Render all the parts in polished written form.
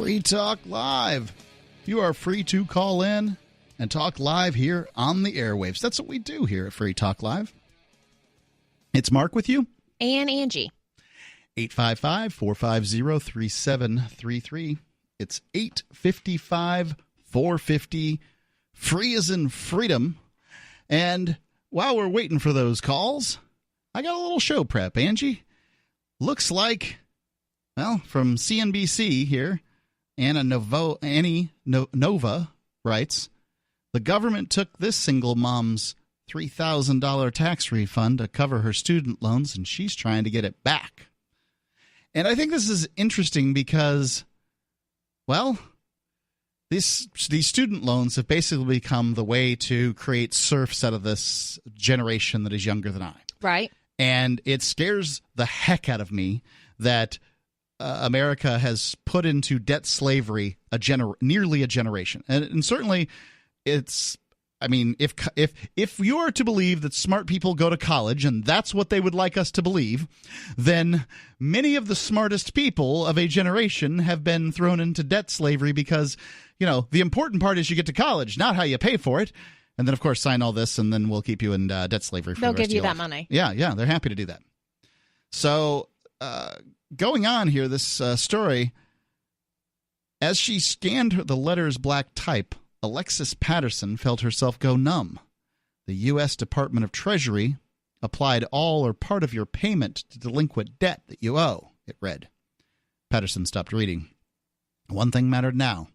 Free Talk Live. You are free to call in and talk live here on the airwaves. That's what we do here at Free Talk Live. It's Mark with you. And Angie. 855-450-3733. It's 855-450. Free as in freedom. And while we're waiting for those calls, I got a little show prep, Angie. Looks like, well, from CNBC here, Annie Nova writes, the government took this single mom's $3,000 tax refund to cover her student loans, and she's trying to get it back. And I think this is interesting because, well, these student loans have basically become the way to create serfs out of this generation that is younger than I. Right. And it scares the heck out of me that America has put into debt slavery nearly a generation. And certainly it's, I mean, if you are to believe that smart people go to college and that's what they would like us to believe, then many of the smartest people of a generation have been thrown into debt slavery because, you know, the important part is you get to college, not how you pay for it. And then, of course, sign all this and then we'll keep you in debt slavery for the rest of your life. They'll give you that money. Yeah, they're happy to do that. So, going on here, this story, as she scanned the letter's black type, Alexis Patterson felt herself go numb. The U.S. Department of Treasury applied all or part of your payment to delinquent debt that you owe, it read. Patterson stopped reading. One thing mattered now.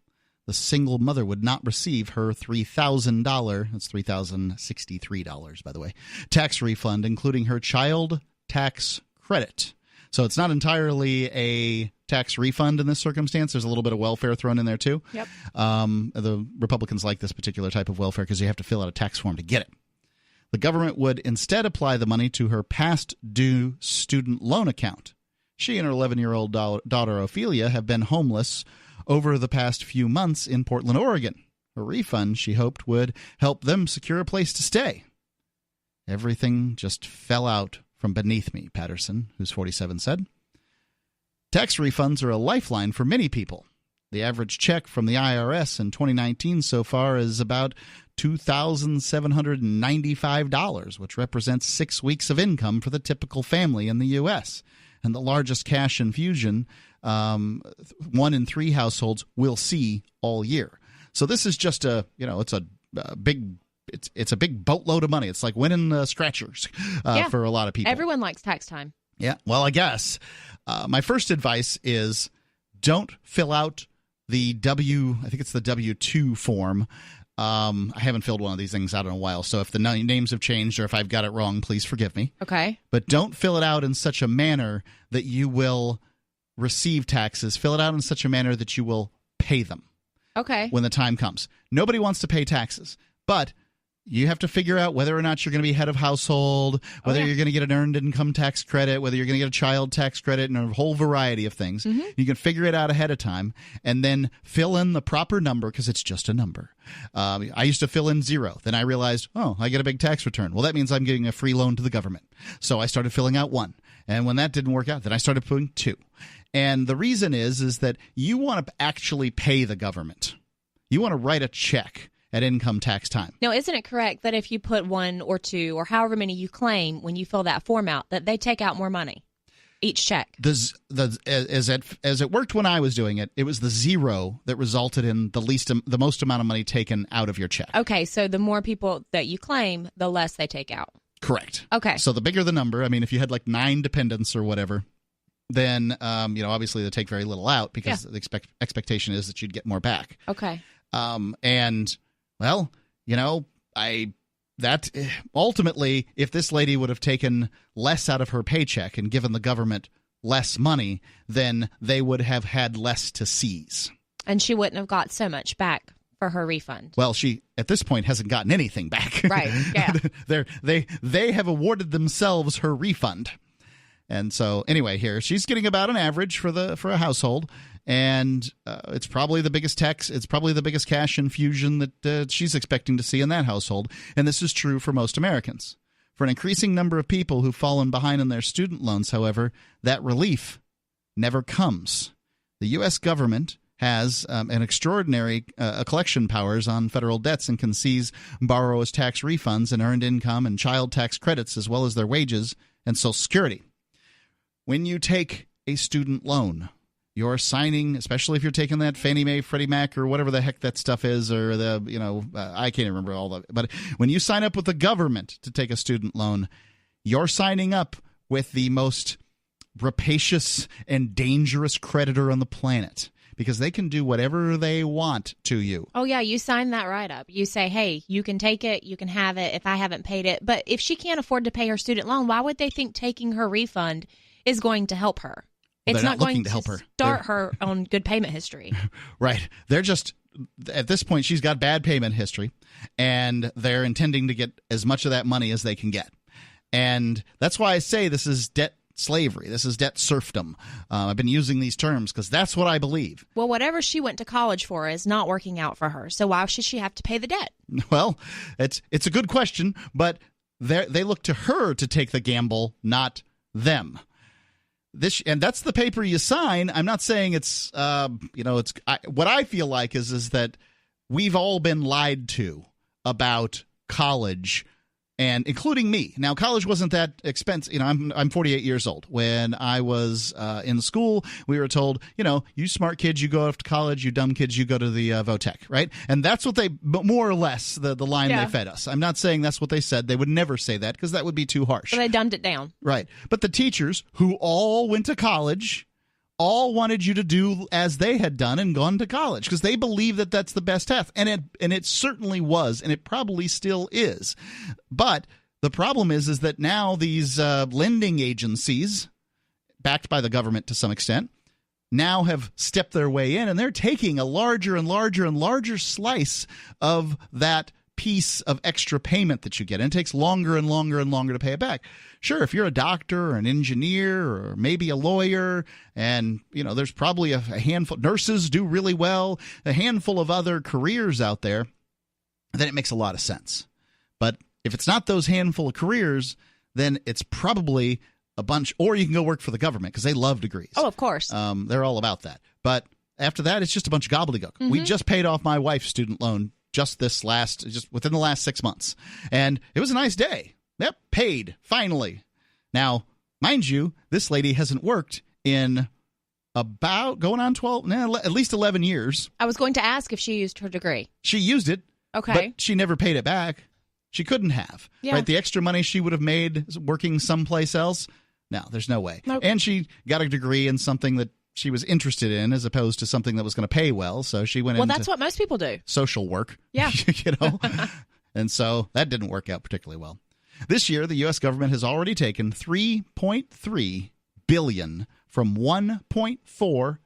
The single mother would not receive her $3,000, that's $3,063, by the way, tax refund, including her child tax credit. So it's not entirely a tax refund in this circumstance. There's a little bit of welfare thrown in there, too. Yep. The Republicans like this particular type of welfare because you have to fill out a tax form to get it. The government would instead apply the money to her past due student loan account. She and her 11-year-old daughter, Ophelia, have been homeless over the past few months in Portland, Oregon. A refund, she hoped, would help them secure a place to stay. Everything just fell out from beneath me, Patterson, who's 47, said. Tax refunds are a lifeline for many people. The average check from the IRS in 2019 so far is about $2,795, which represents 6 weeks of income for the typical family in the U.S., and the largest cash infusion 1 in 3 households will see all year. So this is just it's a big boatload of money. It's like winning scratchers for a lot of people. Everyone likes tax time. Yeah, well, I guess my first advice is don't fill out the W-2 form. I haven't filled one of these things out in a while, so if the names have changed or if I've got it wrong, please forgive me. Okay. But don't fill it out in such a manner that you will receive taxes. Fill it out in such a manner that you will pay them. Okay. When the time comes. Nobody wants to pay taxes, but you have to figure out whether or not you're going to be head of household, whether you're going to get an earned income tax credit, whether you're going to get a child tax credit, and a whole variety of things. Mm-hmm. You can figure it out ahead of time and then fill in the proper number because it's just a number. I used to fill in 0. Then I realized, I get a big tax return. Well, that means I'm getting a free loan to the government. So I started filling out 1. And when that didn't work out, then I started putting 2. And the reason is that you want to actually pay the government. You want to write a check at income tax time. Now, isn't it correct that if you put 1 or 2 or however many you claim when you fill that form out, that they take out more money each check? As it worked when I was doing it, it was the 0 that resulted in the most amount of money taken out of your check. Okay, so the more people that you claim, the less they take out. Correct. Okay. So the bigger the number, I mean, if you had like 9 dependents or whatever, then obviously they take very little out because the expectation is that you'd get more back. Okay. Well, ultimately, if this lady would have taken less out of her paycheck and given the government less money, then they would have had less to seize. And she wouldn't have got so much back for her refund. Well, she, at this point, hasn't gotten anything back. Right, yeah. They have awarded themselves her refund. And so, anyway, here, she's getting about an average for a household, and it's probably the biggest cash infusion that she's expecting to see in that household, and this is true for most Americans. For an increasing number of people who've fallen behind in their student loans, however, that relief never comes. The U.S. government has an extraordinary collection powers on federal debts and can seize borrowers' tax refunds and earned income and child tax credits as well as their wages and Social Security. When you take a student loan, you're signing, especially if you're taking that Fannie Mae, Freddie Mac, or whatever the heck that stuff is, or I can't remember all of it. But when you sign up with the government to take a student loan, you're signing up with the most rapacious and dangerous creditor on the planet, because they can do whatever they want to you. Oh, yeah, you sign that right up. You say, hey, you can take it, you can have it if I haven't paid it. But if she can't afford to pay her student loan, why would they think taking her refund is going to help her? It's not going to help her. Start her on good payment history. Right. They're just, at this point, she's got bad payment history, and they're intending to get as much of that money as they can get. And that's why I say this is debt slavery. This is debt serfdom. I've been using these terms because that's what I believe. Well, whatever she went to college for is not working out for her. So why should she have to pay the debt? Well, it's a good question, but they look to her to take the gamble, not them. And that's the paper you sign. I'm not saying it's what I feel like is that we've all been lied to about college, and including me. Now, college wasn't that expensive. I'm 48 years old. When I was in school, we were told, you smart kids, you go off to college. You dumb kids, you go to the Votech, right? And that's what more or less, the line they fed us. I'm not saying that's what they said. They would never say that because that would be too harsh. But they dumbed it down. Right. But the teachers who all went to college all wanted you to do as they had done and gone to college because they believe that that's the best path. And it certainly was, and it probably still is. But the problem is that now these lending agencies, backed by the government to some extent, now have stepped their way in, and they're taking a larger and larger and larger slice of that piece of extra payment that you get. And it takes longer and longer and longer to pay it back. Sure, if you're a doctor or an engineer or maybe a lawyer, and there's probably a handful, nurses do really well, a handful of other careers out there, then it makes a lot of sense. But if it's not those handful of careers, then it's probably a bunch, or you can go work for the government because they love degrees. Oh, of course. They're all about that. But after that, it's just a bunch of gobbledygook. Mm-hmm. We just paid off my wife's student loan just within the last 6 months. And it was a nice day. Yep, paid, finally. Now, mind you, this lady hasn't worked in about going on at least 11 years. I was going to ask if she used her degree. She used it, okay, but she never paid it back. She couldn't have. Yeah. Right? The extra money she would have made working someplace else, no, there's no way. Nope. And she got a degree in something that she was interested in as opposed to something that was going to pay well. So she went into that's what most people do. Social work. Yeah. And so that didn't work out particularly well. This year, the U.S. government has already taken $3.3 billion from 1.4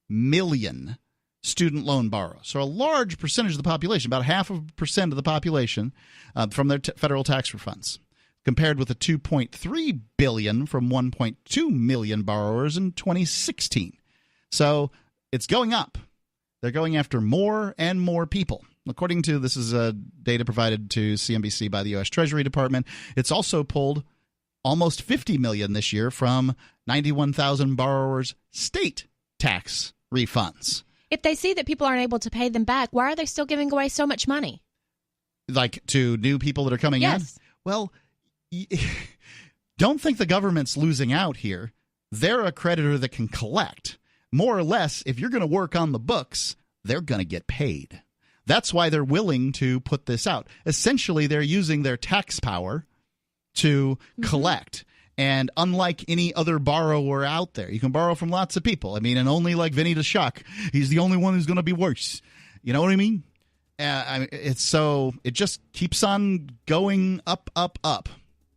million student loan borrowers. So a large percentage of the population, about 0.5% of the population, from their federal tax refunds, compared with the $2.3 billion from 1.2 million borrowers in 2016. So it's going up. They're going after more and more people. According to, this is data provided to CNBC by the U.S. Treasury Department, it's also pulled almost $50 million this year from 91,000 borrowers' state tax refunds. If they see that people aren't able to pay them back, why are they still giving away so much money? Like to new people that are coming in? Well, don't think the government's losing out here. They're a creditor that can collect. More or less, if you're going to work on the books, they're going to get paid. That's why they're willing to put this out. Essentially, they're using their tax power to collect. And unlike any other borrower out there, you can borrow from lots of people. I mean, and only like Vinny the Shock, he's the only one who's going to be worse. You know what I mean? It just keeps on going up, up, up.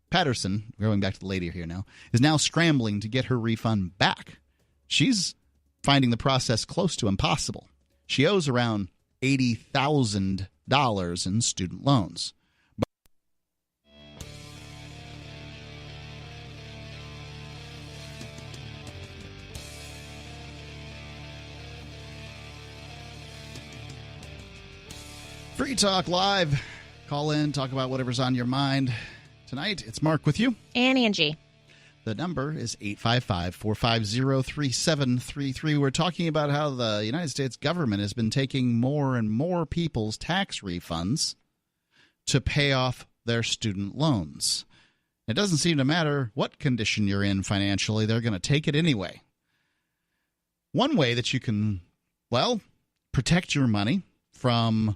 Patterson, going back to the lady here now, is now scrambling to get her refund back. She's finding the process close to impossible. She owes around $80,000 in student loans. Free Talk Live. Call in, talk about whatever's on your mind. Tonight, it's Mark with you. And Angie. The number is 855-450-3733. We're talking about how the United States government has been taking more and more people's tax refunds to pay off their student loans. It doesn't seem to matter what condition you're in financially, they're going to take it anyway. One way that you can, well, protect your money from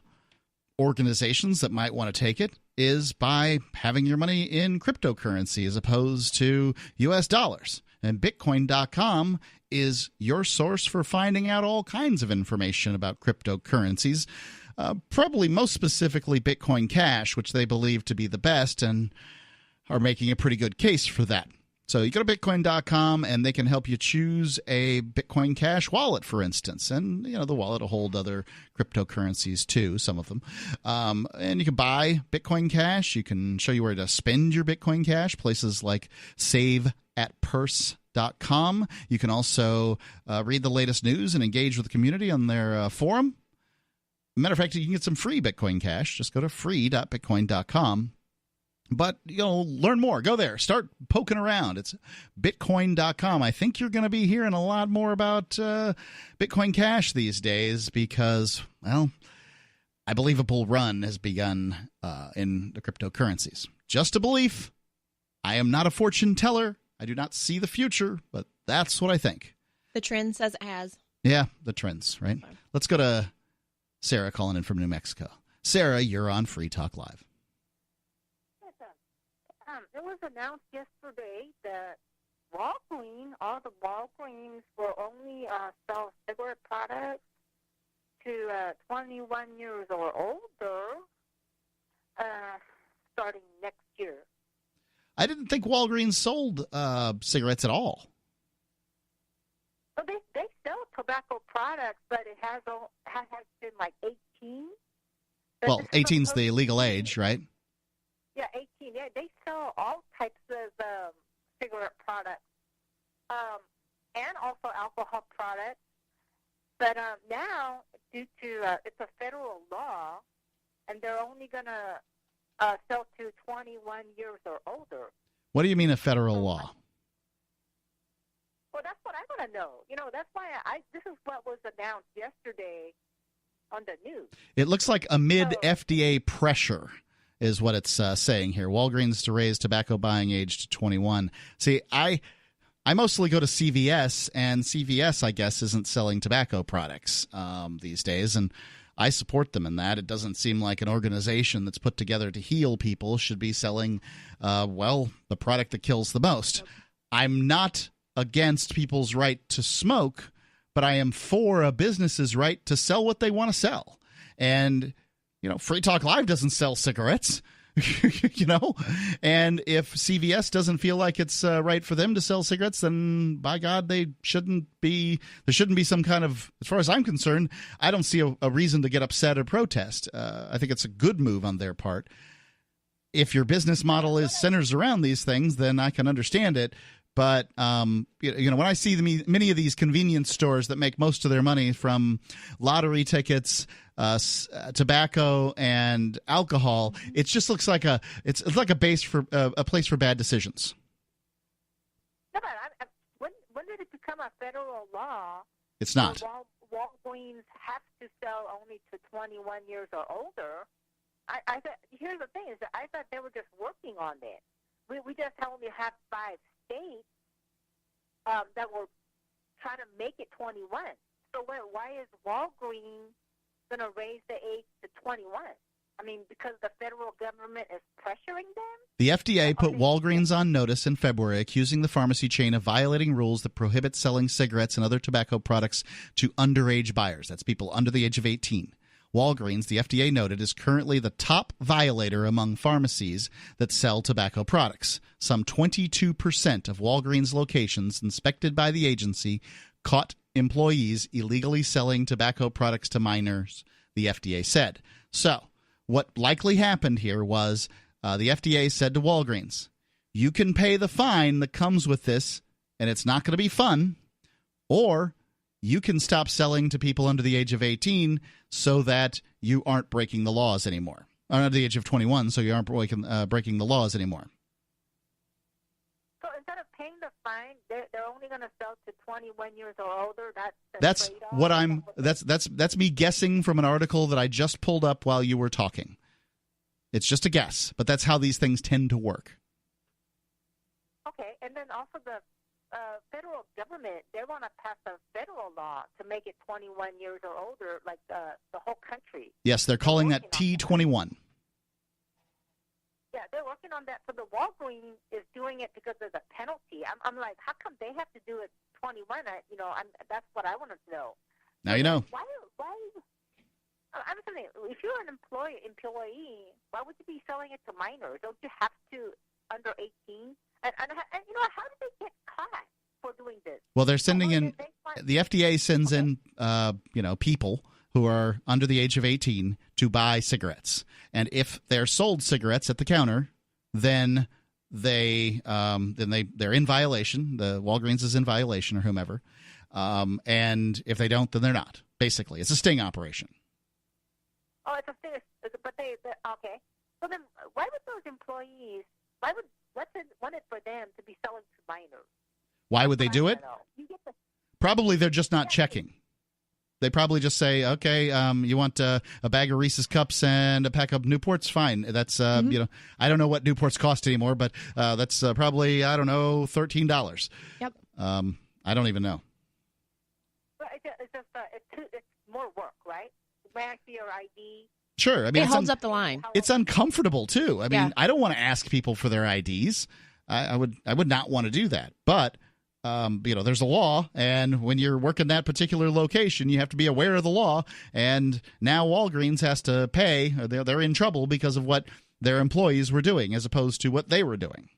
organizations that might want to take it is by having your money in cryptocurrency as opposed to U.S. dollars. And Bitcoin.com is your source for finding out all kinds of information about cryptocurrencies, probably most specifically Bitcoin Cash, which they believe to be the best and are making a pretty good case for that. So you go to Bitcoin.com, and they can help you choose a Bitcoin Cash wallet, for instance. And, the wallet will hold other cryptocurrencies, too, some of them. And you can buy Bitcoin Cash. You can show you where to spend your Bitcoin Cash, places like saveatpurse.com. You can also read the latest news and engage with the community on their forum. Matter of fact, you can get some free Bitcoin Cash. Just go to free.bitcoin.com. But, learn more. Go there. Start poking around. It's Bitcoin.com. I think you're going to be hearing a lot more about Bitcoin Cash these days because, well, I believe a bull run has begun in the cryptocurrencies. Just a belief. I am not a fortune teller. I do not see the future, but that's what I think. The trend says it has. Yeah, the trends, right? Okay. Let's go to Sarah calling in from New Mexico. Sarah, you're on Free Talk Live. It was announced yesterday that Walgreen, all the Walgreens will only sell cigarette products to 21 years or older starting next year. I didn't think Walgreens sold cigarettes at all. Well, they sell tobacco products, but it has been like 18. Well, 18's the legal age, right? Yeah, 18. Yeah, they sell all types of cigarette products and also alcohol products. But now, due to it's a federal law, and they're only going to sell to 21 years or older. What do you mean a federal law? Well, that's what I want to know. That's why this is what was announced yesterday on the news. It looks like amid FDA pressure is what it's saying here. Walgreens to raise tobacco buying age to 21. See, I mostly go to CVS, and CVS, I guess, isn't selling tobacco products these days, and I support them in that. It doesn't seem like an organization that's put together to heal people should be selling, the product that kills the most. I'm not against people's right to smoke, but I am for a business's right to sell what they want to sell. And Free Talk Live doesn't sell cigarettes, and if CVS doesn't feel like it's right for them to sell cigarettes, then by God, there shouldn't be some kind of, as far as I'm concerned, I don't see a reason to get upset or protest. I think it's a good move on their part. If your business model centers around these things, then I can understand it. But, when I see many of these convenience stores that make most of their money from lottery tickets, tobacco, and alcohol, it just looks like it's like a place for bad decisions. No, but when did it become a federal law? It's not. Walgreens have to sell only to 21 years or older. I thought, here's the thing, is that I thought they were just working on it. We just only have 5 states that were trying to make it 21. So why is Walgreens going to raise the age to 21? I mean, because the federal government is pressuring them? The FDA put Walgreens on notice in February, accusing the pharmacy chain of violating rules that prohibit selling cigarettes and other tobacco products to underage buyers. That's people under the age of 18. Walgreens, the FDA noted, is currently the top violator among pharmacies that sell tobacco products. Some 22% of Walgreens locations inspected by the agency caught employees illegally selling tobacco products to minors, the FDA said. So, what likely happened here was the FDA said to Walgreens, you can pay the fine that comes with this, and it's not going to be fun, or you can stop selling to people under the age of 18 so that you aren't breaking the laws anymore. Or under the age of 21, so you aren't breaking the laws anymore. So instead of paying the fine, they're only going to sell to 21 years or older. That's what I'm. That's me guessing from an article that I just pulled up while you were talking. It's just a guess, but that's how these things tend to work. Okay, and then also the federal government, they want to pass a federal law to make it 21 years or older, like the whole country. Yes, they're calling that T21. Yeah, they're working on that. So the Walgreen is doing it because of the penalty. I'm like, how come they have to do it 21? That's what I want to know. Now you know. Why? I'm saying, if you're an employee, why would you be selling it to minors? Don't you have to under 18? And how do they get caught for doing this? Well, they're sending in. The FDA sends in, people who are under the age of 18 to buy cigarettes, and if they're sold cigarettes at the counter, then they're in violation. The Walgreens is in violation, or whomever. And if they don't, then they're not. Basically, it's a sting operation. Oh, it's a sting, but they okay. So then, why would those employees? What's it for them to be selling to minors? Why would they do it? Probably they're just not checking. They probably just say, okay, you want a bag of Reese's Cups and a pack of Newports? Fine. That's, I don't know what Newports cost anymore, but that's probably, I don't know, $13. Yep. I don't even know. Well, it's more work, right? Back to your ID. Sure. I mean, it holds up the line. It's uncomfortable, too. I mean, I don't want to ask people for their IDs. I would not want to do that. But there's a law, and when you're working that particular location, you have to be aware of the law. And now Walgreens has to pay. They're in trouble because of what their employees were doing, as opposed to what they were doing.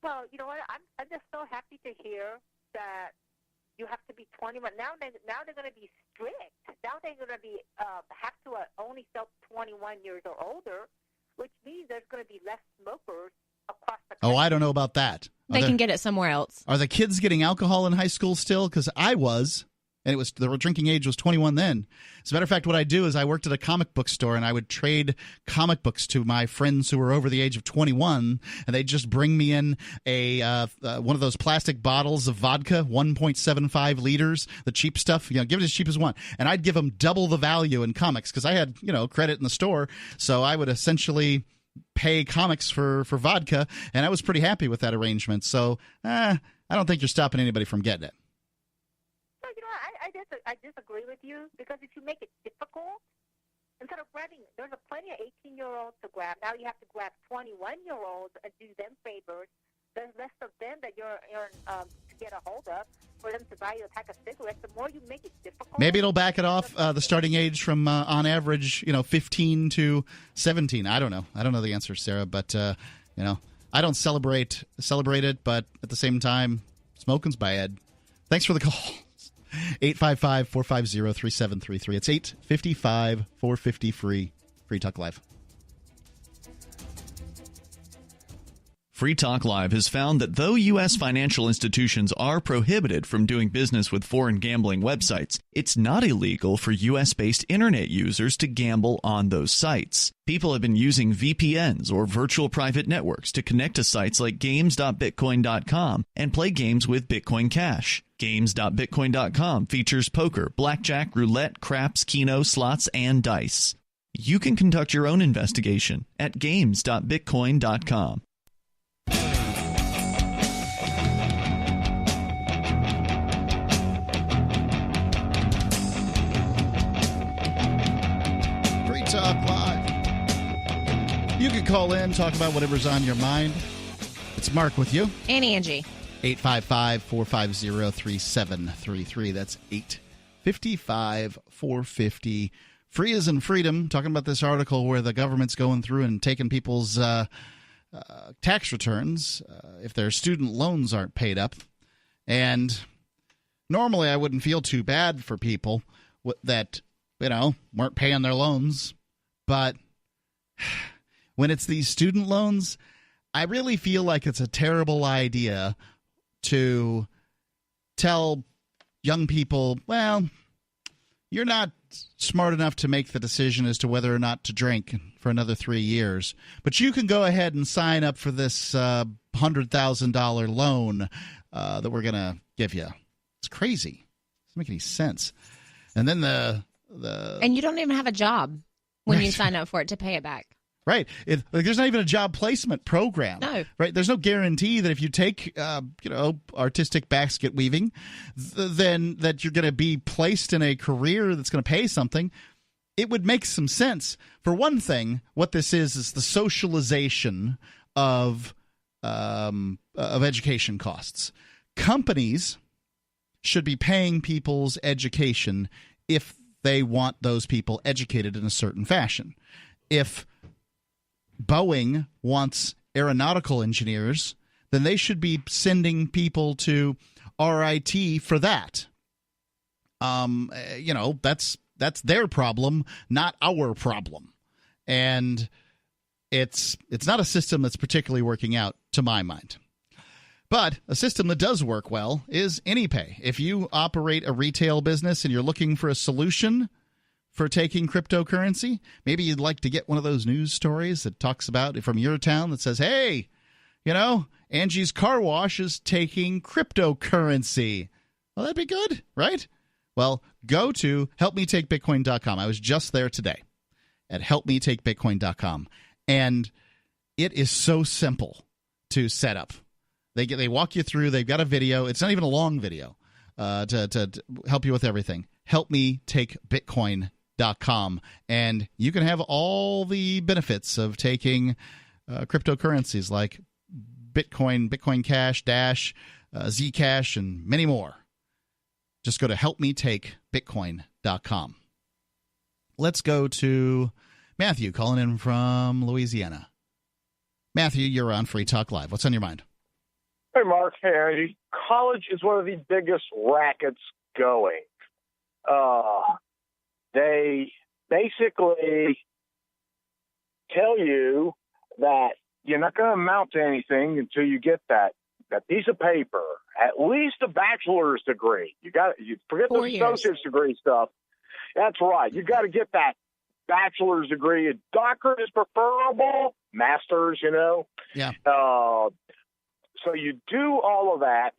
Well, you know what? I'm just so happy to hear that you have to be 21. Now they're going to be strict. Now they're going to be have to only sell 21 years or older, which means there's going to be less smokers across the country. Oh, I don't know about that. They can get it somewhere else. Are the kids getting alcohol in high school still? Because I was, and the drinking age was 21 then. As a matter of fact, what I do is I worked at a comic book store, and I would trade comic books to my friends who were over the age of 21, and they'd just bring me in one of those plastic bottles of vodka, 1.75 liters, the cheap stuff. Give it as cheap as one, and I'd give them double the value in comics because I had credit in the store, so I would essentially pay comics for vodka, and I was pretty happy with that arrangement. So I don't think you're stopping anybody from getting it. I disagree with you, because if you make it difficult, instead of grabbing, there's plenty of 18-year-olds to grab. Now you have to grab 21-year-olds and do them favors. There's less of them that you're to get a hold of for them to buy you a pack of cigarettes. The more you make it difficult, maybe it'll back it off the starting age from on average 15 to 17. I don't know. I don't know the answer, Sarah, but I don't celebrate it, but at the same time, smoking's bad. Thanks for the call. 855-450-3733. It's 855-450-FREE. Free Talk Live. Free Talk Live has found that though U.S. financial institutions are prohibited from doing business with foreign gambling websites, it's not illegal for U.S.-based internet users to gamble on those sites. People have been using VPNs or virtual private networks to connect to sites like games.bitcoin.com and play games with Bitcoin Cash. Games.bitcoin.com features poker, blackjack, roulette, craps, keno, slots, and dice. You can conduct your own investigation at games.bitcoin.com. Free Talk Live. You can call in, talk about whatever's on your mind. It's Mark with you. And Angie. 855-450-3733. That's 855-450. Free as in freedom. Talking about this article where the government's going through and taking people's tax returns if their student loans aren't paid up. And normally I wouldn't feel too bad for people that, weren't paying their loans. But when it's these student loans, I really feel like it's a terrible idea to tell young people, well, you're not smart enough to make the decision as to whether or not to drink. for another 3 years. But you can go ahead and sign up for this $100,000 loan that we're going to give you. It's crazy. It doesn't make any sense. And then and you don't even have a job when you sign up for it to pay it back. Right. There's not even a job placement program. No. Right. There's no guarantee that if you take, artistic basket weaving, then that you're going to be placed in a career that's going to pay something. It would make some sense. For one thing, what this is the socialization of education costs. Companies should be paying people's education if they want those people educated in a certain fashion. If Boeing wants aeronautical engineers, then they should be sending people to RIT for that. That's their problem, not our problem. And it's not a system that's particularly working out, to my mind. But a system that does work well is AnyPay. If you operate a retail business and you're looking for a solution for taking cryptocurrency, maybe you'd like to get one of those news stories that talks about from your town that says, hey, Angie's Car Wash is taking cryptocurrency. Well, that'd be good, right? Well, go to helpmetakebitcoin.com. I was just there today at helpmetakebitcoin.com, and it is so simple to set up. They walk you through. They've got a video. It's not even a long video to help you with everything. helpmetakebitcoin.com, and you can have all the benefits of taking cryptocurrencies like Bitcoin, Bitcoin Cash, Dash, Zcash, and many more. Just go to helpmetakebitcoin.com. Let's go to Matthew calling in from Louisiana. Matthew, you're on Free Talk Live. What's on your mind? Hey, Mark. Hey, Angie. College is one of the biggest rackets going. They basically tell you that you're not going to amount to anything until you get that piece of paper, at least a bachelor's degree. You forget the associate's degree stuff. That's right. You got to get that bachelor's degree. A doctorate is preferable. Master's, Yeah. So you do all of that,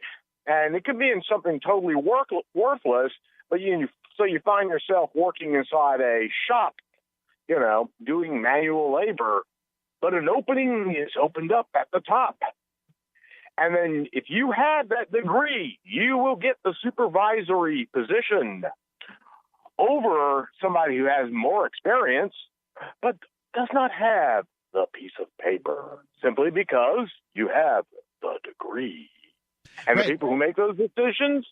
and it could be in something totally worthless, but you find yourself working inside a shop, doing manual labor, but an opening is opened up at the top. And then if you have that degree, you will get the supervisory position over somebody who has more experience, but does not have the piece of paper, simply because you have the degree. And right. The people who make those decisions,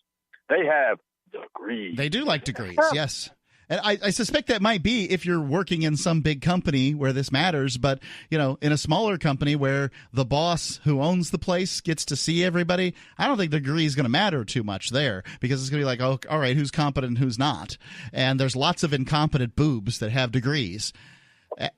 they have degrees. They do like degrees, yes. And I suspect that might be if you're working in some big company where this matters, but, in a smaller company where the boss who owns the place gets to see everybody, I don't think the degree is going to matter too much there, because it's going to be like, oh, all right, who's competent and who's not? And there's lots of incompetent boobs that have degrees.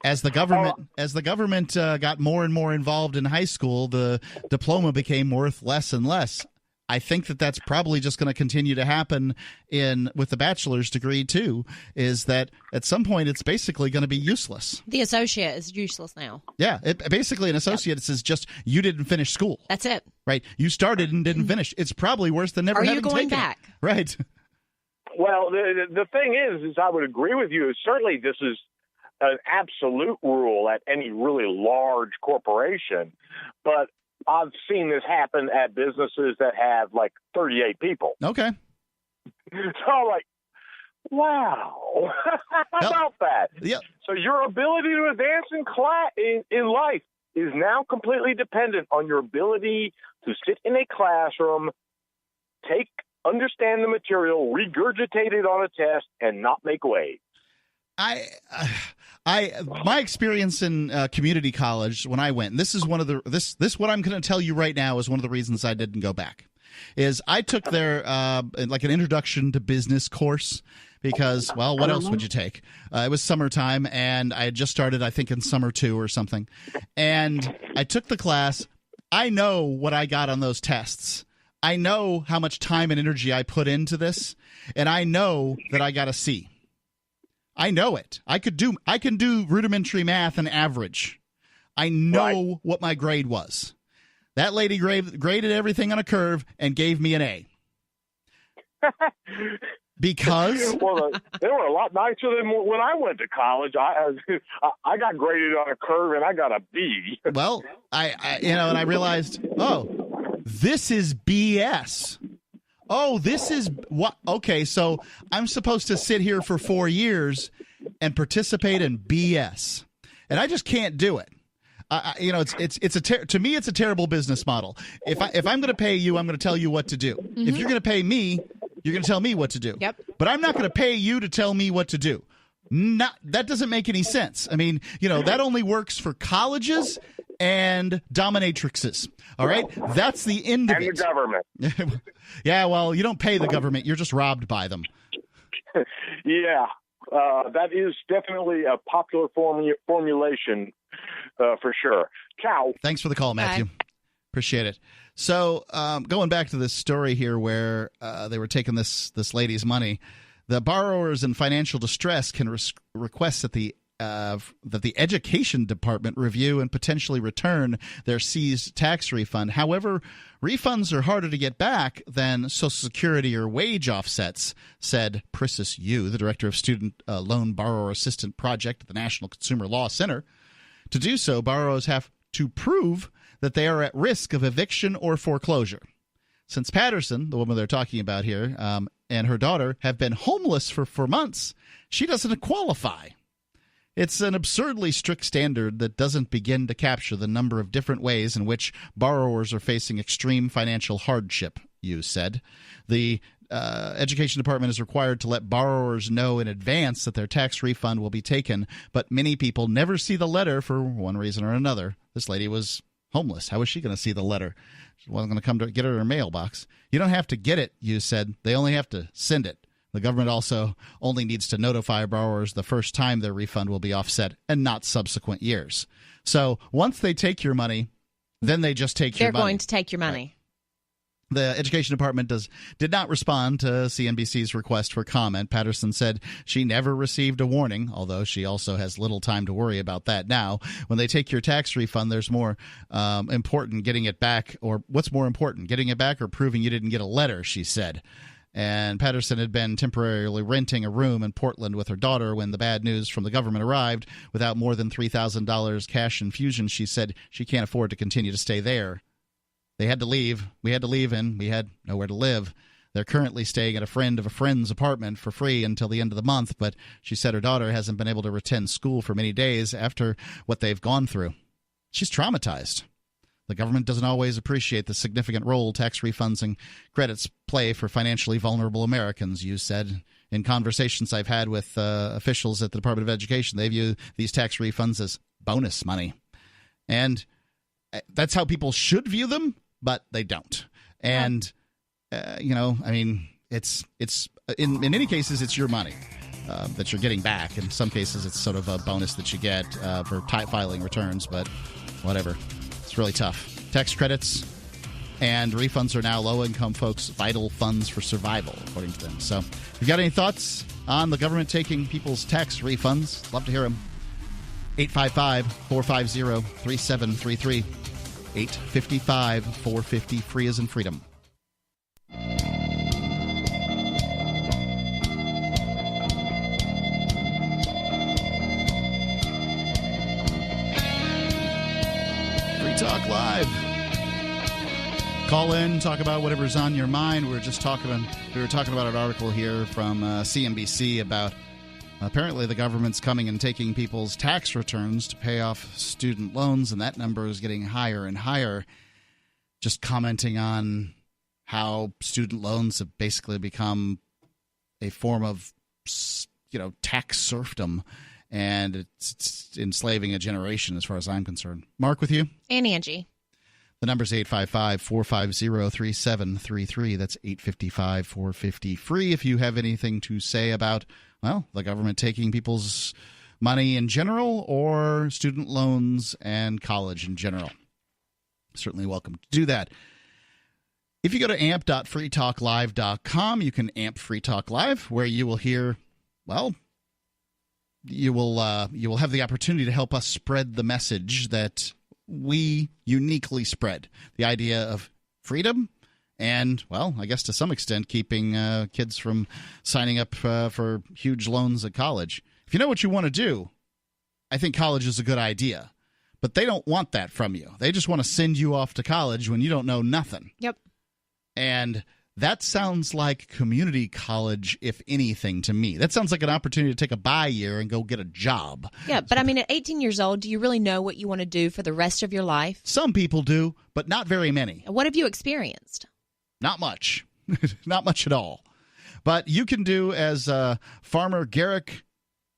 As the government got more and more involved in high school, the diploma became worth less and less. I think that's probably just going to continue to happen with the bachelor's degree too. Is that at some point it's basically going to be useless. The associate is useless now. Yeah, basically an associate is just you didn't finish school. That's it. Right, you started and didn't finish. It's probably worse than never having taken it. Are you going back? Right. Well, the thing is I would agree with you. Certainly, this is an absolute rule at any really large corporation, but I've seen this happen at businesses that have like 38 people. Okay. So I'm like, wow, how about that? Yeah. So your ability to advance in life is now completely dependent on your ability to sit in a classroom, understand the material, regurgitate it on a test, and not make waves. My experience in community college when I went, this is one of this what I'm going to tell you right now is one of the reasons I didn't go back, is I took their like an introduction to business course because, well, what else would you take? It was summertime and I had just started, I think, in summer 2 or something, and I took the class. I know what I got on those tests. I know how much time and energy I put into this, and I know that I got a C. I know it. I can do rudimentary math and average. I know what my grade was. That lady graded everything on a curve and gave me an A. Because they were a lot nicer than when I went to college. I got graded on a curve and I got a B. Well, and I realized, this is BS. Oh, this is what? Okay, so I'm supposed to sit here for 4 years and participate in BS, and I just can't do it. To me, it's a terrible business model. If I'm going to pay you, I'm going to tell you what to do. Mm-hmm. If you're going to pay me, you're going to tell me what to do. Yep. But I'm not going to pay you to tell me what to do. That doesn't make any sense. I mean, that only works for colleges and dominatrixes. All right? That's the end of it. And the government. Yeah, well, you don't pay the government. You're just robbed by them. Yeah. That is definitely a popular formulation for sure. Ciao. Thanks for the call, Matthew. Bye. Appreciate it. So going back to this story here where they were taking this lady's money, the borrowers in financial distress can request that the education department review and potentially return their seized tax refund. However, refunds are harder to get back than Social Security or wage offsets, said Priscus Yu, the director of Student Loan Borrower Assistance Project at the National Consumer Law Center. To do so, borrowers have to prove that they are at risk of eviction or foreclosure. Since Patterson, the woman they're talking about here, and her daughter have been homeless for months, she doesn't qualify. It's an absurdly strict standard that doesn't begin to capture the number of different ways in which borrowers are facing extreme financial hardship, Yu said. The Education Department is required to let borrowers know in advance that their tax refund will be taken, but many people never see the letter for one reason or another. This lady was homeless. How was she going to see the letter? She wasn't going to come to get it in her mailbox. You don't have to get it, Yu said. They only have to send it. The government also only needs to notify borrowers the first time their refund will be offset and not subsequent years. So once they take your money, then they just take your money. They're going to take your money. Right. The Education Department did not respond to CNBC's request for comment. Patterson said she never received a warning, although she also has little time to worry about that now. When they take your tax refund, there's more important getting it back, or what's more important, getting it back or proving you didn't get a letter, she said. And Patterson had been temporarily renting a room in Portland with her daughter when the bad news from the government arrived. Without more than $3,000 cash infusion, she said she can't afford to continue to stay there. They had to leave. We had to leave, and we had nowhere to live. They're currently staying at a friend of a friend's apartment for free until the end of the month, but she said her daughter hasn't been able to attend school for many days after what they've gone through. She's traumatized. The government doesn't always appreciate the significant role tax refunds and credits play for financially vulnerable Americans, Yu said. In conversations I've had with officials at the Department of Education, they view these tax refunds as bonus money. And that's how people should view them, but they don't. And, it's in many cases, it's your money that you're getting back. In some cases, it's sort of a bonus that you get for filing returns, but whatever. It's really tough. Tax credits and refunds are now low-income folks' vital funds for survival, according to them. So if you've got any thoughts on the government taking people's tax refunds, love to hear them. 855-450-3733. 855-450, free as in freedom. Free Talk Live. Call in, talk about whatever's on your mind. We were talking about an article here from CNBC about apparently the government's coming and taking people's tax returns to pay off student loans, and that number is getting higher and higher. Just commenting on how student loans have basically become a form of, tax serfdom, and it's enslaving a generation as far as I'm concerned. Mark with you? And Angie. The number's 855-450-3733. That's 855-450-FREE if you have anything to say about, the government taking people's money in general or student loans and college in general. Certainly welcome to do that. If you go to amp.freetalklive.com, you can amp Free Talk Live, where you will hear, you will have the opportunity to help us spread the message that we uniquely spread, the idea of freedom and, well, I guess to some extent keeping kids from signing up for huge loans at college. If you know what you want to do, I think college is a good idea. But they don't want that from you. They just want to send you off to college when you don't know nothing. Yep. And that sounds like community college, if anything, to me. That sounds like an opportunity to take a bye year and go get a job. Yeah, but I mean, at 18 years old, do you really know what you want to do for the rest of your life? Some people do, but not very many. What have you experienced? Not much. Not much at all. But you can do as Farmer Garrick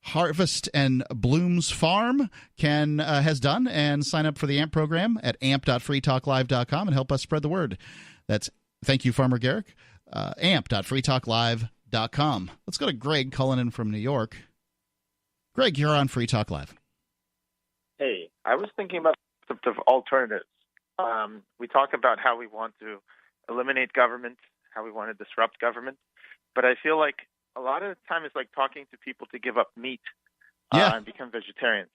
Harvest and Blooms Farm has done, and sign up for the AMP program at amp.freetalklive.com and help us spread the word. Thank you, Farmer Garrick. amp.freetalklive.com. Let's go to Greg calling in from New York. Greg, you're on Free Talk Live. Hey, I was thinking about the alternatives. We talk about how we want to eliminate government, how we want to disrupt government, but I feel like a lot of the time it's like talking to people to give up meat and become vegetarians.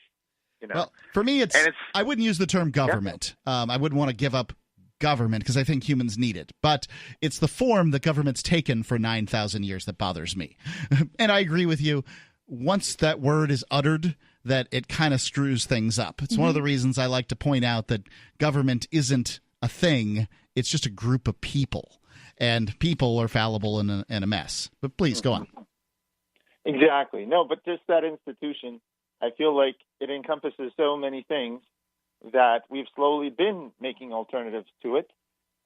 You know? Well, for me, I wouldn't use the term government. Yeah. I wouldn't want to give up government because I think humans need it. But it's the form that government's taken for 9,000 years that bothers me. And I agree with you. Once that word is uttered, that it kind of screws things up. It's one of the reasons I like to point out that government isn't a thing. It's just a group of people. And people are fallible and a mess. But please, go on. Exactly. No, but just that institution, I feel like it encompasses so many things that we've slowly been making alternatives to it.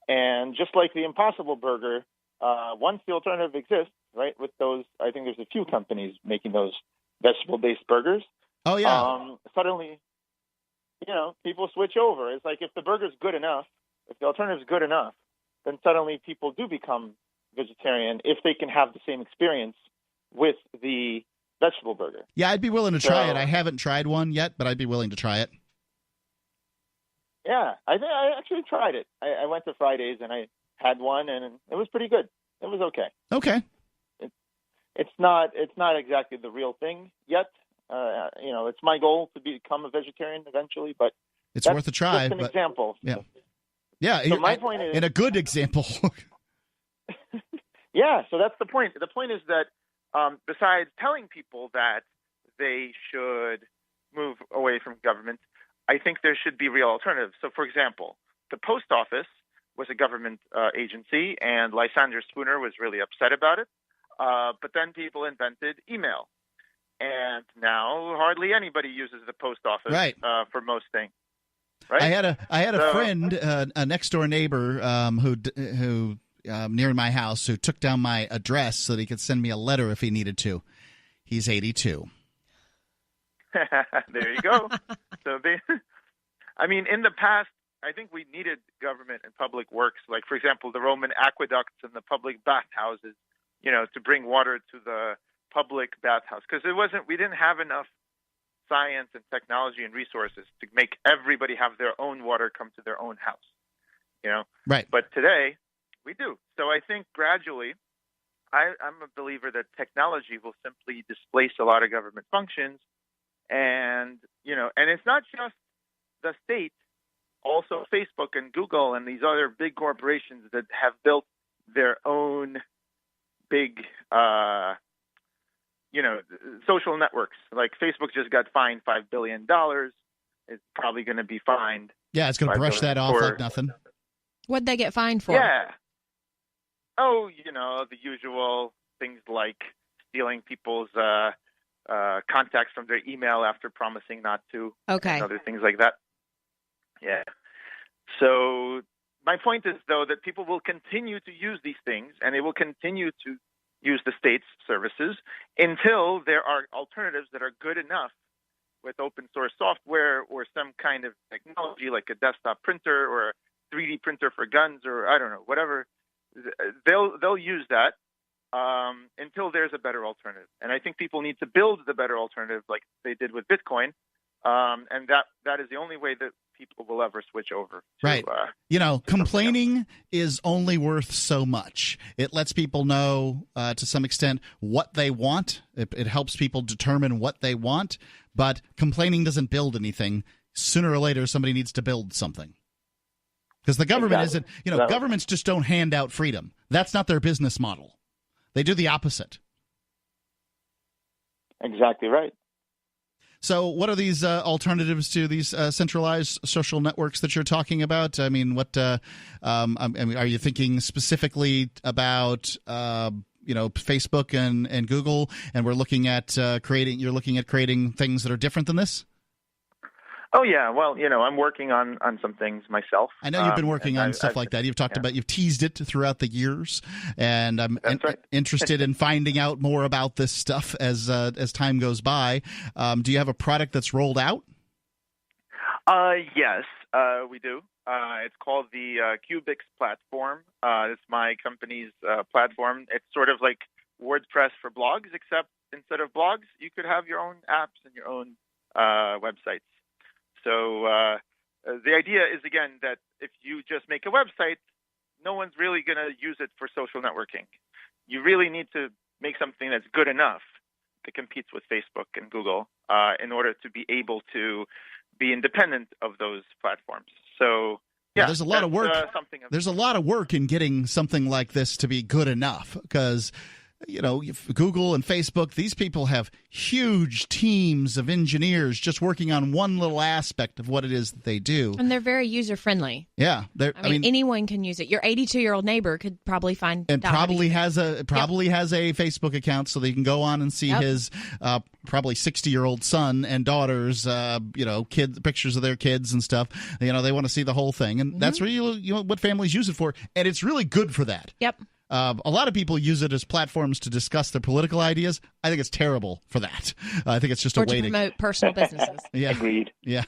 And just like the Impossible Burger, once the alternative exists, right, with those, I think there's a few companies making those vegetable-based burgers. Oh, yeah. Suddenly, people switch over. It's like if the burger's good enough, if the alternative's good enough, then suddenly people do become vegetarian if they can have the same experience with the vegetable burger. Yeah, I'd be willing to try it. I haven't tried one yet, but I'd be willing to try it. Yeah, I actually tried it. I went to Fridays and I had one, and it was pretty good. It was okay. Okay. It's not exactly the real thing yet. It's my goal to become a vegetarian eventually, but it's worth a try. Just an example. Yeah. Yeah. So my point is, in a good example. Yeah. So that's the point. The point is that besides telling people that they should move away from government, I think there should be real alternatives. So, for example, the post office was a government agency, and Lysander Spooner was really upset about it. But then people invented email, and now hardly anybody uses the post office for most things. Right? I had a friend, a next door neighbor, who near my house, who took down my address so that he could send me a letter if he needed to. He's 82. There you go. So in the past, I think we needed government and public works, like, for example, the Roman aqueducts and the public bathhouses, to bring water to the public bathhouse, because we didn't have enough science and technology and resources to make everybody have their own water come to their own house, Right. But today we do. So I think gradually, I'm a believer that technology will simply displace a lot of government functions. And, and it's not just the state, also Facebook and Google and these other big corporations that have built their own big, social networks. Like Facebook just got fined $5 billion. It's probably going to be fined. Yeah, it's going to brush that off like nothing. What'd they get fined for? Yeah. Oh, the usual things like stealing people's contacts from their email after promising not to. Okay. And other things like that. Yeah. So my point is, though, that people will continue to use these things, and they will continue to use the state's services until there are alternatives that are good enough with open source software or some kind of technology like a desktop printer or a 3D printer for guns, or I don't know, whatever. They'll use that until there's a better alternative. And I think people need to build the better alternative like they did with Bitcoin. And that is the only way that people will ever switch over. Right. Complaining is only worth so much. It lets people know, to some extent, what they want. It helps people determine what they want. But complaining doesn't build anything. Sooner or later, somebody needs to build something. Because the government isn't, governments just don't hand out freedom. That's not their business model. They do the opposite. Exactly right. So what are these alternatives to these centralized social networks that you're talking about? I mean, are you thinking specifically about, Facebook and Google, and we're looking at creating things that are different than this? Oh, yeah. Well, I'm working on some things myself. I know you've been working on stuff like that. You've talked about, you've teased it throughout the years, and I'm interested in finding out more about this stuff as time goes by. Do you have a product that's rolled out? Yes, we do. It's called the Cubix platform. It's my company's platform. It's sort of like WordPress for blogs, except instead of blogs, you could have your own apps and your own websites. So the idea is, again, that if you just make a website, no one's really going to use it for social networking. You really need to make something that's good enough that competes with Facebook and Google in order to be able to be independent of those platforms. So, yeah, there's a lot of work. There's a lot of work in getting something like this to be good enough, because Google and Facebook, these people have huge teams of engineers just working on one little aspect of what it is that they do. And they're very user-friendly. Yeah. I mean, anyone can use it. Your 82-year-old neighbor could probably find and probably has a Facebook account, so they can go on and see his probably 60-year-old son and daughters, pictures of their kids and stuff. They want to see the whole thing. And that's really what families use it for. And it's really good for that. Yep. A lot of people use it as platforms to discuss their political ideas. I think it's terrible for that. I think it's just a way to promote personal businesses. Yeah. Agreed. Yeah.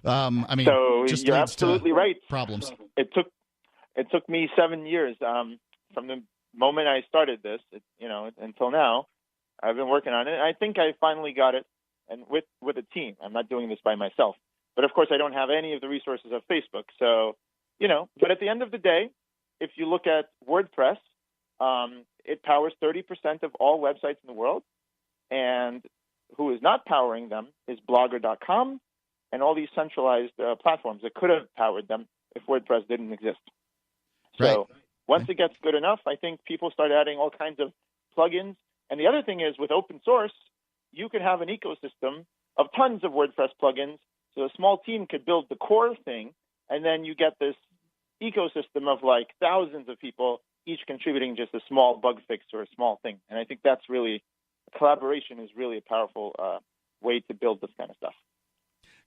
So just you're absolutely right. Problems. It took me 7 years from the moment I started this, until now. I've been working on it. I think I finally got it, and with a team. I'm not doing this by myself. But of course, I don't have any of the resources of Facebook. So, but at the end of the day, if you look at WordPress, it powers 30% of all websites in the world. And who is not powering them is Blogger.com and all these centralized platforms that could have powered them if WordPress didn't exist. So once it gets good enough, I think people start adding all kinds of plugins. And the other thing is, with open source, you could have an ecosystem of tons of WordPress plugins. So a small team could build the core thing, and then you get this ecosystem of like thousands of people, each contributing just a small bug fix or a small thing. And I think that's really, collaboration is really a powerful way to build this kind of stuff.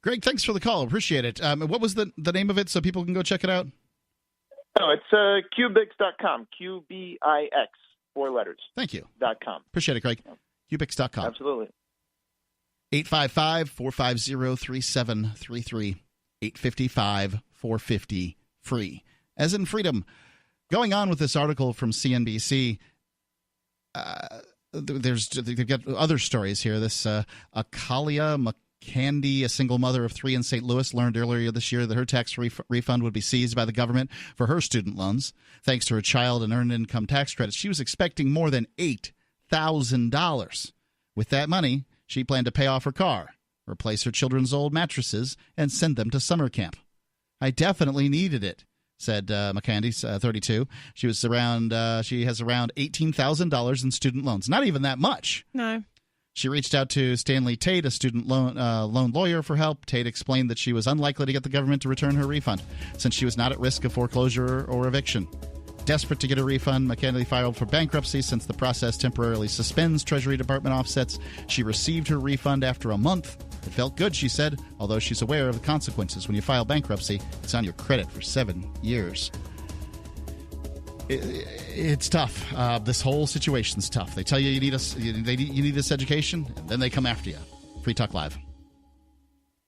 Greg, thanks for the call. Appreciate it. What was the name of it so people can go check it out? Oh, it's Cubix.com, Qbix, 4 letters. Thank you. .com. Appreciate it, Greg. Cubix.com. Absolutely. 855-450-3733, 855-450-FREE. As in freedom. Going on with this article from CNBC, they've got other stories here. This Akalia McCandy, a single mother of 3 in St. Louis, learned earlier this year that her tax refund would be seized by the government for her student loans. Thanks to her child and earned income tax credits, she was expecting more than $8,000. With that money, she planned to pay off her car, replace her children's old mattresses, and send them to summer camp. I definitely needed it, said McCandy, 32. She has around $18,000 in student loans. Not even that much. No. She reached out to Stanley Tate, a student loan lawyer, for help. Tate explained that she was unlikely to get the government to return her refund, since she was not at risk of foreclosure or eviction. Desperate to get a refund, McKinley filed for bankruptcy since the process temporarily suspends Treasury Department offsets. She received her refund after a month. It felt good, she said, although she's aware of the consequences. When you file bankruptcy, it's on your credit for 7 years. It's tough. This whole situation's tough. They tell you you need this education, and then they come after you. Free Talk Live.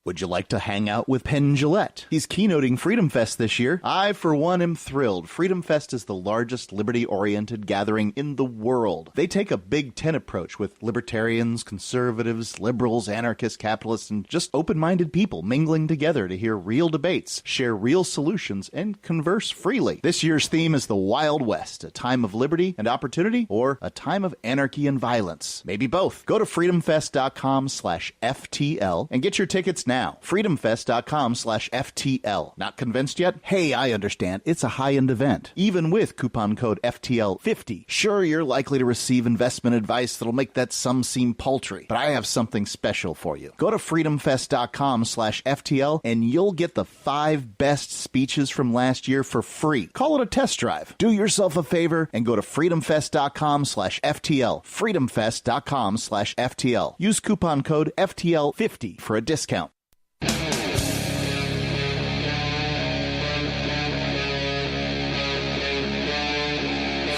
Would you like to hang out with Penn Jillette? He's keynoting Freedom Fest this year. I, for one, am thrilled. Freedom Fest is the largest liberty-oriented gathering in the world. They take a Big Ten approach with libertarians, conservatives, liberals, anarchists, capitalists, and just open-minded people mingling together to hear real debates, share real solutions, and converse freely. This year's theme is the Wild West, a time of liberty and opportunity, or a time of anarchy and violence. Maybe both. Go to freedomfest.com/FTL and get your tickets now. freedomfest.com/FTL. Not convinced yet? Hey, I understand. It's a high-end event. Even with coupon code FTL50. Sure, you're likely to receive investment advice that'll make that sum seem paltry, but I have something special for you. Go to freedomfest.com/FTL and you'll get the 5 best speeches from last year for free. Call it a test drive. Do yourself a favor and go to freedomfest.com/FTL. freedomfest.com/FTL. Use coupon code FTL50 for a discount.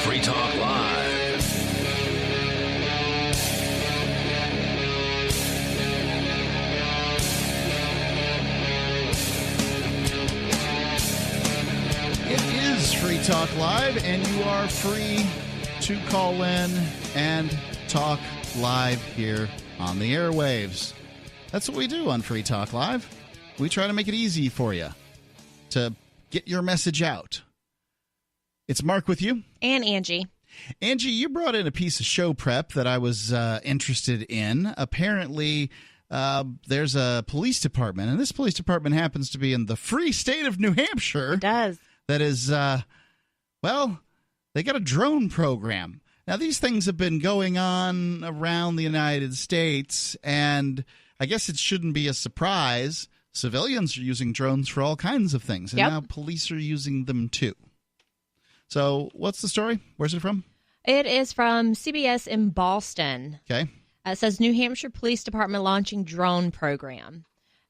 Free Talk Live. It is Free Talk Live, and you are free to call in and talk live here on the airwaves. That's what we do on Free Talk Live. We try to make it easy for you to get your message out. It's Mark with you. And Angie. Angie, you brought in a piece of show prep that I was interested in. Apparently, there's a police department, and this police department happens to be in the free state of New Hampshire. It does. That is, well, they got a drone program. Now, these things have been going on around the United States, and I guess it shouldn't be a surprise. Civilians are using drones for all kinds of things, and now police are using them too. So what's the story? Where's it from? It is from CBS in Boston. Okay. It says New Hampshire Police Department launching drone program.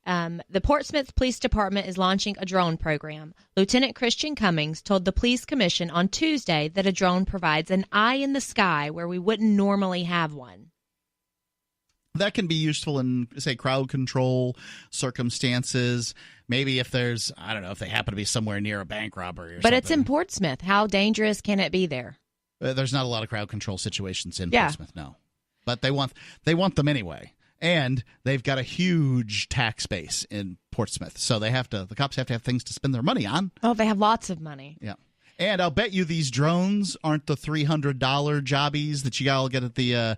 The Portsmouth Police Department is launching a drone program. Lieutenant Christian Cummings told the Police Commission on Tuesday that a drone provides an eye in the sky where we wouldn't normally have one. That can be useful in, say, crowd control circumstances. Maybe if there's, I don't know, if they happen to be somewhere near a bank robbery or something. But it's in Portsmouth. How dangerous can it be there? There's not a lot of crowd control situations in Portsmouth, no. But they want them anyway. And they've got a huge tax base in Portsmouth. So the cops have to have things to spend their money on. Oh, they have lots of money. Yeah. And I'll bet you these drones aren't the $300 jobbies that you all get at the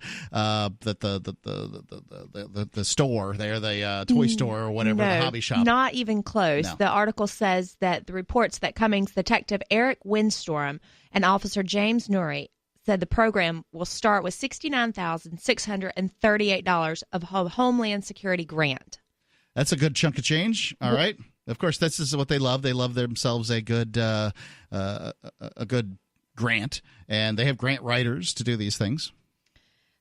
store there, the toy store or whatever, the hobby shop. Not even close. No. The article says that the reports that Cummings detective Eric Windstorm and Officer James Nuri said the program will start with $69,638 of a Homeland Security grant. That's a good chunk of change. All right. Of course, this is what they love. They love themselves a good grant, and they have grant writers to do these things.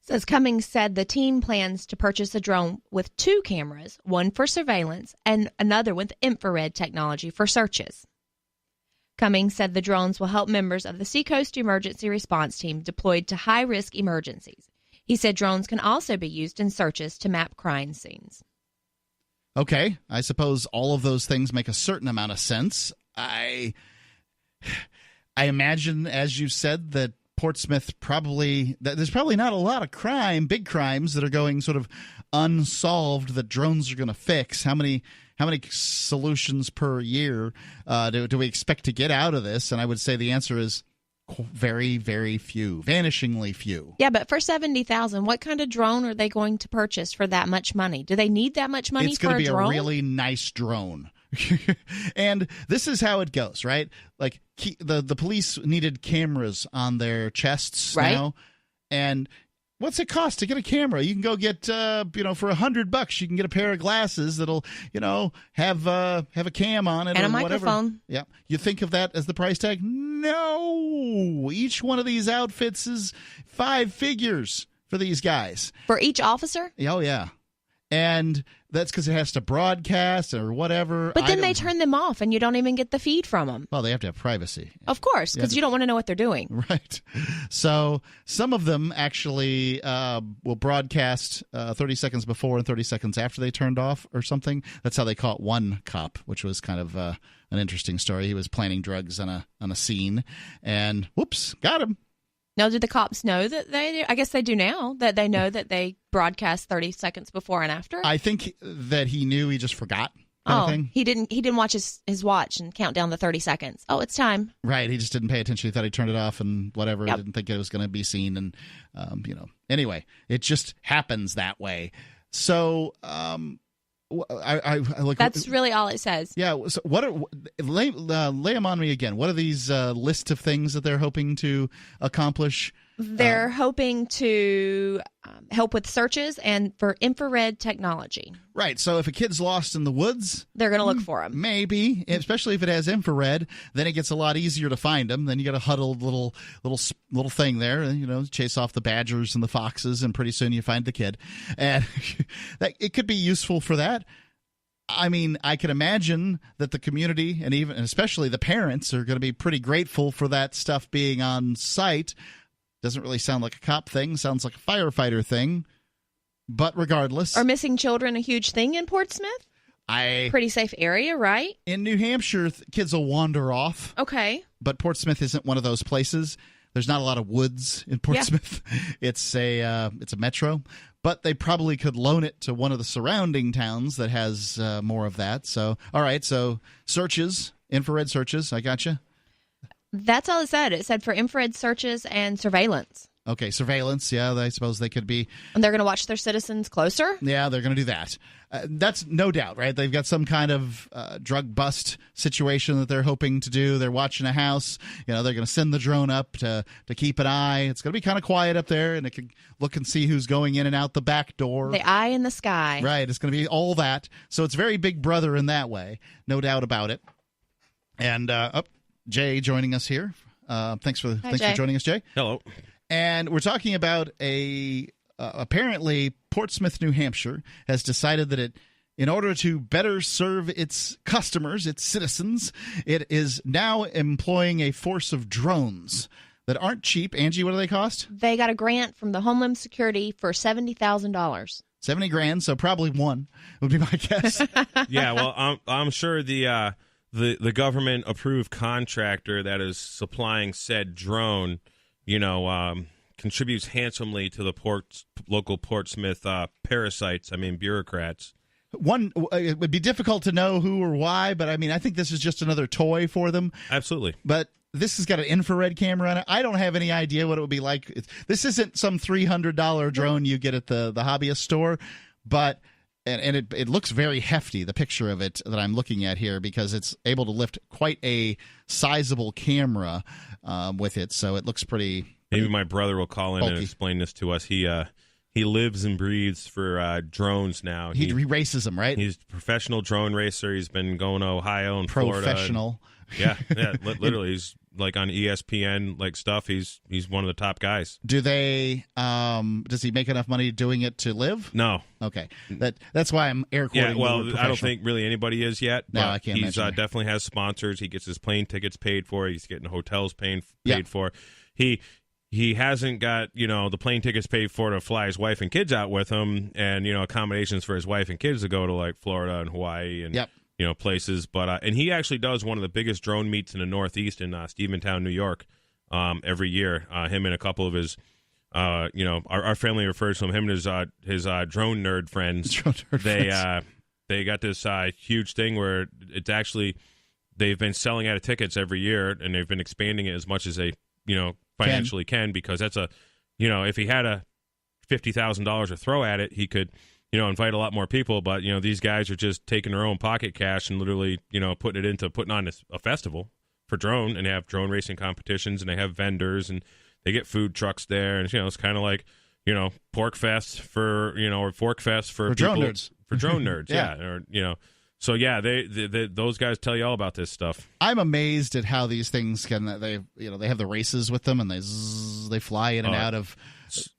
Says Cummings said the team plans to purchase a drone with 2 cameras, one for surveillance and another with infrared technology for searches. Cummings said the drones will help members of the Seacoast Emergency Response Team deployed to high-risk emergencies. He said drones can also be used in searches to map crime scenes. Okay, I suppose all of those things make a certain amount of sense. I imagine, as you said, that Portsmouth there's probably not a lot of big crimes that are going sort of unsolved that drones are going to fix. How many solutions per year do we expect to get out of this? And I would say the answer is very, very few, vanishingly few. Yeah, but for $70,000, what kind of drone are they going to purchase for that much money? Do they need that much money for a drone? It's going to be a really nice drone. And this is how it goes, right? Like the police needed cameras on their chests now, and what's it cost to get a camera? You can go get for $100 you can get a pair of glasses that'll have a cam on it and or a microphone. Whatever. Yeah, you think of that as the price tag? No, each one of these outfits is 5 figures for these guys. For each officer? Oh yeah. And that's because it has to broadcast or whatever. But then they turn them off, and you don't even get the feed from them. Well, they have to have privacy. Of course, because you don't want to know what they're doing. Right. So some of them actually will broadcast 30 seconds before and 30 seconds after they turned off or something. That's how they caught one cop, which was kind of an interesting story. He was planting drugs on a scene, and whoops, got him. Now, do the cops know that they? I guess they do now. That they know that they broadcast 30 seconds before and after. I think that he knew. He just forgot. Kind of thing. He didn't watch his watch and count down the 30 seconds. Oh, it's time. Right. He just didn't pay attention. He thought he turned it off and whatever. Yep. Didn't think it was going to be seen. And Anyway, it just happens that way. So I look. That's really all it says. Yeah. So lay them on me again. What are these list of things that they're hoping to accomplish? They're hoping to help with searches and for infrared technology. Right. So if a kid's lost in the woods, they're going to look for him. Maybe, especially if it has infrared, then it gets a lot easier to find them. Then you got a huddled little thing there, chase off the badgers and the foxes, and pretty soon you find the kid. And it could be useful for that. I mean, I can imagine that the community and especially the parents are going to be pretty grateful for that stuff being on site. Doesn't really sound like a cop thing. Sounds like a firefighter thing. But regardless. Are missing children a huge thing in Portsmouth? Pretty safe area, right? In New Hampshire, kids will wander off. Okay. But Portsmouth isn't one of those places. There's not a lot of woods in Portsmouth. Yeah. It's a metro. But they probably could loan it to one of the surrounding towns that has more of that. So, all right. So searches, infrared searches. I gotcha. That's all it said. It said for infrared searches and surveillance. Okay, surveillance. Yeah, I suppose they could be. And they're going to watch their citizens closer? Yeah, they're going to do that. That's no doubt, right? They've got some kind of drug bust situation that they're hoping to do. They're watching a house. They're going to send the drone up to keep an eye. It's going to be kind of quiet up there, and it can look and see who's going in and out the back door. The eye in the sky. Right, it's going to be all that. So it's very Big Brother in that way, no doubt about it. And Jay joining us here. Thanks for joining us, Jay. Hello. And we're talking about apparently Portsmouth, New Hampshire has decided that in order to better serve its customers, its citizens, it is now employing a force of drones that aren't cheap. Angie, what do they cost? They got a grant from the Homeland Security for $70,000. 70 grand, so probably one would be my guess. Yeah, well, I'm sure the government-approved contractor that is supplying said drone, contributes handsomely to the local Portsmouth parasites, bureaucrats. It would be difficult to know who or why, but I think this is just another toy for them. Absolutely. But this has got an infrared camera on it. I don't have any idea what it would be like. This isn't some $300 drone you get at the hobbyist store, but... And it looks very hefty, the picture of it that I'm looking at here, because it's able to lift quite a sizable camera with it. So it looks pretty Maybe my brother will call in bulky. and explain this to us. He lives and breathes for drones now. He races them, right? He's a professional drone racer. He's been going to Ohio and Florida. Professional. Yeah, literally. He's like on ESPN stuff. He's one of the top guys. Do they? Does he make enough money doing it to live? No. Okay, that's why I'm air quoting. Yeah, well, I don't think really anybody is yet. No, I can't. He's definitely has sponsors. He gets his plane tickets paid for. He's getting hotels paid for. He hasn't got the plane tickets paid for to fly his wife and kids out with him, and accommodations for his wife and kids to go to Florida and Hawaii and. Yep. Places, but and he actually does one of the biggest drone meets in the Northeast in Steventown, New York, every year. Him and a couple of his, our family refers to him and his drone nerd friends. They got this huge thing where it's actually they've been selling out of tickets every year, and they've been expanding it as much as they financially can because that's if he had a $50,000 to throw at it, he could. Invite a lot more people, but, these guys are just taking their own pocket cash and literally, putting on a festival for drone, and they have drone racing competitions, and they have vendors, and they get food trucks there, and, it's kind of like, Pork Fest for, or Fork Fest for people, drone nerds. For drone nerds, yeah. Or, so, yeah, they those guys tell you all about this stuff. I'm amazed at how these things they have the races with them, and they fly in and out of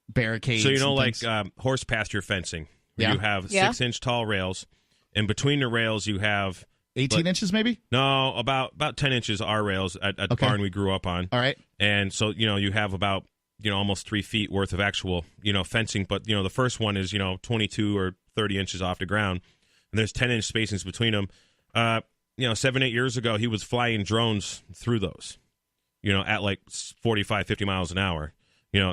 barricades. So, horse pasture fencing. You have 6-inch tall rails, and between the rails you have 18 inches maybe? No, about 10 inches are rails at the barn we grew up on. All right. And so, you have about, almost 3 feet worth of actual, fencing. But, the first one is, 22 or 30 inches off the ground. And there's 10-inch spacings between them. 7-8 years ago, he was flying drones through those, at like 45, 50 miles an hour,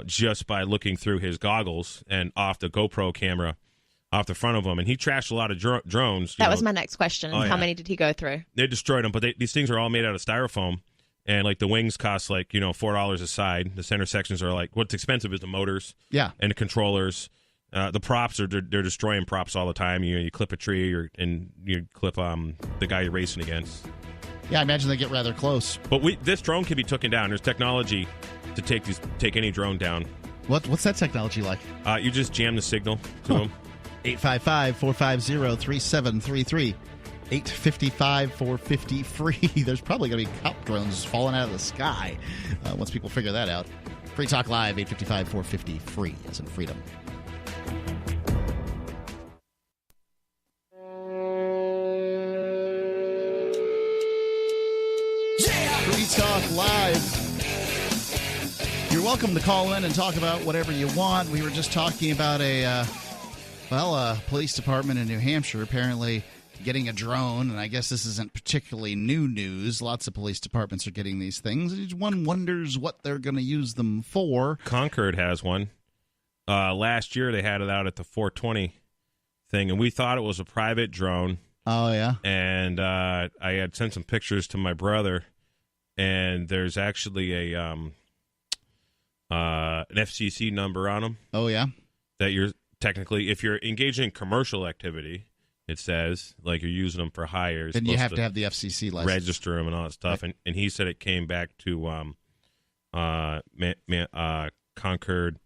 just by looking through his goggles and off the GoPro camera off the front of them. And he trashed a lot of drones. That was my next question. How many did he go through? They destroyed them, but these things are all made out of styrofoam. And, like, the wings cost, like, $4 a side. The center sections are, like, what's expensive is the motors. Yeah. And the controllers. The props, they're destroying props all the time. You clip a tree and you clip the guy you're racing against. Yeah, I imagine they get rather close. But this drone can be taken down. There's technology to take any drone down. What's that technology like? You just jam the signal to them. 855-450-3733. 855-450-FREE. There's probably going to be cop drones falling out of the sky once people figure that out. Free Talk Live, 855-450-FREE, as in freedom. Free Talk Live. You're welcome to call in and talk about whatever you want. We were just talking about a police department in New Hampshire apparently getting a drone, and I guess this isn't particularly new news. Lots of police departments are getting these things. One wonders what they're going to use them for. Concord has one. Last year they had it out at the 420 thing, and we thought it was a private drone. Oh, yeah? And I had sent some pictures to my brother, and there's actually an FCC number on them. Oh, yeah? That you're technically, if you're engaging in commercial activity, it says, like, you're using them for hire. Then you have to have the FCC license. Register them and all that stuff. Right. And he said it came back to Concord.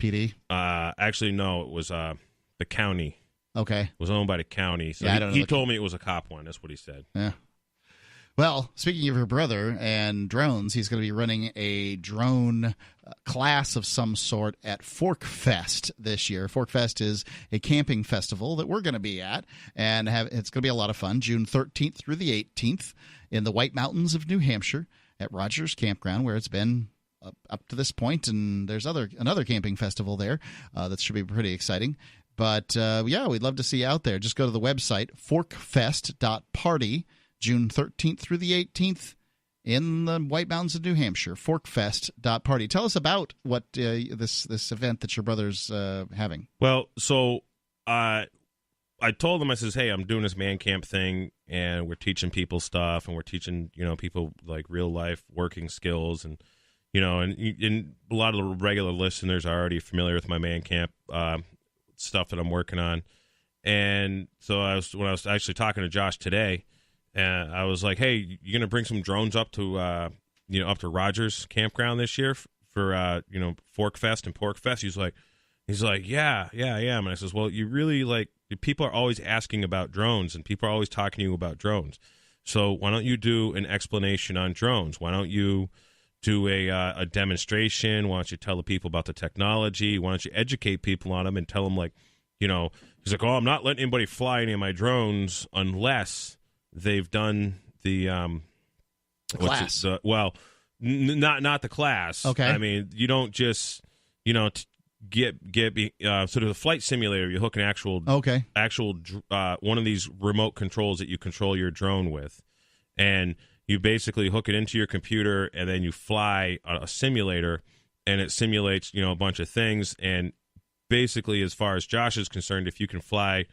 PD? Actually, no, it was the county. Okay. It was owned by the county. So he told me it was a cop one. That's what he said. Yeah. Well, speaking of your brother and drones, he's going to be running a drone class of some sort at Fork Fest this year. Fork Fest is a camping festival that we're going to be at, and it's going to be a lot of fun, June 13th through the 18th in the White Mountains of New Hampshire at Rogers Campground, where it's been up to this point, and there's another camping festival there that should be pretty exciting. But, we'd love to see you out there. Just go to the website, forkfest.party, June 13th through the 18th in the White Mountains of New Hampshire, forkfest.party. Tell us about what this event that your brother's having. Well, so I told him, I says, hey, I'm doing this man camp thing, and we're teaching people stuff, and we're teaching, people like real life working skills, and and a lot of the regular listeners are already familiar with my man camp stuff that I'm working on. And so when I was actually talking to Josh today, and I was like, hey, you going to bring some drones up to up to Rogers Campground this year for Fork Fest and Pork Fest? He's like, yeah, I am. And I says, well, you really people are always asking about drones, and people are always talking to you about drones. So why don't you do an explanation on drones? Why don't you do a demonstration? Why don't you tell the people about the technology? Why don't you educate people on them and tell them, he's like, oh, I'm not letting anybody fly any of my drones unless they've done the class. Not the class. Okay. I mean, you don't just get sort of a flight simulator. You hook an actual one of these remote controls that you control your drone with, and you basically hook it into your computer, and then you fly a simulator, and it simulates a bunch of things. And basically, as far as Josh is concerned, if you can fly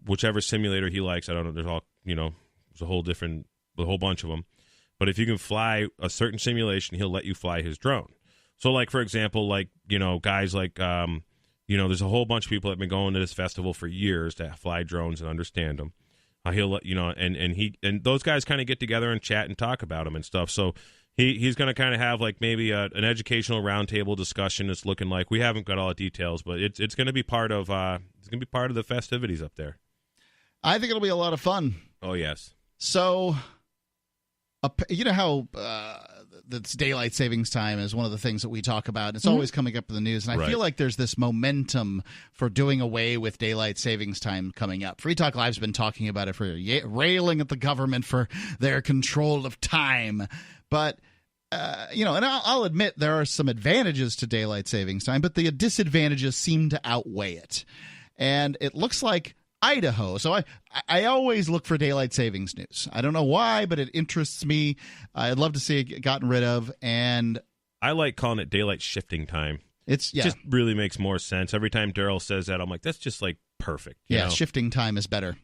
whichever simulator he likes, I don't know, there's all there's a whole bunch of them, but if you can fly a certain simulation, he'll let you fly his drone. So, for example, guys there's a whole bunch of people that have been going to this festival for years to fly drones and understand them. He'll let and those guys kind of get together and chat and talk about them and stuff. So he's going to kind of have maybe an educational roundtable discussion. It's looking like, we haven't got all the details, but it's going to be part of the festivities up there. I think it'll be a lot of fun. Oh yes. So, you know how that's daylight savings time is one of the things that we talk about. It's always coming up in the news, and I feel like there's this momentum for doing away with daylight savings time coming up. Free Talk Live's been talking about it for railing at the government for their control of time. But, and I'll admit there are some advantages to daylight savings time, but the disadvantages seem to outweigh it. And it looks like Idaho. So I always look for daylight savings news. I don't know why, but it interests me. I'd love to see it gotten rid of. And I like calling it daylight shifting time. It just really makes more sense. Every time Daryl says that, I'm like, that's just like perfect. You know? Shifting time is better.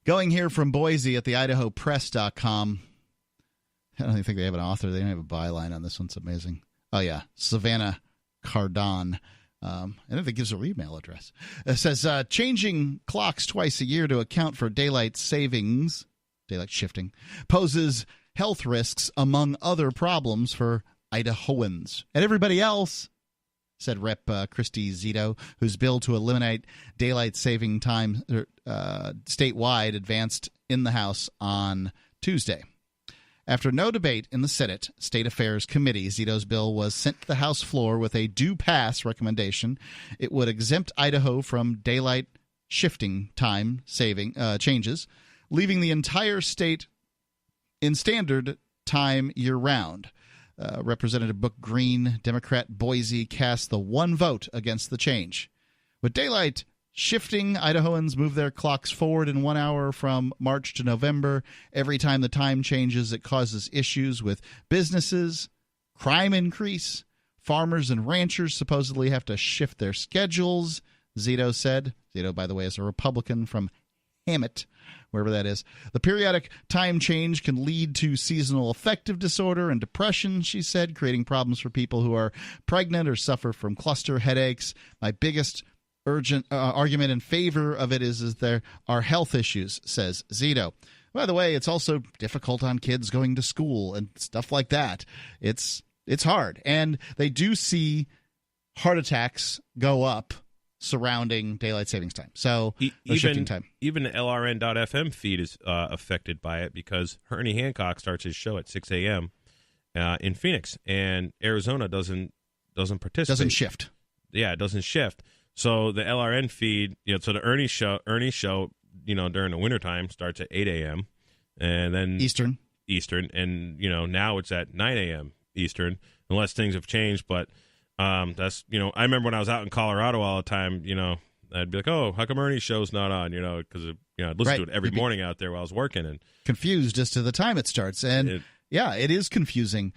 Going here from Boise at the IdahoPress.com. I don't even think they have an author. They don't have a byline on this one. It's amazing. Oh, yeah. Savannah Cardon. I don't think it gives her email address. It says, changing clocks twice a year to account for daylight savings, daylight shifting, poses health risks among other problems for Idahoans. And everybody else, said Rep. Christy Zito, whose bill to eliminate daylight saving time statewide advanced in the House on Tuesday. After no debate in the Senate State Affairs Committee, Zito's bill was sent to the House floor with a do-pass recommendation. It would exempt Idaho from daylight shifting time changes, leaving the entire state in standard time year-round. Representative Book Green, Democrat Boise, cast the one vote against the change. With daylight shifting, Idahoans move their clocks forward in 1 hour from March to November. Every time the time changes, it causes issues with businesses, crime increase. Farmers and ranchers supposedly have to shift their schedules, Zito said. Zito, by the way, is a Republican from Hammett, wherever that is. The periodic time change can lead to seasonal affective disorder and depression, she said, creating problems for people who are pregnant or suffer from cluster headaches. My biggest urgent argument in favor of it is there are health issues, says Zito. By the way, it's also difficult on kids going to school and stuff like that. It's hard. And they do see heart attacks go up surrounding daylight savings time. So shifting time. Even the LRN.FM feed is affected by it because Ernie Hancock starts his show at 6 a.m. In Phoenix, and Arizona doesn't participate. Doesn't shift. Yeah, it doesn't shift. So the LRN feed, so the Ernie show, during the wintertime starts at 8 a.m. and then Eastern, and now it's at 9 a.m. Eastern, unless things have changed. But that's I remember when I was out in Colorado all the time, I'd be like, oh, how come Ernie's show's not on? Because I'd listen to it every morning out there while I was working, and confused as to the time it starts, and it is confusing.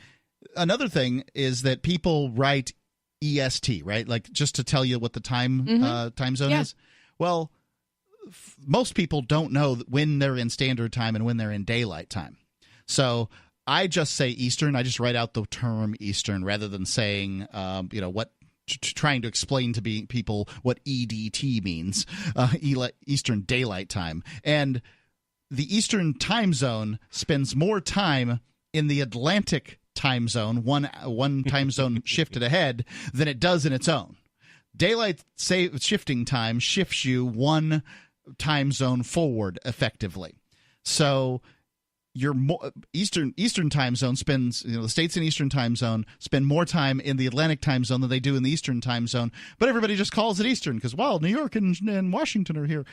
Another thing is that people write EST, right? Like just to tell you what the time zone is. Well, most people don't know when they're in standard time and when they're in daylight time. So I just say Eastern. I just write out the term Eastern rather than saying, trying to explain to people what EDT means, Eastern Daylight Time. And the Eastern time zone spends more time in the Atlantic time zone, one time zone shifted ahead, than it does in its own. Daylight shifting time shifts you one time zone forward effectively. So your Eastern time zone spends, the states in Eastern time zone spend more time in the Atlantic time zone than they do in the Eastern time zone, but everybody just calls it Eastern because, New York and Washington are here.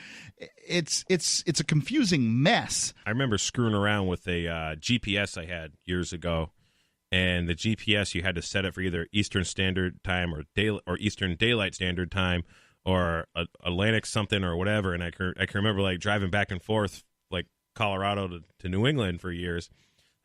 It's a confusing mess. I remember screwing around with a GPS I had years ago. And the GPS, you had to set it for either Eastern Standard Time or Eastern Daylight Standard Time or Atlantic something or whatever. And I can remember like driving back and forth like Colorado to New England for years.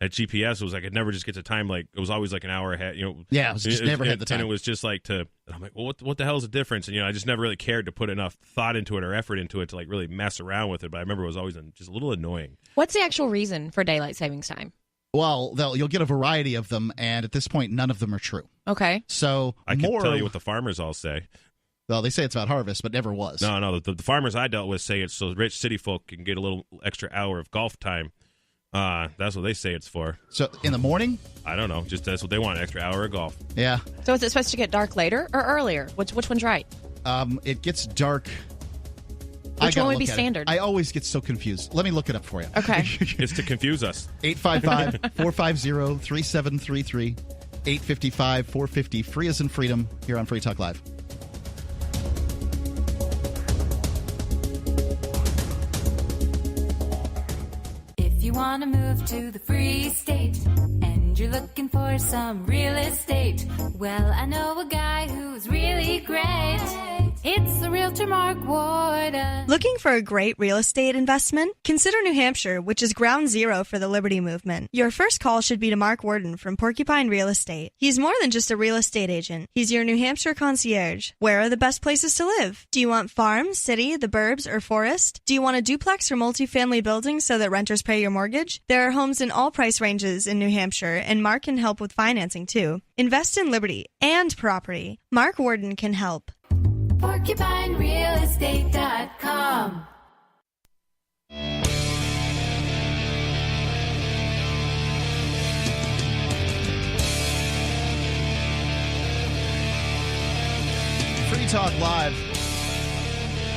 That GPS was like it never just gets a time, like it was always like an hour ahead. Yeah, it just never had the time. And it was just like and I'm like, well, what the hell is the difference? And I just never really cared to put enough thought into it or effort into it to like really mess around with it. But I remember it was always just a little annoying. What's the actual reason for daylight savings time? Well, you'll get a variety of them, and at this point, none of them are true. Okay. So I can tell you what the farmers all say. Well, they say it's about harvest, but never was. No. The farmers I dealt with say it's so rich city folk can get a little extra hour of golf time. That's what they say it's for. So in the morning? I don't know. Just that's what they want, an extra hour of golf. Yeah. So is it supposed to get dark later or earlier? Which one's right? It gets dark Which one would be standard? I always get so confused. Let me look it up for you. Okay. It's to confuse us. 855-450-3733. 855-450. Free as in freedom here on Free Talk Live. If you want to move to the free state and you're looking for some real estate, well, I know a guy who's really great. It's the Realtor Mark Warden. Looking for a great real estate investment? Consider New Hampshire, which is ground zero for the Liberty Movement. Your first call should be to Mark Warden from Porcupine Real Estate. He's more than just a real estate agent. He's your New Hampshire concierge. Where are the best places to live? Do you want farm, city, the burbs, or forest? Do you want a duplex or multifamily building so that renters pay your mortgage? There are homes in all price ranges in New Hampshire, and Mark can help with financing too. Invest in liberty and property. Mark Warden can help. PorcupineRealEstate.com. Free Talk Live.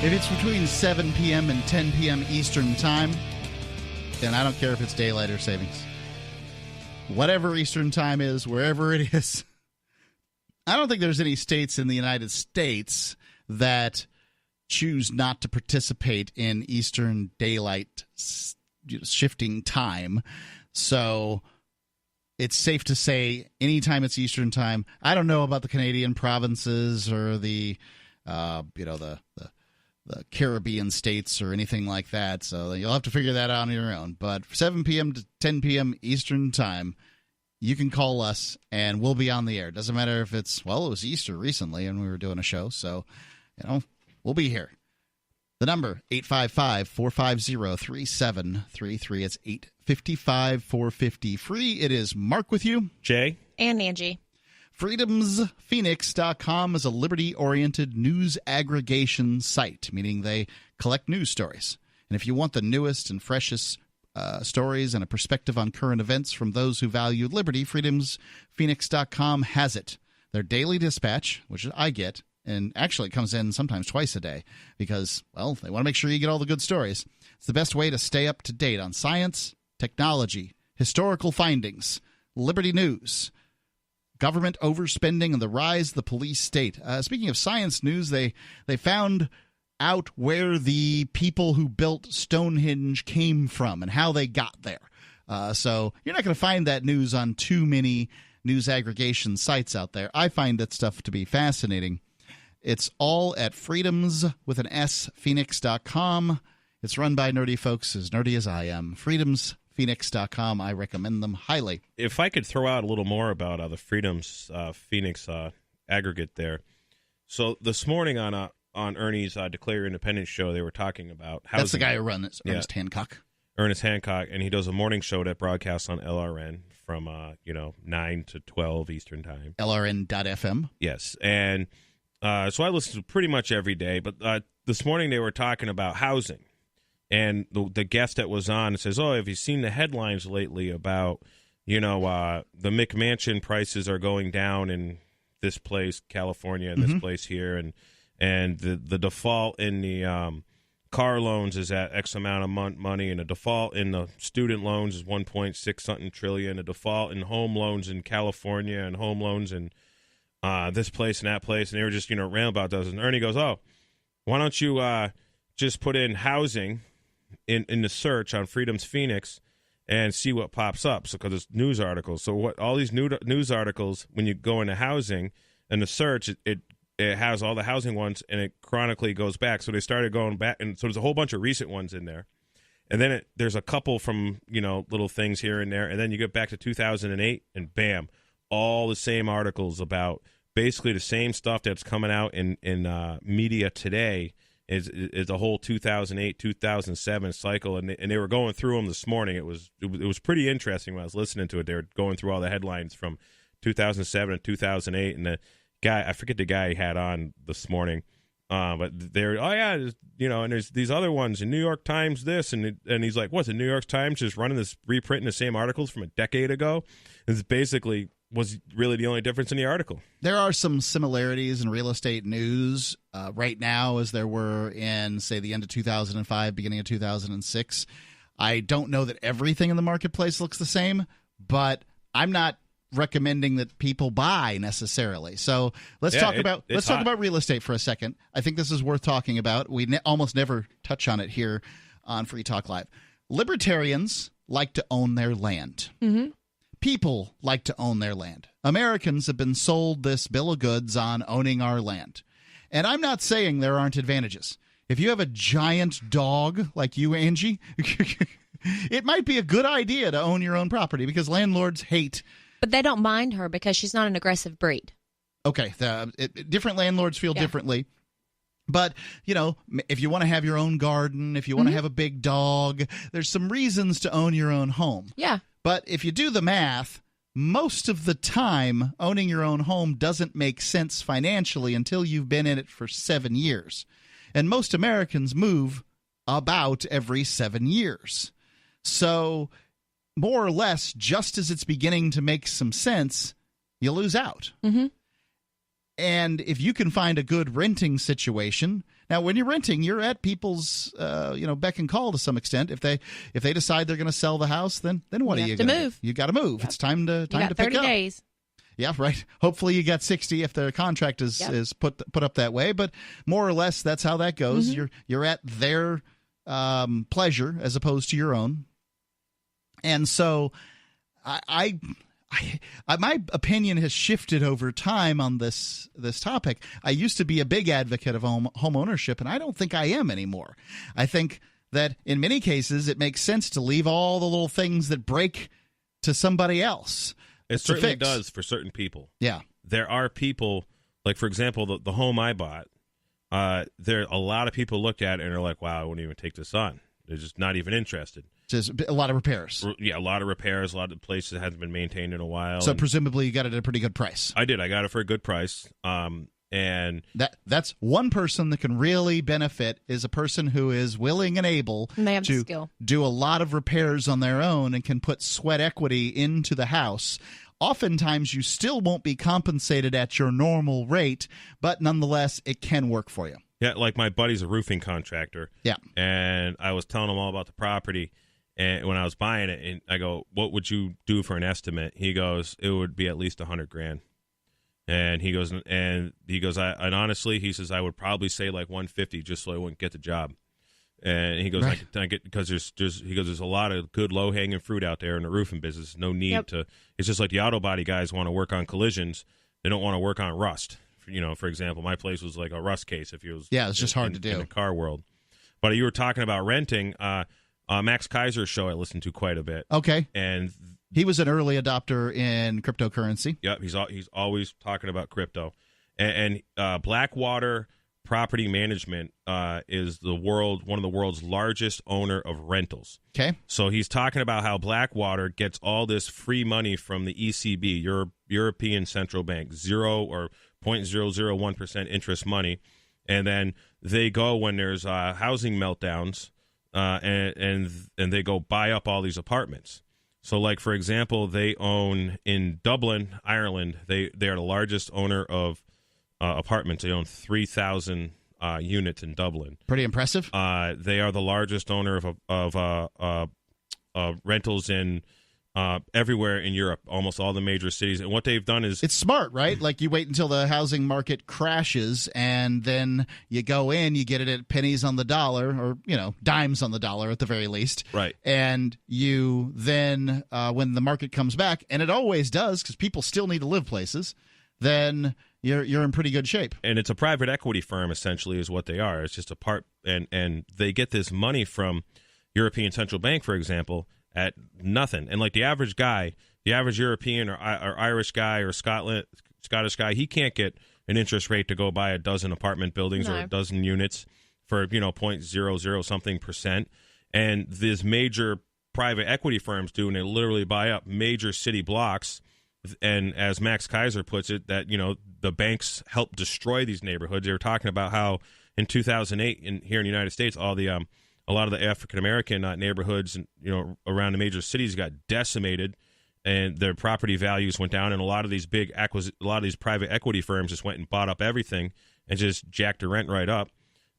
If it's between 7 p.m. and 10 p.m. Eastern Time, then I don't care if it's daylight or savings. Whatever Eastern Time is, wherever it is. I don't think there's any states in the United States that choose not to participate in Eastern daylight shifting time. So it's safe to say anytime it's Eastern time. I don't know about the Canadian provinces or the Caribbean states or anything like that. So you'll have to figure that out on your own. But 7 p.m. to 10 p.m. Eastern time, you can call us and we'll be on the air. Doesn't matter if it was Easter recently and we were doing a show. So, we'll be here. The number, 855-450-3733. It's 855-450-FREE. It is Mark with you. Jay. And Angie. FreedomsPhoenix.com is a liberty-oriented news aggregation site, meaning they collect news stories. And if you want the newest and freshest stories and a perspective on current events from those who value liberty, FreedomsPhoenix.com has it. Their daily dispatch, which I get, and actually it comes in sometimes twice a day because, they want to make sure you get all the good stories. It's the best way to stay up to date on science, technology, historical findings, liberty news, government overspending, and the rise of the police state. Speaking of science news, they found out where the people who built Stonehenge came from and how they got there. So you're not going to find that news on too many news aggregation sites out there. I find that stuff to be fascinating. It's all at Phoenix.com. It's run by nerdy folks as nerdy as I am. Freedomsphoenix.com. I recommend them highly. If I could throw out a little more about the Freedoms Phoenix aggregate there. So this morning on Ernie's Declare Your Independence show, they were talking about housing. That's the guy who runs it, Ernest Hancock. Ernest Hancock, and he does a morning show that broadcasts on LRN from 9 to 12 Eastern Time. LRN.FM. Yes, and so I listen to pretty much every day. But this morning they were talking about housing, and the guest that was on says, "Oh, have you seen the headlines lately about the McMansion prices are going down in this place, California, and this place here, and the default in the car loans is at X amount of money, and the default in the student loans is 1.6 something trillion. The default in home loans in California and home loans in this place and that place." And they were just rant about those. And Ernie goes, "Oh, why don't you just put in housing in the search on Freedom's Phoenix and see what pops up?" So because it's news articles. So what all these news articles, when you go into housing and the search, it has all the housing ones, and it chronically goes back. So they started going back, and so there's a whole bunch of recent ones in there. And then there's a couple from, little things here and there. And then you get back to 2008, and bam, all the same articles about basically the same stuff that's coming out in media today is the whole 2008, 2007 cycle. And they were going through them this morning. It was pretty interesting when I was listening to it. They were going through all the headlines from 2007 and 2008, and the guy, I forget the guy he had on this morning, but they're, and there's these other ones in New York Times this, and he's like, what's the New York Times just reprinting the same articles from a decade ago? It's basically was really the only difference in the article. There are some similarities in real estate news right now as there were in, say, the end of 2005, beginning of 2006. I don't know that everything in the marketplace looks the same, but I'm not recommending that people buy necessarily. So let's talk about real estate for a second. I think this is worth talking about. We almost never touch on it here on Free Talk Live. Libertarians like to own their land. Mm-hmm. People like to own their land. Americans have been sold this bill of goods on owning our land. And I'm not saying there aren't advantages. If you have a giant dog like you, Angie, it might be a good idea to own your own property because landlords hate. But they don't mind her because she's not an aggressive breed. Okay. Different landlords feel differently. But, if you want to have your own garden, if you want to have a big dog, there's some reasons to own your own home. Yeah. But if you do the math, most of the time, owning your own home doesn't make sense financially until you've been in it for 7 years. And most Americans move about every 7 years. So, more or less, just as it's beginning to make some sense, you lose out. Mm-hmm. And if you can find a good renting situation, now when you're renting, you're at people's beck and call to some extent. If they decide they're going to sell the house, then what are you going to move? You got to move. Yep. It's time to pick up. 30 days. Yeah, right. Hopefully you got 60 if the contract is put up that way, but more or less that's how that goes. Mm-hmm. You're at their pleasure as opposed to your own. And so I my opinion has shifted over time on this topic. I used to be a big advocate of home ownership, and I don't think I am anymore. I think that in many cases it makes sense to leave all the little things that break to somebody else. It certainly does for certain people. Yeah. There are people, like, for example, the home I bought, there a lot of people looked at it and are like, wow, I wouldn't even take this on. They're just not even interested. Just a lot of repairs. Yeah, a lot of repairs, a lot of places that hasn't been maintained in a while. So presumably you got it at a pretty good price. I did. I got it for a good price. And that's one person that can really benefit is a person who is willing and able to do a lot of repairs on their own and can put sweat equity into the house. Oftentimes you still won't be compensated at your normal rate, but nonetheless it can work for you. Yeah, like my buddy's a roofing contractor. Yeah. And I was telling him all about the property. And when I was buying it, and I go, "What would you do for an estimate?" He goes, "It would be at least $100,000." And he goes, and honestly, he says, I would probably say like 150 just so I wouldn't get the job. And he goes, right. I get because there's a lot of good low hanging fruit out there in the roofing business. No need to. It's just like the auto body guys want to work on collisions. They don't want to work on rust. For example, my place was like a rust case. If it was, it's just hard to do in the car world. But you were talking about renting. Max Kaiser's show I listened to quite a bit. Okay. And he was an early adopter in cryptocurrency. Yep, he's always talking about crypto. And Blackwater Property Management is one of the world's largest owner of rentals. Okay. So he's talking about how Blackwater gets all this free money from the ECB, European Central Bank, 0 or 0.001% interest money. And then they go when there's housing meltdowns, and they go buy up all these apartments. So, like, for example, they own in Dublin, Ireland, they are the largest owner of apartments. They own 3,000 units in Dublin. Pretty impressive. They are the largest owner of rentals in everywhere in Europe, almost all the major cities. And what they've done is... It's smart, right? Like you wait until the housing market crashes and then you go in, you get it at pennies on the dollar or, dimes on the dollar at the very least. Right. And you then, when the market comes back, and it always does because people still need to live places, then you're in pretty good shape. And it's a private equity firm, essentially, is what they are. It's just a part, and they get this money from European Central Bank, for example, at nothing. And like the average guy, the average European or Irish guy or Scottish guy, he can't get an interest rate to go buy a dozen apartment buildings or a dozen units for 0.00 something percent. And these major private equity firms do, and they literally buy up major city blocks. And as Max Kaiser puts it, that the banks help destroy these neighborhoods. They were talking about how in 2008 here in the United States, all the a lot of the African American neighborhoods, around the major cities got decimated, and their property values went down, and a lot of these private equity firms just went and bought up everything and just jacked the rent right up.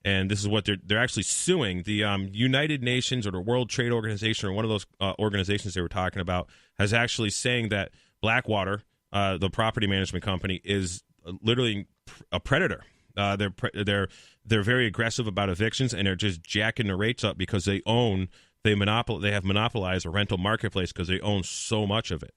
And this is what they're actually suing. The United Nations or the World Trade Organization, or one of those organizations they were talking about, has actually saying that Blackwater, the property management company, is literally a predator. They're very aggressive about evictions, and they're just jacking the rates up because they have monopolized a rental marketplace because they own so much of it.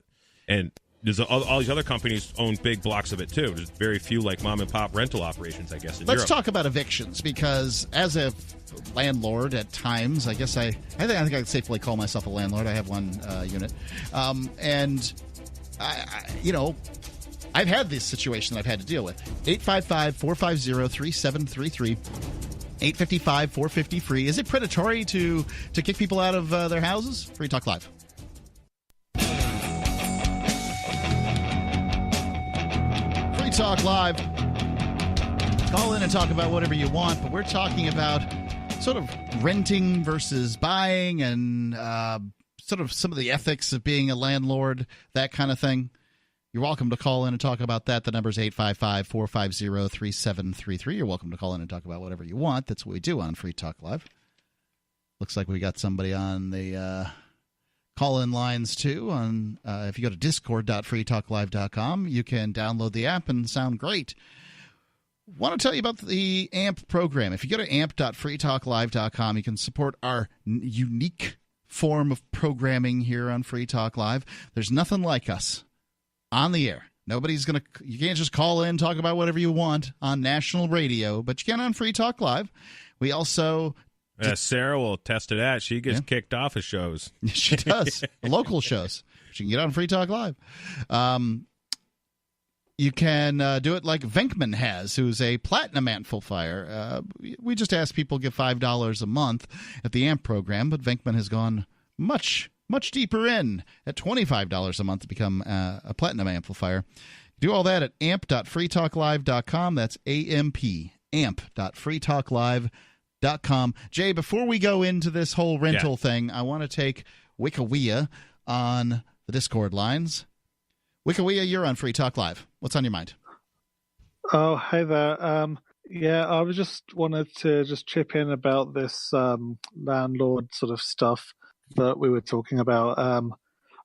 And there's all these other companies own big blocks of it too. There's very few like mom and pop rental operations, I guess. Let's talk about evictions, because as a landlord at times, I guess I think I can safely call myself a landlord. I have one unit, and I've had this situation that I've had to deal with. 855-450-3733. 855-450-FREE. Is it predatory to kick people out of their houses? Free Talk Live. Free Talk Live. Call in and talk about whatever you want, but we're talking about sort of renting versus buying, and sort of some of the ethics of being a landlord, that kind of thing. You're welcome to call in and talk about that. The number is 855-450-3733. You're welcome to call in and talk about whatever you want. That's what we do on Free Talk Live. Looks like we got somebody on the call-in lines, too. If you go to discord.freetalklive.com, you can download the app and sound great. Want to tell you about the AMP program. If you go to amp.freetalklive.com, you can support our unique form of programming here on Free Talk Live. There's nothing like us on the air. You can't just call in, talk about whatever you want on national radio, but you can on Free Talk Live. We also... Sarah will attest to that. She gets kicked off of shows. She does. Local shows. She can get on Free Talk Live. You can do it like Venkman has, who's a platinum amplifier. We just ask people to give $5 a month at the AMP program, but Venkman has gone much deeper in at $25 a month to become a platinum amplifier. Do all that at amp.freetalklive.com. That's amp.freetalklive.com. Jay, before we go into this whole rental thing, I want to take Wikiwea on the Discord lines. Wikiwea, you're on Free Talk Live. What's on your mind? Oh, hey there. I was just wanted to just chip in about this landlord sort of stuff that we were talking about. I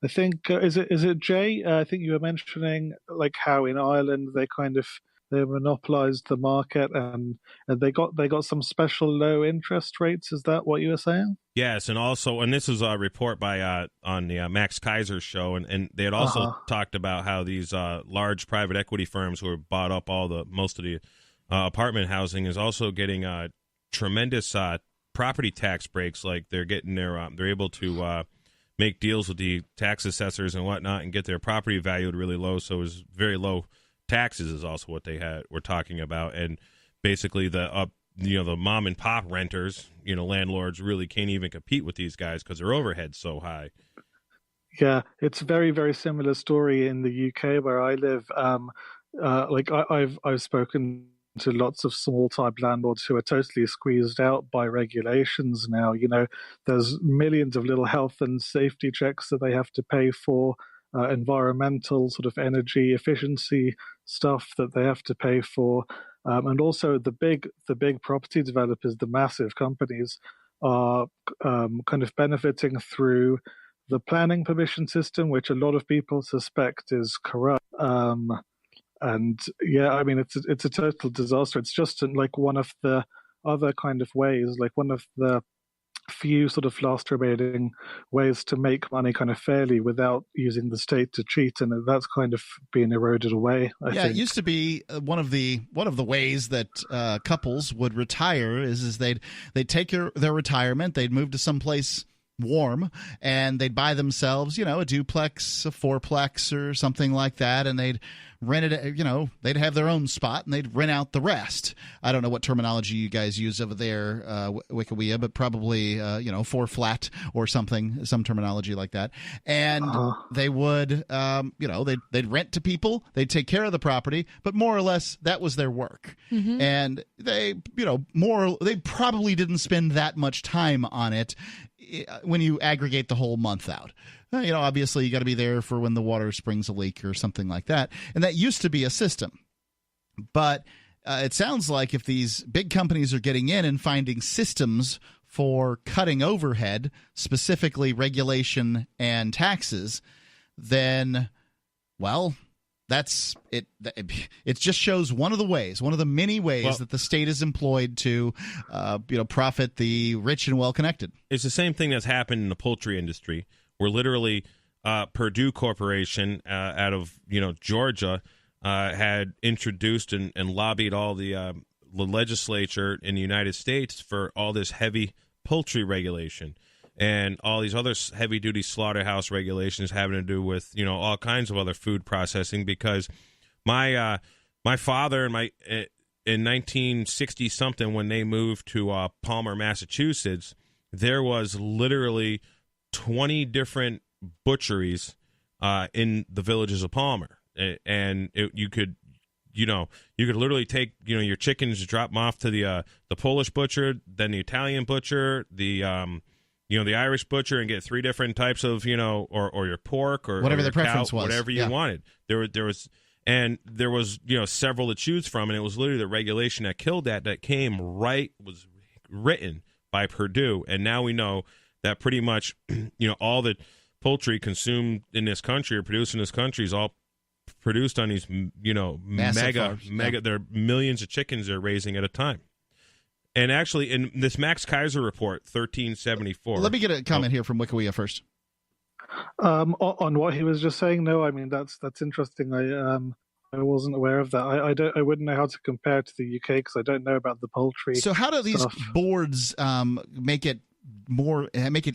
think is it Jay? I think you were mentioning like how in Ireland they monopolized the market and they got some special low interest rates. Is that what you were saying? Yes, and this was a report by on the Max Kaiser's show, and they had also talked about how these large private equity firms who have bought up most of the apartment housing is also getting tremendous property tax breaks. Like they're getting they're able to make deals with the tax assessors and whatnot and get their property valued really low. So it was very low taxes is also what they were talking about. And basically the mom and pop renters, landlords really can't even compete with these guys because their overhead's so high. Yeah, it's a very, very similar story in the UK where I live. I've spoken to lots of small-time landlords who are totally squeezed out by regulations now. There's millions of little health and safety checks that they have to pay for, environmental sort of energy efficiency stuff that they have to pay for. And also the big property developers, the massive companies, are kind of benefiting through the planning permission system, which a lot of people suspect is corrupt. It's a total disaster. It's just like one of the other kind of ways, like one of the few sort of last remaining ways to make money kind of fairly without using the state to cheat, and that's kind of being eroded away. I think. It used to be one of the ways that couples would retire is they'd take their retirement, they'd move to someplace warm, and they'd buy themselves, a duplex, a fourplex, or something like that, and they'd rent it. They'd have their own spot, and they'd rent out the rest. I don't know what terminology you guys use over there, Wikiwea, but probably four flat or something, some terminology like that. And they would, they'd rent to people, they'd take care of the property, but more or less that was their work. Mm-hmm. And they, they probably didn't spend that much time on it. when you aggregate the whole month out. Obviously you got to be there for when the water springs a leak or something like that. And that used to be a system. But it sounds like if these big companies are getting in and finding systems for cutting overhead, specifically regulation and taxes, then, well, that's it. It just shows one of the many ways that the state is employed to, profit the rich and well-connected. It's the same thing that's happened in the poultry industry, where literally Purdue Corporation out of Georgia had introduced and lobbied all the legislature in the United States for all this heavy poultry regulation and all these other heavy-duty slaughterhouse regulations having to do with all kinds of other food processing. Because my father and in 1960 something, when they moved to Palmer, Massachusetts, there was literally 20 different butcheries in the villages of Palmer. And you could literally take your chickens, drop them off to the Polish butcher, then the Italian butcher, the Irish butcher, and get 3 different types of or your pork or whatever or the preference cow, was, whatever you wanted. There was several to choose from, and it was literally the regulation that killed that was written by Purdue, and now we know that pretty much all the poultry consumed in this country or produced in this country is all produced on these, massive farms. Mega. There are millions of chickens they're raising at a time. And actually, in this Max Kaiser report, 1374. Let me get a comment here from Wikipedia first. On what he was just saying, no, I mean that's interesting. I wasn't aware of that. I wouldn't know how to compare to the UK because I don't know about the poultry. So how do these stuff. boards make it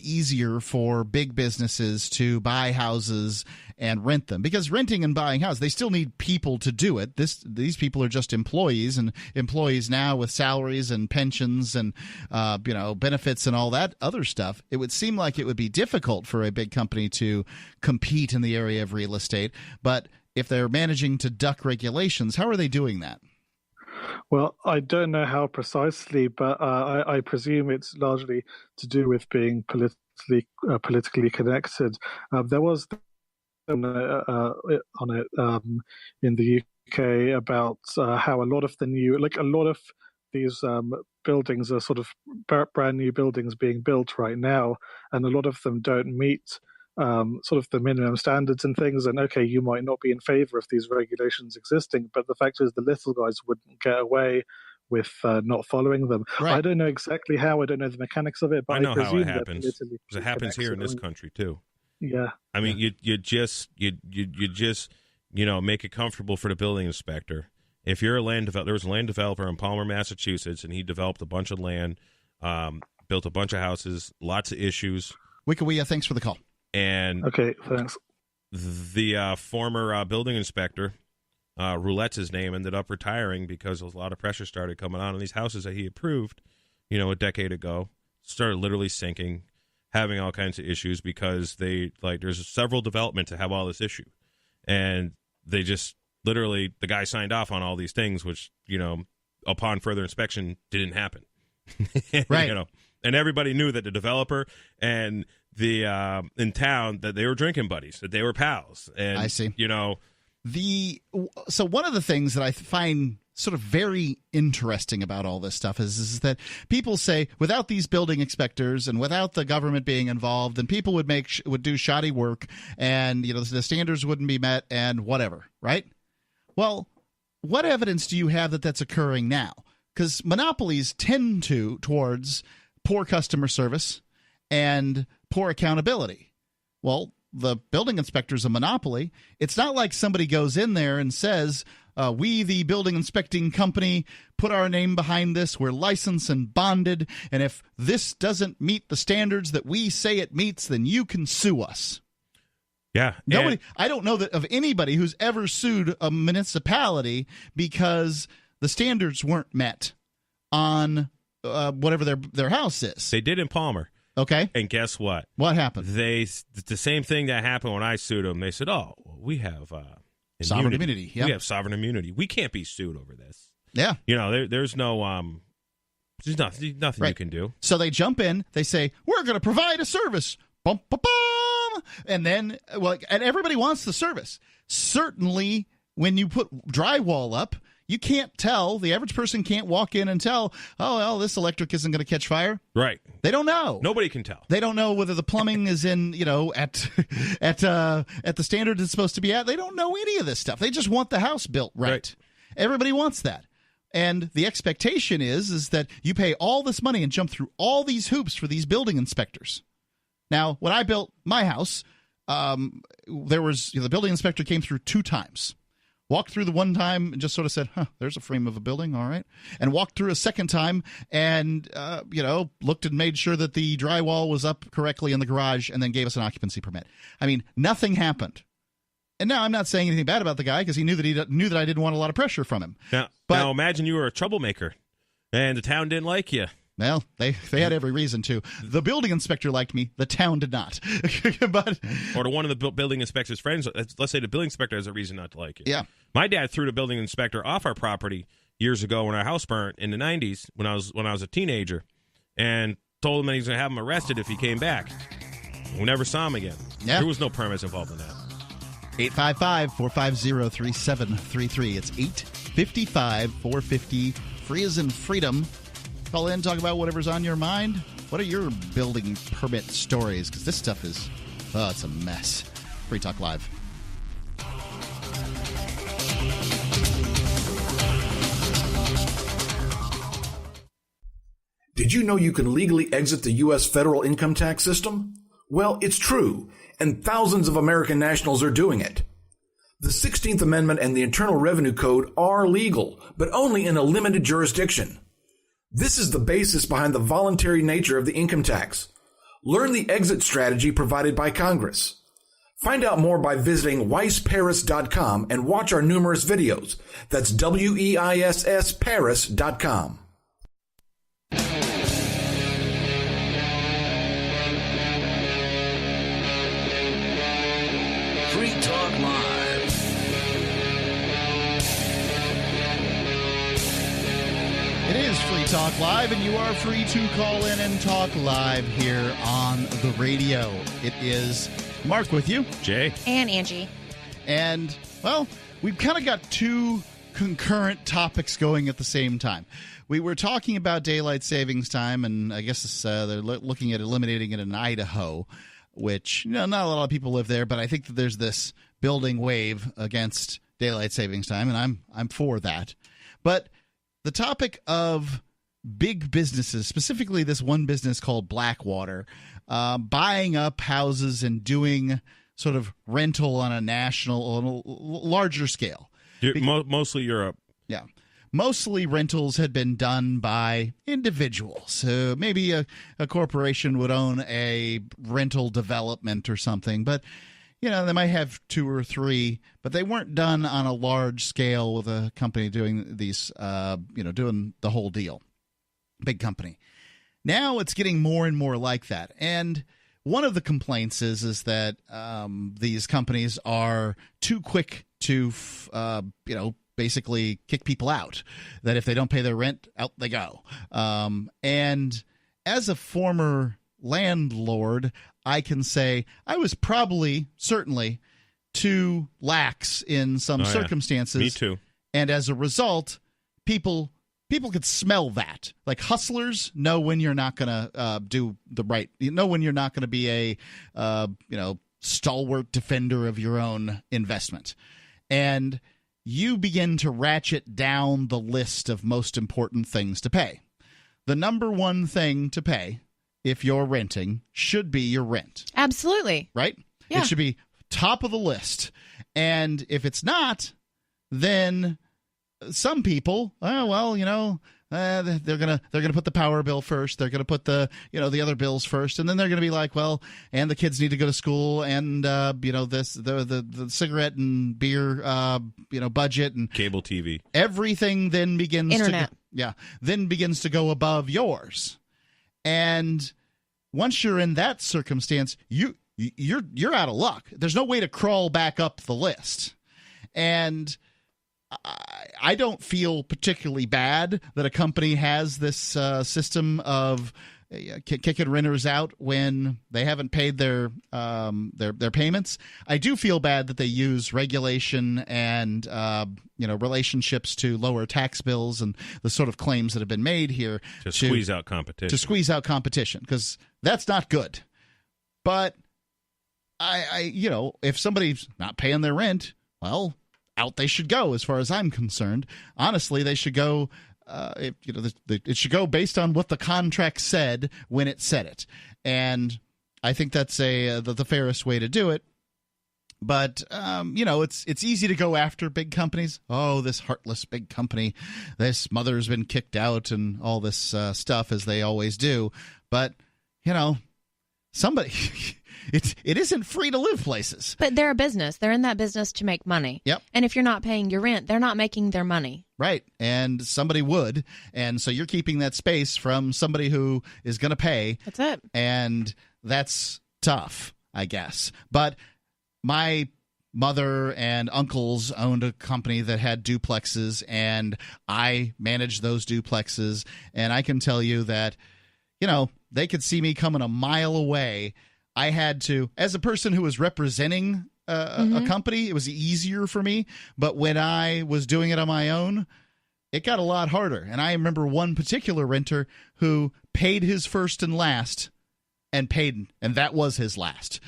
easier for big businesses to buy houses and rent them? Because renting and buying houses, they still need people to do it. These people are just employees, and employees now with salaries and pensions and benefits and all that other stuff. It would seem like it would be difficult for a big company to compete in the area of real estate. But if they're managing to duck regulations, how are they doing that? Well, I don't know how precisely, but I presume it's largely to do with being politically connected. There was on it in the UK about how a lot of these buildings are sort of brand new buildings being built right now, and a lot of them don't meet sort of the minimum standards and things. And okay, you might not be in favor of these regulations existing, but the fact is the little guys wouldn't get away with not following them. Right. I don't know exactly how. I don't know the mechanics of it, but I know presume how it happens. Because it happens here in this country too. Yeah. I mean, you just make it comfortable for the building inspector. If you're a land developer, there was a land developer in Palmer, Massachusetts, and he developed a bunch of land, built a bunch of houses, lots of issues. Wikiweya, thanks for the call. And okay, thanks. The former building inspector, Roulette's his name, ended up retiring because a lot of pressure started coming on these houses that he approved, a decade ago. Started literally sinking, having all kinds of issues because there's several development to have all this issue, and they just literally the guy signed off on all these things, which upon further inspection didn't happen. Right. And everybody knew that the developer and the in town that they were drinking buddies, that they were pals. And I see. So one of the things that I find sort of very interesting about all this stuff is that people say without these building inspectors and without the government being involved, then people would do shoddy work, and the standards wouldn't be met and whatever, right? Well, what evidence do you have that that's occurring now? Because monopolies tend towards poor customer service and poor accountability. Well, the building inspector's a monopoly. It's not like somebody goes in there and says, we, the building inspecting company, put our name behind this. We're licensed and bonded. And if this doesn't meet the standards that we say it meets, then you can sue us. Yeah. I don't know that of anybody who's ever sued a municipality because the standards weren't met on whatever their house is. They did in Palmer. Okay. And guess what? What happened? The same thing that happened when I sued them. They said, "Oh, we have sovereign immunity. Yeah. We have sovereign immunity. We can't be sued over this." Yeah. There's no There's nothing you can do. So they jump in. They say, we're going to provide a service. Bum, bum, bum. And then, and everybody wants the service. Certainly, when you put drywall up, you can't tell. The average person can't walk in and tell, oh, well, this electric isn't going to catch fire. Right. They don't know. Nobody can tell. They don't know whether the plumbing is in, at the standard it's supposed to be at. They don't know any of this stuff. They just want the house built right. Everybody wants that. And the expectation is that you pay all this money and jump through all these hoops for these building inspectors. Now, when I built my house, there was the building inspector came through 2 times. Walked through the one time and just sort of said, there's a frame of a building, all right. And walked through a second time and, looked and made sure that the drywall was up correctly in the garage and then gave us an occupancy permit. I mean, nothing happened. And now I'm not saying anything bad about the guy because he knew that I didn't want a lot of pressure from him. Now imagine you were a troublemaker and the town didn't like you. Well, they had every reason to. The building inspector liked me. The town did not. Or to one of the building inspector's friends. Let's say the building inspector has a reason not to like you. Yeah. My dad threw the building inspector off our property years ago when our house burnt in the 90s when I was a teenager, and told him that he was going to have him arrested if he came back. We never saw him again. Yeah. There was no permits involved in that. 855-450-3733. It's 855-450. Free as in freedom. Call in, talk about whatever's on your mind. What are your building permit stories? Because this stuff is, it's a mess. Free Talk Live. Did you know you can legally exit the U.S. federal income tax system? Well, it's true, and thousands of American nationals are doing it. The 16th Amendment and the Internal Revenue Code are legal, but only in a limited jurisdiction. This is the basis behind the voluntary nature of the income tax. Learn the exit strategy provided by Congress. Find out more by visiting weissparis.com and watch our numerous videos. That's WEISS Paris.com. Free Talk Live. It is Free Talk Live, and you are free to call in and talk live here on the radio. It is Mark with you. Jay. And Angie. And, well, we've kind of got 2 concurrent topics going at the same time. We were talking about daylight savings time, and I guess they're looking at eliminating it in Idaho, which, not a lot of people live there, but I think that there's this building wave against daylight savings time, and I'm for that. But the topic of big businesses, specifically this one business called Blackwater, buying up houses and doing sort of rental on a larger scale. Mostly Europe. Yeah. Mostly rentals had been done by individuals. So maybe a corporation would own a rental development or something, but they might have 2 or 3, but they weren't done on a large scale with a company doing these, doing the whole deal. Big company. Now it's getting more and more like that. And one of the complaints is that these companies are too quick to, basically kick people out. That if they don't pay their rent, out they go. And as a former landlord, I can say I was certainly too lax in some circumstances. Me too. And as a result, people could smell that. Like hustlers know when you're not going to do the right. You know when you're not going to be a stalwart defender of your own investment, and you begin to ratchet down the list of most important things to pay. The number one thing to pay if you're renting should be your rent. Absolutely. Right? Yeah. It should be top of the list. And if it's not, then some people, they're gonna put the power bill first. They're gonna put the other bills first, and then they're gonna be like, well, and the kids need to go to school, and the cigarette and beer budget and cable TV. Everything then begins internet. Then begins to go above yours. And once you're in that circumstance, you're out of luck. There's no way to crawl back up the list. And I don't feel particularly bad that a company has this system of kicking renters out when they haven't paid their payments. I do feel bad that they use regulation and relationships to lower tax bills and the sort of claims that have been made here to squeeze out competition. To squeeze out competition, because that's not good. But if somebody's not paying their rent, well, out they should go. As far as I'm concerned, honestly, they should go. It should go based on what the contract said when it said it, and I think that's the fairest way to do it. But it's easy to go after big companies. Oh, this heartless big company, this mother's been kicked out, and all this stuff, as they always do. But somebody. It isn't free to live places. But they're a business. They're in that business to make money. Yep. And if you're not paying your rent, they're not making their money. Right. And somebody would. And so you're keeping that space from somebody who is going to pay. That's it. And that's tough, I guess. But my mother and uncles owned a company that had duplexes, and I managed those duplexes. And I can tell you that, they could see me coming a mile away. I had to, as a person who was representing a company, it was easier for me. But when I was doing it on my own, it got a lot harder. And I remember one particular renter who paid his first and last and that was his last.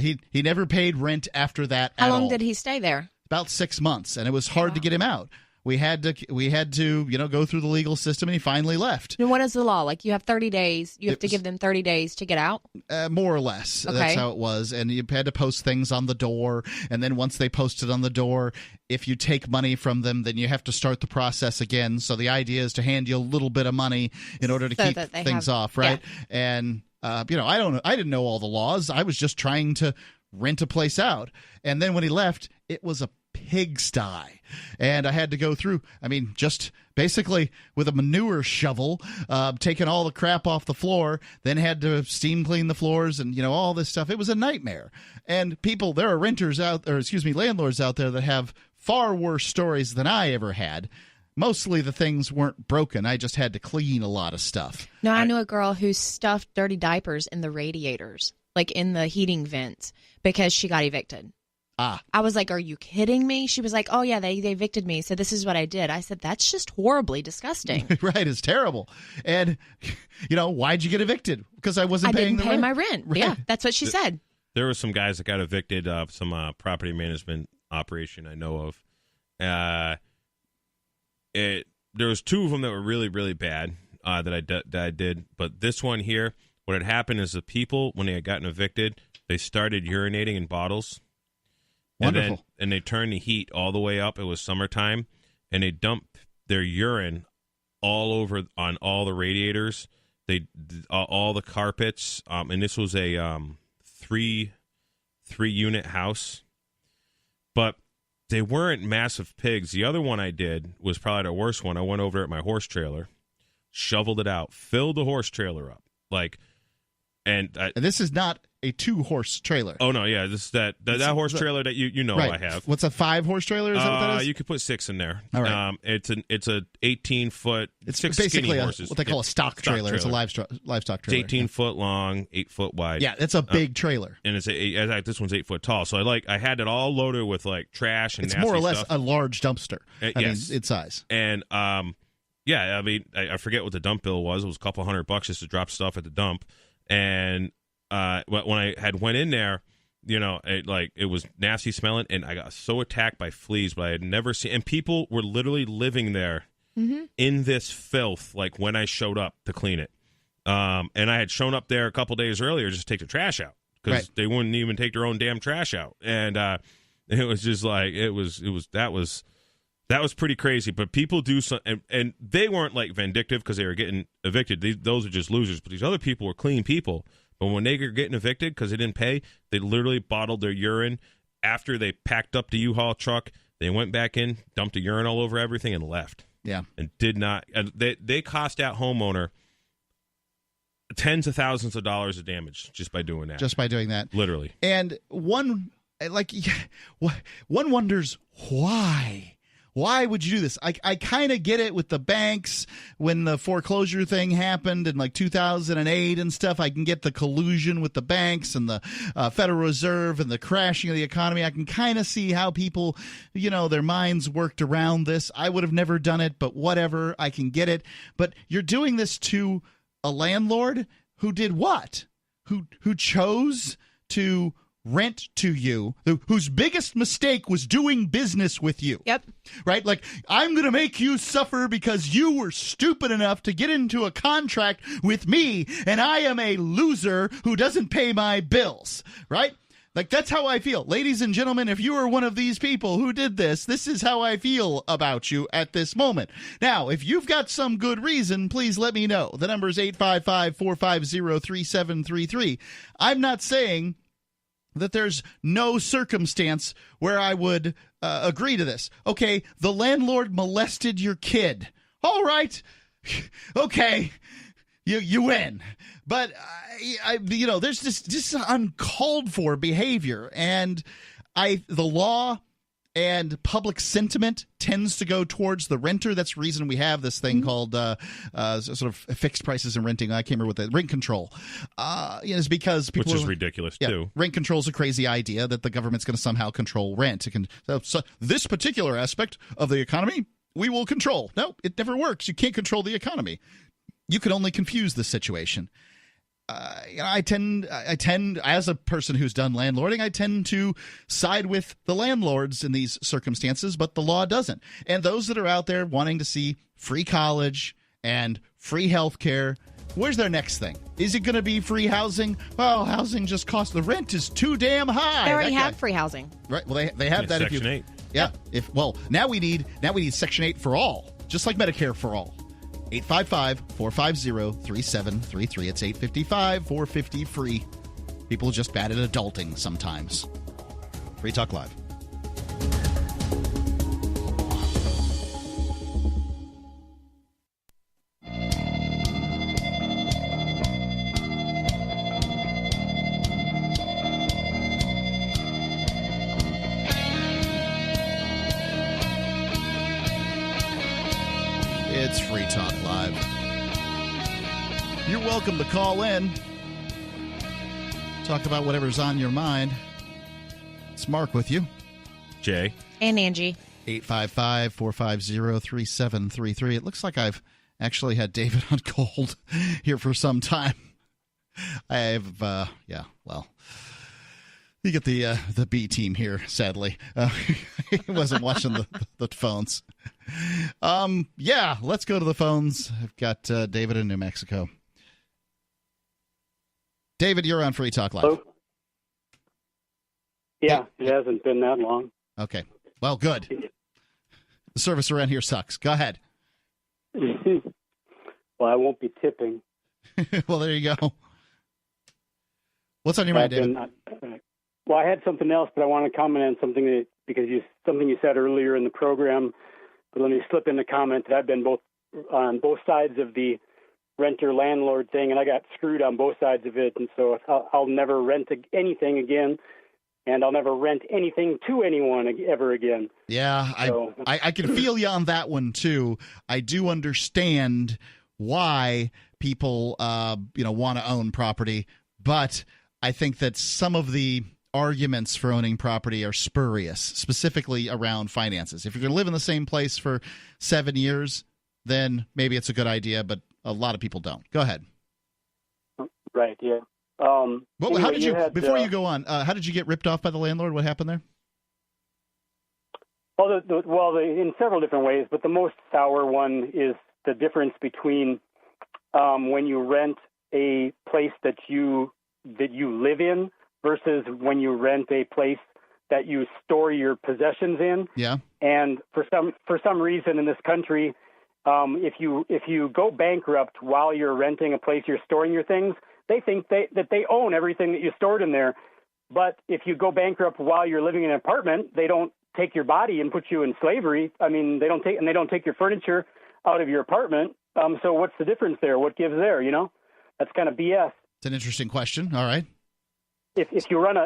He never paid rent after that at all. How long did he stay there? About 6 months, and it was hard to get him out. We had to go through the legal system, and he finally left. And what is the law? Like, you have 30 days. You have to give them 30 days to get out? More or less. Okay. That's how it was. And you had to post things on the door. And then once they posted on the door, if you take money from them, then you have to start the process again. So the idea is to hand you a little bit of money in order to keep things off, right? Yeah. And, I didn't know all the laws. I was just trying to rent a place out. And then when he left, it was a pigsty, and I had to go through, just basically with a manure shovel, taking all the crap off the floor, then had to steam clean the floors and, all this stuff. It was a nightmare. And there are landlords out there that have far worse stories than I ever had. Mostly the things weren't broken. I just had to clean a lot of stuff. No, I knew a girl who stuffed dirty diapers in the radiators, like in the heating vents, because she got evicted. I was like, are you kidding me? She was like, oh, yeah, they evicted me, so this is what I did. I said, that's just horribly disgusting. Right, it's terrible. And, why'd you get evicted? Because I wasn't paying the rent. I didn't pay my rent. Right. Yeah, that's what she said. There were some guys that got evicted of some property management operation I know of. There was two of them that were really, really bad that I did. But this one here, what had happened is the people, when they had gotten evicted, they started urinating in bottles. Wonderful. And they turned the heat all the way up. It was summertime, and they dumped their urine all over on all the radiators. They all the carpets. And this was a three unit house, but they weren't massive pigs. The other one I did was probably the worst one. I went over at my horse trailer, shoveled it out, filled the horse trailer up, and this is not a 2-horse trailer. Oh no, yeah, this is that horse trailer that you know right. I have. What's a 5-horse trailer? Is that what that is? You could put 6 in there. All right. It's a 18-foot. It's 6 basically skinny horses. What they call a stock trailer. It's a livestock trailer. It's 18 foot long, 8 foot wide. Yeah, it's a big trailer. And this one's 8 foot tall. So I had it all loaded with trash and it's nasty more or less stuff. a large dumpster. Yes, its size. And yeah, I forget what the dump bill was. It was a couple $100 just to drop stuff at the dump. And when I had went in there, it was nasty smelling, and I got so attacked by fleas, but I had never seen. And people were literally living there in this filth. When I showed up to clean it, and I had shown up there a couple days earlier just to take the trash out because they wouldn't even take their own damn trash out, and it was just that was pretty crazy. But people do some, and they weren't vindictive because they were getting evicted. Those are just losers. But these other people were clean people. But when they were getting evicted because they didn't pay, they literally bottled their urine. After they packed up the U-Haul truck, they went back in, dumped the urine all over everything, and left. Yeah. And did not. And they cost that homeowner tens of thousands of dollars of damage just by doing that. Just by doing that. Literally. And one wonders why. Why would you do this? I kind of get it with the banks when the foreclosure thing happened in like 2008 and stuff. I can get the collusion with the banks and the Federal Reserve and the crashing of the economy. I can kind of see how people, their minds worked around this. I would have never done it, but whatever. I can get it. But you're doing this to a landlord who did what? Who chose to rent to you, whose biggest mistake was doing business with you. Yep. Right? Like, I'm going to make you suffer because you were stupid enough to get into a contract with me, and I am a loser who doesn't pay my bills. Right? Like, that's how I feel. Ladies and gentlemen, if you are one of these people who did this is how I feel about you at this moment. Now, if you've got some good reason, please let me know. The number is 855-450-3733. I'm not saying that there's no circumstance where I would agree to this. Okay, the landlord molested your kid. All right. Okay. You win. But, there's just uncalled for behavior. And the law and public sentiment tends to go towards the renter. That's the reason we have this thing called sort of fixed prices in renting. I can't remember what that rent control. It's because people, which is ridiculous too. Rent control is a crazy idea that the government's going to somehow control rent. So this particular aspect of the economy we will control. No, it never works. You can't control the economy. You can only confuse the situation. I tend, as a person who's done landlording, I tend to side with the landlords in these circumstances, but the law doesn't. And those that are out there wanting to see free college and free health care, where's their next thing? Is it going to be free housing? Well, housing just costs, the rent is too damn high. They already have free housing. Right. Well, they have that. Section 8. Yeah. Now we need Section 8 for all, just like Medicare for all. 855-450-3733. It's 855-450-FREE. People are just bad at adulting sometimes. Free Talk Live. It's Free Talk Live. You're welcome to call in. Talk about whatever's on your mind. It's Mark with you. Jay. And Angie. 855-450-3733. It looks like I've actually had David on hold here for some time. You get the B team here, sadly. He wasn't watching the phones. Let's go to the phones. I've got David in New Mexico. David, you're on Free Talk Live. Hello? Yeah, it hasn't been that long. Okay. Well, good. The service around here sucks. Go ahead. Well, I won't be tipping. Well, there you go. What's on your mind, David? Well, I had something else, but I want to comment on something because you said earlier in the program. But let me slip in the comment that I've been on both sides of the renter-landlord thing, and I got screwed on both sides of it. And so I'll never rent anything again, and I'll never rent anything to anyone ever again. Yeah, so, I can feel you on that one too. I do understand why people want to own property, but I think that some of the arguments for owning property are spurious, specifically around finances. If you're going to live in the same place for 7 years, then maybe it's a good idea, but a lot of people don't. Go ahead. Right, yeah. How did you before you go on, how did you get ripped off by the landlord? What happened there? Well, in several different ways, but the most sour one is the difference between when you rent a place that you live in versus when you rent a place that you store your possessions in. Yeah. And for some reason in this country, if you go bankrupt while you're renting a place you're storing your things, they think that they own everything that you stored in there. But if you go bankrupt while you're living in an apartment, they don't take your body and put you in slavery. I mean, they don't take your furniture out of your apartment. So what's the difference there? What gives there? That's kind of BS. It's an interesting question. All right. if you run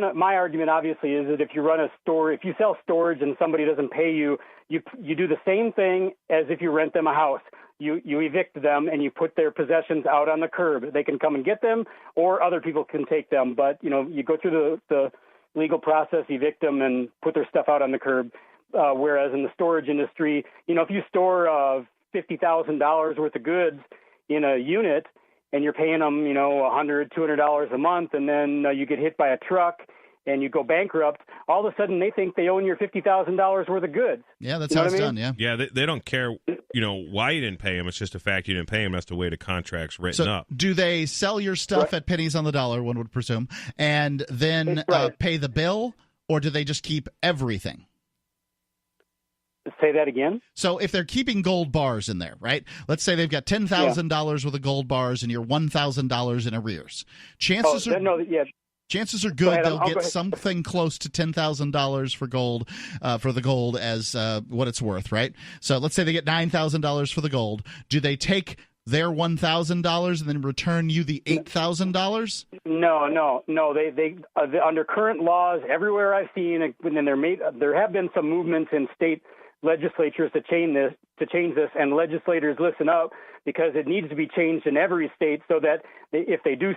a, my argument obviously is that if you run a store, if you sell storage and somebody doesn't pay you, you do the same thing as if you rent them a house. You evict them and you put their possessions out on the curb. They can come and get them, or other people can take them. But you go through the legal process, evict them, and put their stuff out on the curb. Whereas in the storage industry, if you store $50,000 worth of goods in a unit, and you're paying them, $100, $200 a month, and then you get hit by a truck and you go bankrupt, all of a sudden they think they own your $50,000 worth of goods. Yeah, that's how it's done, yeah. Yeah, they don't care, why you didn't pay them. It's just the fact you didn't pay them. That's the way the contract's written up. Do they sell your stuff at pennies on the dollar, one would presume, and then pay the bill, or do they just keep everything? Say that again? So if they're keeping gold bars in there, right? Let's say they've got $10,000 worth of gold bars and you're $1,000 in arrears. Chances are good they'll get something close to $10,000 for gold, for the gold as what it's worth, right? So let's say they get $9,000 for the gold. Do they take their $1,000 and then return you the $8,000? No. They under current laws everywhere I've seen, and there have been some movements in state legislatures to change this, and legislators listen up, because it needs to be changed in every state so that if they do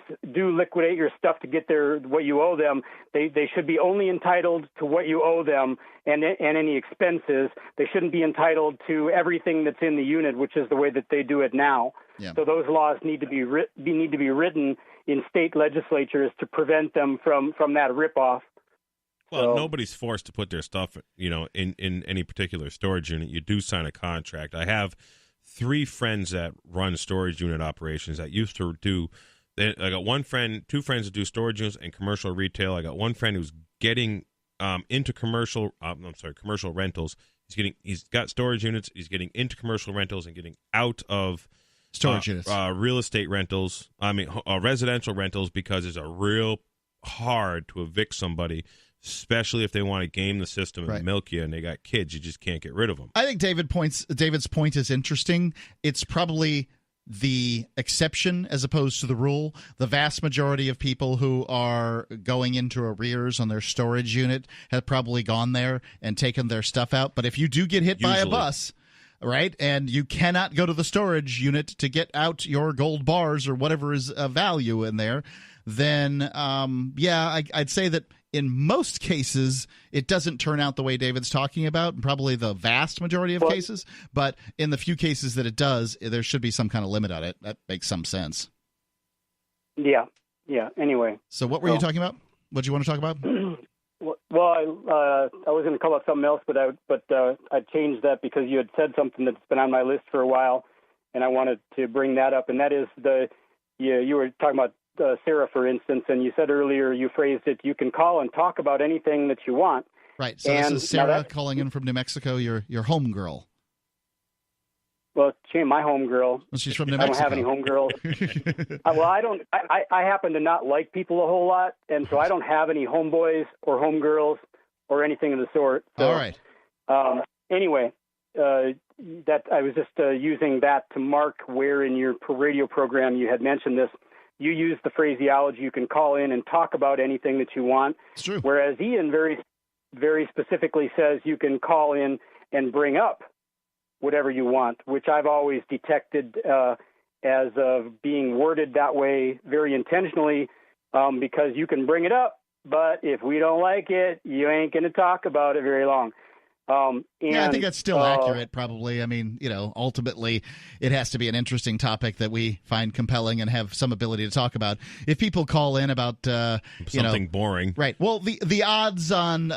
liquidate your stuff to get what you owe them, they should be only entitled to what you owe them and any expenses. They shouldn't be entitled to everything that's in the unit, which is the way that they do it now. Yeah. So those laws need to be written in state legislatures to prevent them from that ripoff. Well, nobody's forced to put their stuff, in any particular storage unit. You do sign a contract. I have 3 friends that run storage unit operations that used to do. I got two friends that do storage units and commercial retail. I got one friend who's getting into commercial rentals. He's got storage units. He's getting into commercial rentals and getting out of storage units, real estate rentals. Residential rentals, because it's a real hard to evict somebody, especially if they want to game the system and milk you, and they got kids. You just can't get rid of them. I think David's point is interesting. It's probably the exception as opposed to the rule. The vast majority of people who are going into arrears on their storage unit have probably gone there and taken their stuff out. But if you do get hit by a bus, right, and you cannot go to the storage unit to get out your gold bars or whatever is of value in there, then I'd say that in most cases, it doesn't turn out the way David's talking about, probably the vast majority of cases. But in the few cases that it does, there should be some kind of limit on it. That makes some sense. Yeah. Anyway. So what were you talking about? What do you want to talk about? Well, I was going to call up something else, but I changed that because you had said something that's been on my list for a while, and I wanted to bring that up, and that is you were talking about Sarah, for instance, and you said earlier, you phrased it, you can call and talk about anything that you want. Right. So this is Sarah calling in from New Mexico, your home girl. Well, she ain't my home girl. Well, she's from New Mexico. I don't have any home girls. I happen to not like people a whole lot, and so I don't have any homeboys or homegirls or anything of the sort. So, all right. Anyway, that I was just using that to mark where in your radio program you had mentioned this. You use the phraseology, you can call in and talk about anything that you want. It's true. Whereas Ian very, very specifically says you can call in and bring up whatever you want, which I've always detected as being worded that way very intentionally, because you can bring it up, but if we don't like it, you ain't going to talk about it very long. I think that's still accurate, probably. I mean, ultimately, it has to be an interesting topic that we find compelling and have some ability to talk about. If people call in about something boring, right? Well, the odds on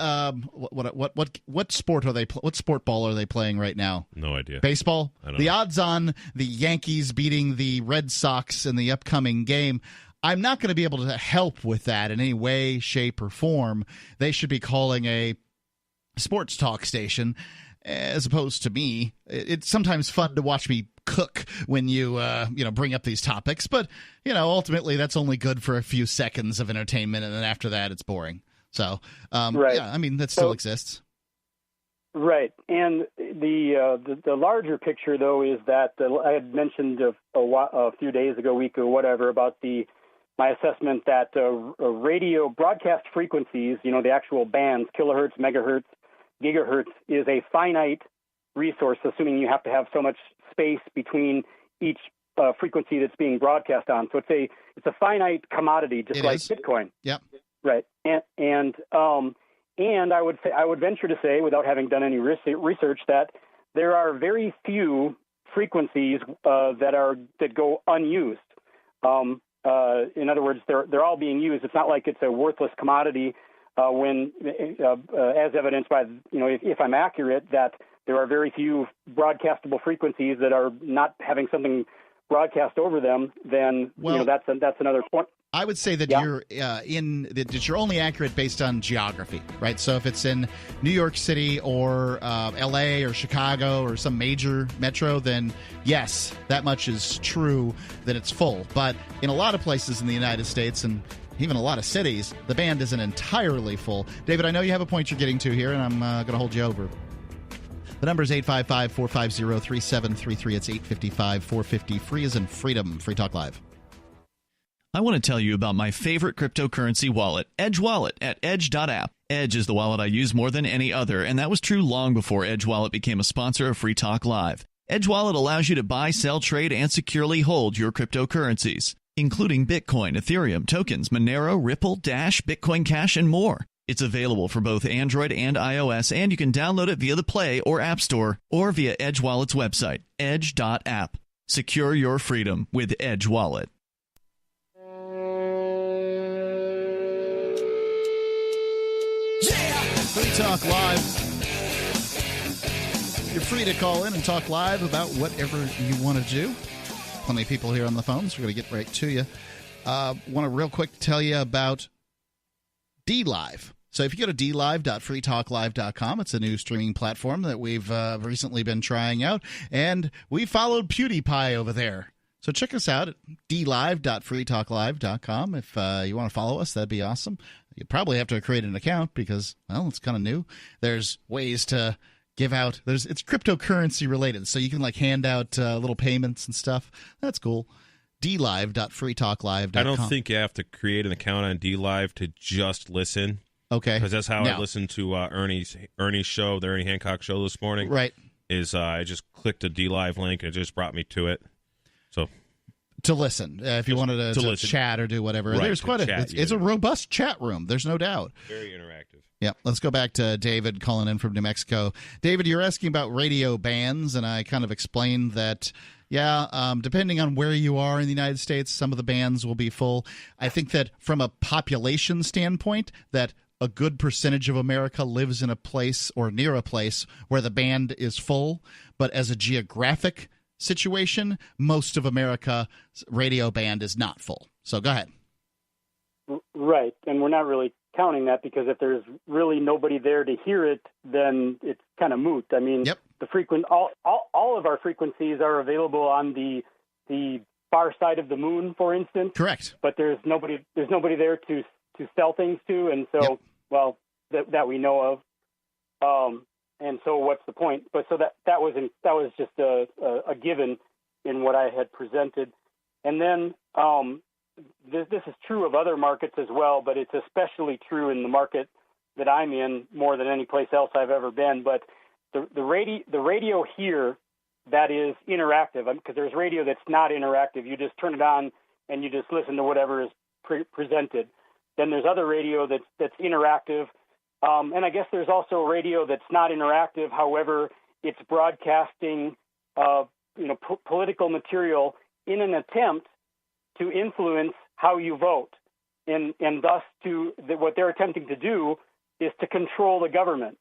what sport are they? What sport ball are they playing right now? No idea. Baseball. I don't know. The odds on the Yankees beating the Red Sox in the upcoming game. I'm not going to be able to help with that in any way, shape, or form. They should be calling a sports talk station as opposed to me. It's sometimes fun to watch me cook when you bring up these topics, but ultimately that's only good for a few seconds of entertainment, and then after that it's boring. So right. Yeah, I mean that still exists. Right. And the larger picture though is that I had mentioned a few days ago, week or whatever, about the my assessment that radio broadcast frequencies, the actual bands, kilohertz, megahertz, gigahertz, is a finite resource, assuming you have to have so much space between each frequency that's being broadcast on. So it's a finite commodity, just like Bitcoin. Yep. Right. And I would venture to say, without having done any research, that there are very few frequencies that go unused. In other words, they're all being used. It's not like it's a worthless commodity. When, as evidenced by, if I'm accurate, that there are very few broadcastable frequencies that are not having something broadcast over them, then that's another point. I would say that you're only accurate based on geography, right? So if it's in New York City or L.A. or Chicago or some major metro, then yes, that much is true that it's full. But in a lot of places in the United States and even a lot of cities, the band isn't entirely full. David, I know you have a point you're getting to here, and I'm going to hold you over. The number is 855-450-3733. It's 855-450. Free as in freedom. Free Talk Live. I want to tell you about my favorite cryptocurrency wallet, Edge Wallet, at edge.app. Edge is the wallet I use more than any other, and that was true long before Edge Wallet became a sponsor of Free Talk Live. Edge Wallet allows you to buy, sell, trade, and securely hold your cryptocurrencies, including Bitcoin, Ethereum, tokens, Monero, Ripple, Dash, Bitcoin Cash, and more. It's available for both Android and iOS, and you can download it via the Play or App Store or via Edge Wallet's website, edge.app. Secure your freedom with Edge Wallet. Free Talk Live. You're free to call in and talk live about whatever you want to do. Plenty of people here on the phones. We're going to get right to you. Want to real quick tell you about DLive. So if you go to dlive.freetalklive.com, it's a new streaming platform that we've recently been trying out, and we followed PewDiePie over there. So check us out at dlive.freetalklive.com. If you want to follow us, that'd be awesome. You probably have to create an account because, well, it's kind of new. There's ways to give out. It's cryptocurrency related, so you can hand out little payments and stuff. That's cool. dlive.freetalklive.com. I don't think you have to create an account on DLive to just listen. Okay. Because that's how I listened to Ernie's show, the Ernie Hancock show this morning. Right. I just clicked a DLive link and it just brought me to it. So to listen, if you wanted to chat or do whatever. Right, There's it's a robust chat room. There's no doubt. Very interactive. Yeah, let's go back to David calling in from New Mexico. David, you're asking about radio bans, and I kind of explained that, depending on where you are in the United States, some of the bands will be full. I think that from a population standpoint, that a good percentage of America lives in a place or near a place where the band is full, but as a geographic situation, most of America's radio band is not full. So go ahead. Right, and we're not really counting that because if there's really nobody there to hear it, then it's kind of moot. I mean, all of our frequencies are available on the far side of the moon, for instance. Correct. But there's nobody there to sell things to, and so that we know of. And so what's the point? But so that was just a given in what I had presented. And then this is true of other markets as well, but it's especially true in the market that I'm in more than any place else I've ever been. But the radio here that is interactive, because there's radio that's not interactive. You just turn it on and you just listen to whatever is presented. Then there's other radio that's interactive. And I guess there's also radio that's not interactive. However, it's broadcasting, political material in an attempt to influence how you vote, and thus what they're attempting to do is to control the government.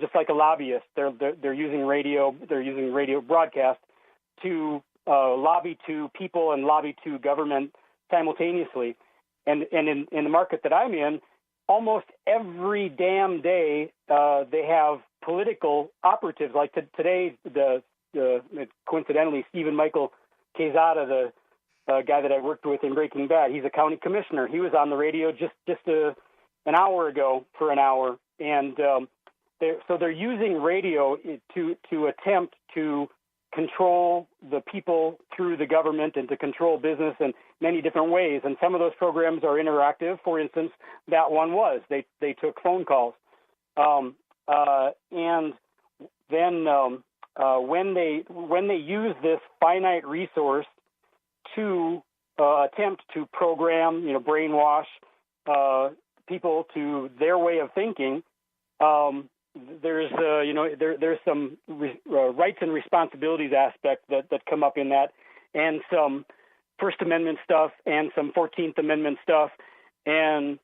Just like a lobbyist, they're using radio. They're using radio broadcast to lobby to people and lobby to government simultaneously. And in the market that I'm in, almost every damn day, they have political operatives. Like today, coincidentally, Stephen Michael Quezada, the guy that I worked with in Breaking Bad, he's a county commissioner. He was on the radio just an hour ago for an hour, and they're using radio to attempt to control the people through the government and to control business in many different ways. And some of those programs are interactive. For instance, that one was. They took phone calls. And then when they use this finite resource to attempt to program, brainwash people to their way of thinking, there's some rights and responsibilities aspect that come up in that, and some First Amendment stuff and some 14th Amendment stuff. And,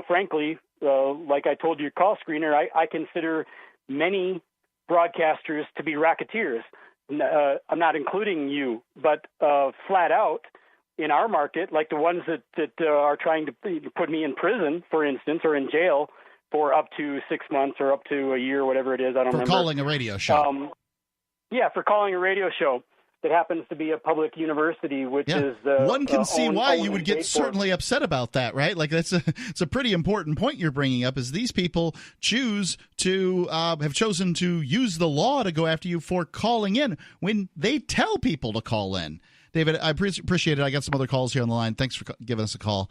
frankly, like I told your call screener, I consider many broadcasters to be racketeers. I'm not including you, but flat out in our market, like the ones that are trying to put me in prison, for instance, or in jail for up to 6 months or up to a year, whatever it is. I don't remember. For calling a radio show. For calling a radio show that happens to be a public university, which is one can see why you would get certainly upset about that, right? Like it's a pretty important point you're bringing up. Is these people have chosen to use the law to go after you for calling in when they tell people to call in. David, I appreciate it. I got some other calls here on the line. Thanks for giving us a call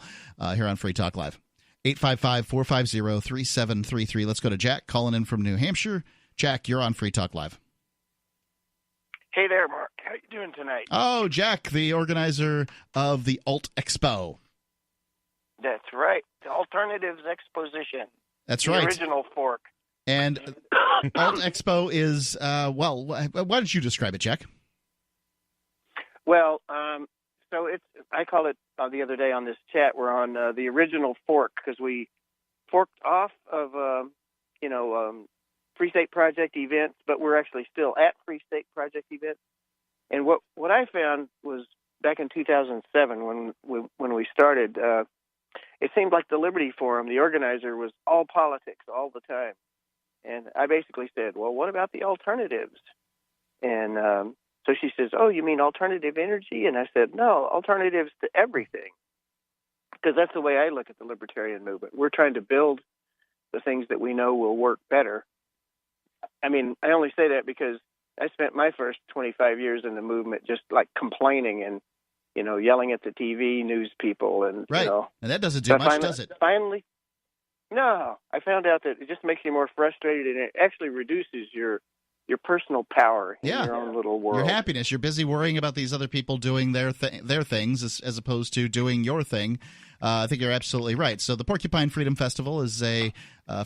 here on Free Talk Live. 855-450-3733. Let's go to Jack calling in from New Hampshire. Jack, you're on Free Talk Live. Hey there, Mark. How you doing tonight? Oh, Jack, the organizer of the AltExpo. That's right. The Alternatives Exposition. That's the right. Original fork. And AltExpo is, why don't you describe it, Jack? Well, so I call it the other day on this chat, we're on the original fork because we forked off of, Free State Project events, but we're actually still at Free State Project events. And what I found was back in 2007 when we started, it seemed like the Liberty Forum, the organizer, was all politics all the time. And I basically said, well, what about the alternatives? And so she says, oh, you mean alternative energy? And I said, no, alternatives to everything. Because that's the way I look at the libertarian movement. We're trying to build the things that we know will work better. I mean, I only say that because I spent my first 25 years in the movement just like complaining and, yelling at the TV news people. And, right. And that doesn't do much, does it? Finally, no. I found out that it just makes you more frustrated and it actually reduces your personal power in your own little world. Your happiness. You're busy worrying about these other people doing their things as opposed to doing your thing. I think you're absolutely right. So the Porcupine Freedom Festival is a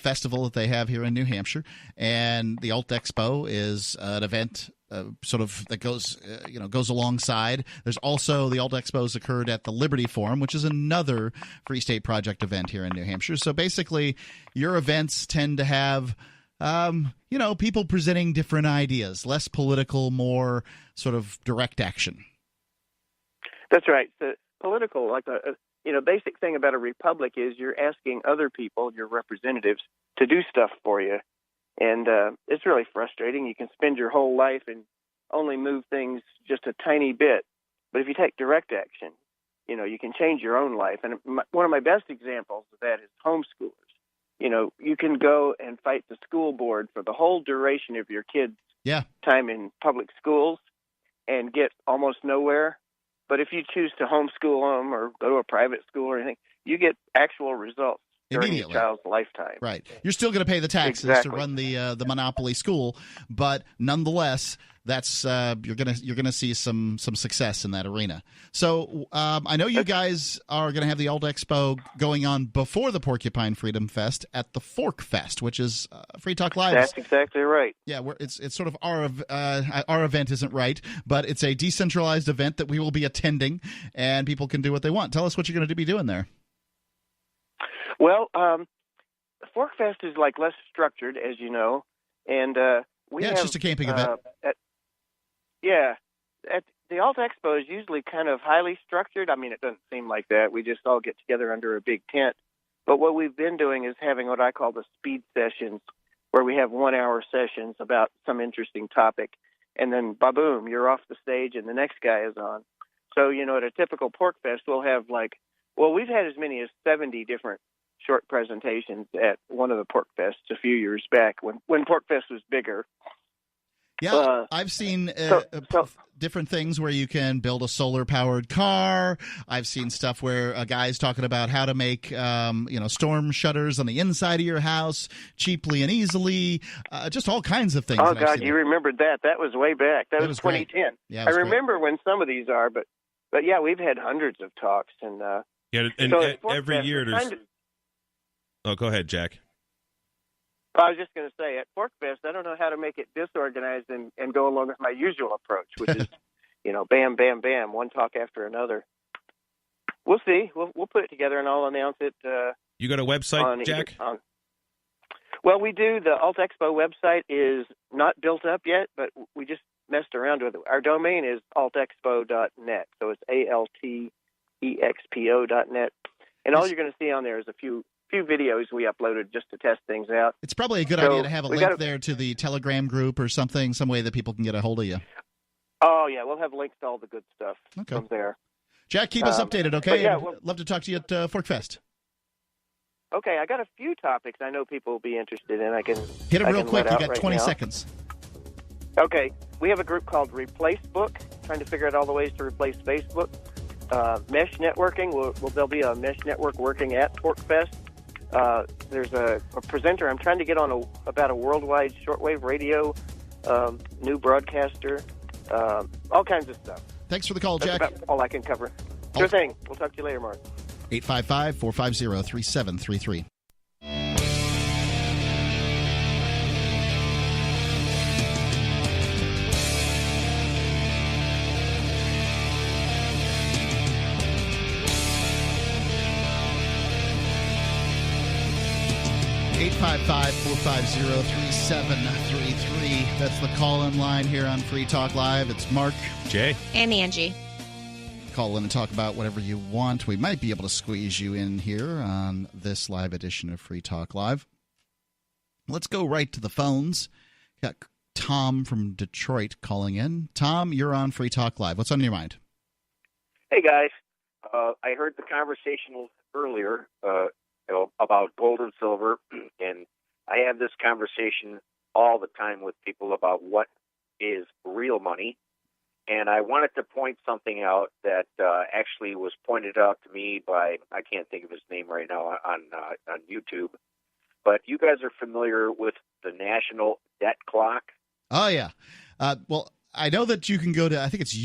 festival that they have here in New Hampshire, and the AltExpo is an event that goes alongside. There's also the AltExpo's occurred at the Liberty Forum, which is another Free State Project event here in New Hampshire. So basically, your events tend to have people presenting different ideas, less political, more sort of direct action. That's right. The political, basic thing about a republic is you're asking other people, your representatives, to do stuff for you. And it's really frustrating. You can spend your whole life and only move things just a tiny bit. But if you take direct action, you can change your own life. And one of my best examples of that is homeschoolers. You can go and fight the school board for the whole duration of your kids' time in public schools and get almost nowhere. But if you choose to homeschool them or go to a private school or anything, you get actual results during your child's lifetime. Right. You're still going to pay the taxes to run the monopoly school, but nonetheless, that's you're gonna see some success in that arena. So I know you guys are going to have the AltExpo going on before the Porcupine Freedom Fest at the Fork Fest, which is Free Talk Live. That's exactly right. Yeah, it's sort of our event isn't right, but it's a decentralized event that we will be attending, and people can do what they want. Tell us what you're going to be doing there. Well, Fork Fest is less structured, as you know, and it's just a camping event. At the AltExpo is usually kind of highly structured. I mean, it doesn't seem like that. We just all get together under a big tent. But what we've been doing is having what I call the speed sessions, where we have 1-hour sessions about some interesting topic, and then ba-boom, you're off the stage and the next guy is on. So, at a typical Pork Fest, we'll have we've had as many as 70 different short presentations at one of the Pork Fests a few years back when Pork Fest was bigger. Yeah, I've seen different things where you can build a solar-powered car. I've seen stuff where a guy's talking about how to make storm shutters on the inside of your house cheaply and easily. Just all kinds of things. Oh, God, you remembered that. That was way back. That was 2010. Great. Yeah, I remember when some of these are, but yeah, we've had hundreds of talks. And so every year there's... Oh, go ahead, Jack. I was just going to say, at Forkfest, I don't know how to make it disorganized and go along with my usual approach, which is, bam, bam, bam, one talk after another. We'll see. We'll put it together, and I'll announce it. You got a website, Jack? Well, we do. The AltExpo website is not built up yet, but we just messed around with it. Our domain is altexpo.net, so it's ALTEXPO.net. And all you're going to see on there is a few videos we uploaded just to test things out. It's probably a good idea to have a link there to the Telegram group or something, some way that people can get a hold of you. Oh, yeah, we'll have links to all the good stuff from there. Jack, keep us updated, okay? Yeah, love to talk to you at Forkfest. Okay, I got a few topics I know people will be interested in. I can hit them real quick. You got 20 seconds. Okay, we have a group called Replacebook, trying to figure out all the ways to replace Facebook. Mesh networking, there'll be a mesh network working at Forkfest. There's a presenter I'm trying to get on about a worldwide shortwave radio, new broadcaster, all kinds of stuff. Thanks for the call, Jack. That's about all I can cover. Sure thing. We'll talk to you later, Mark. 855-450-3733. 855-450-3733. That's the call-in line here on Free Talk Live. It's Mark, Jay, and Angie. Call in and talk about whatever you want. We might be able to squeeze you in here on this live edition of Free Talk Live. Let's go right to the phones. Got Tom from Detroit calling in. Tom, you're on Free Talk Live. What's on your mind? Hey, guys. I heard the conversation earlier about gold and silver, and I have this conversation all the time with people about what is real money. And I wanted to point something out that actually was pointed out to me by, I can't think of his name right now, on YouTube. But you guys are familiar with the National Debt Clock? Oh, yeah. Well, I know that you can go to, I think it's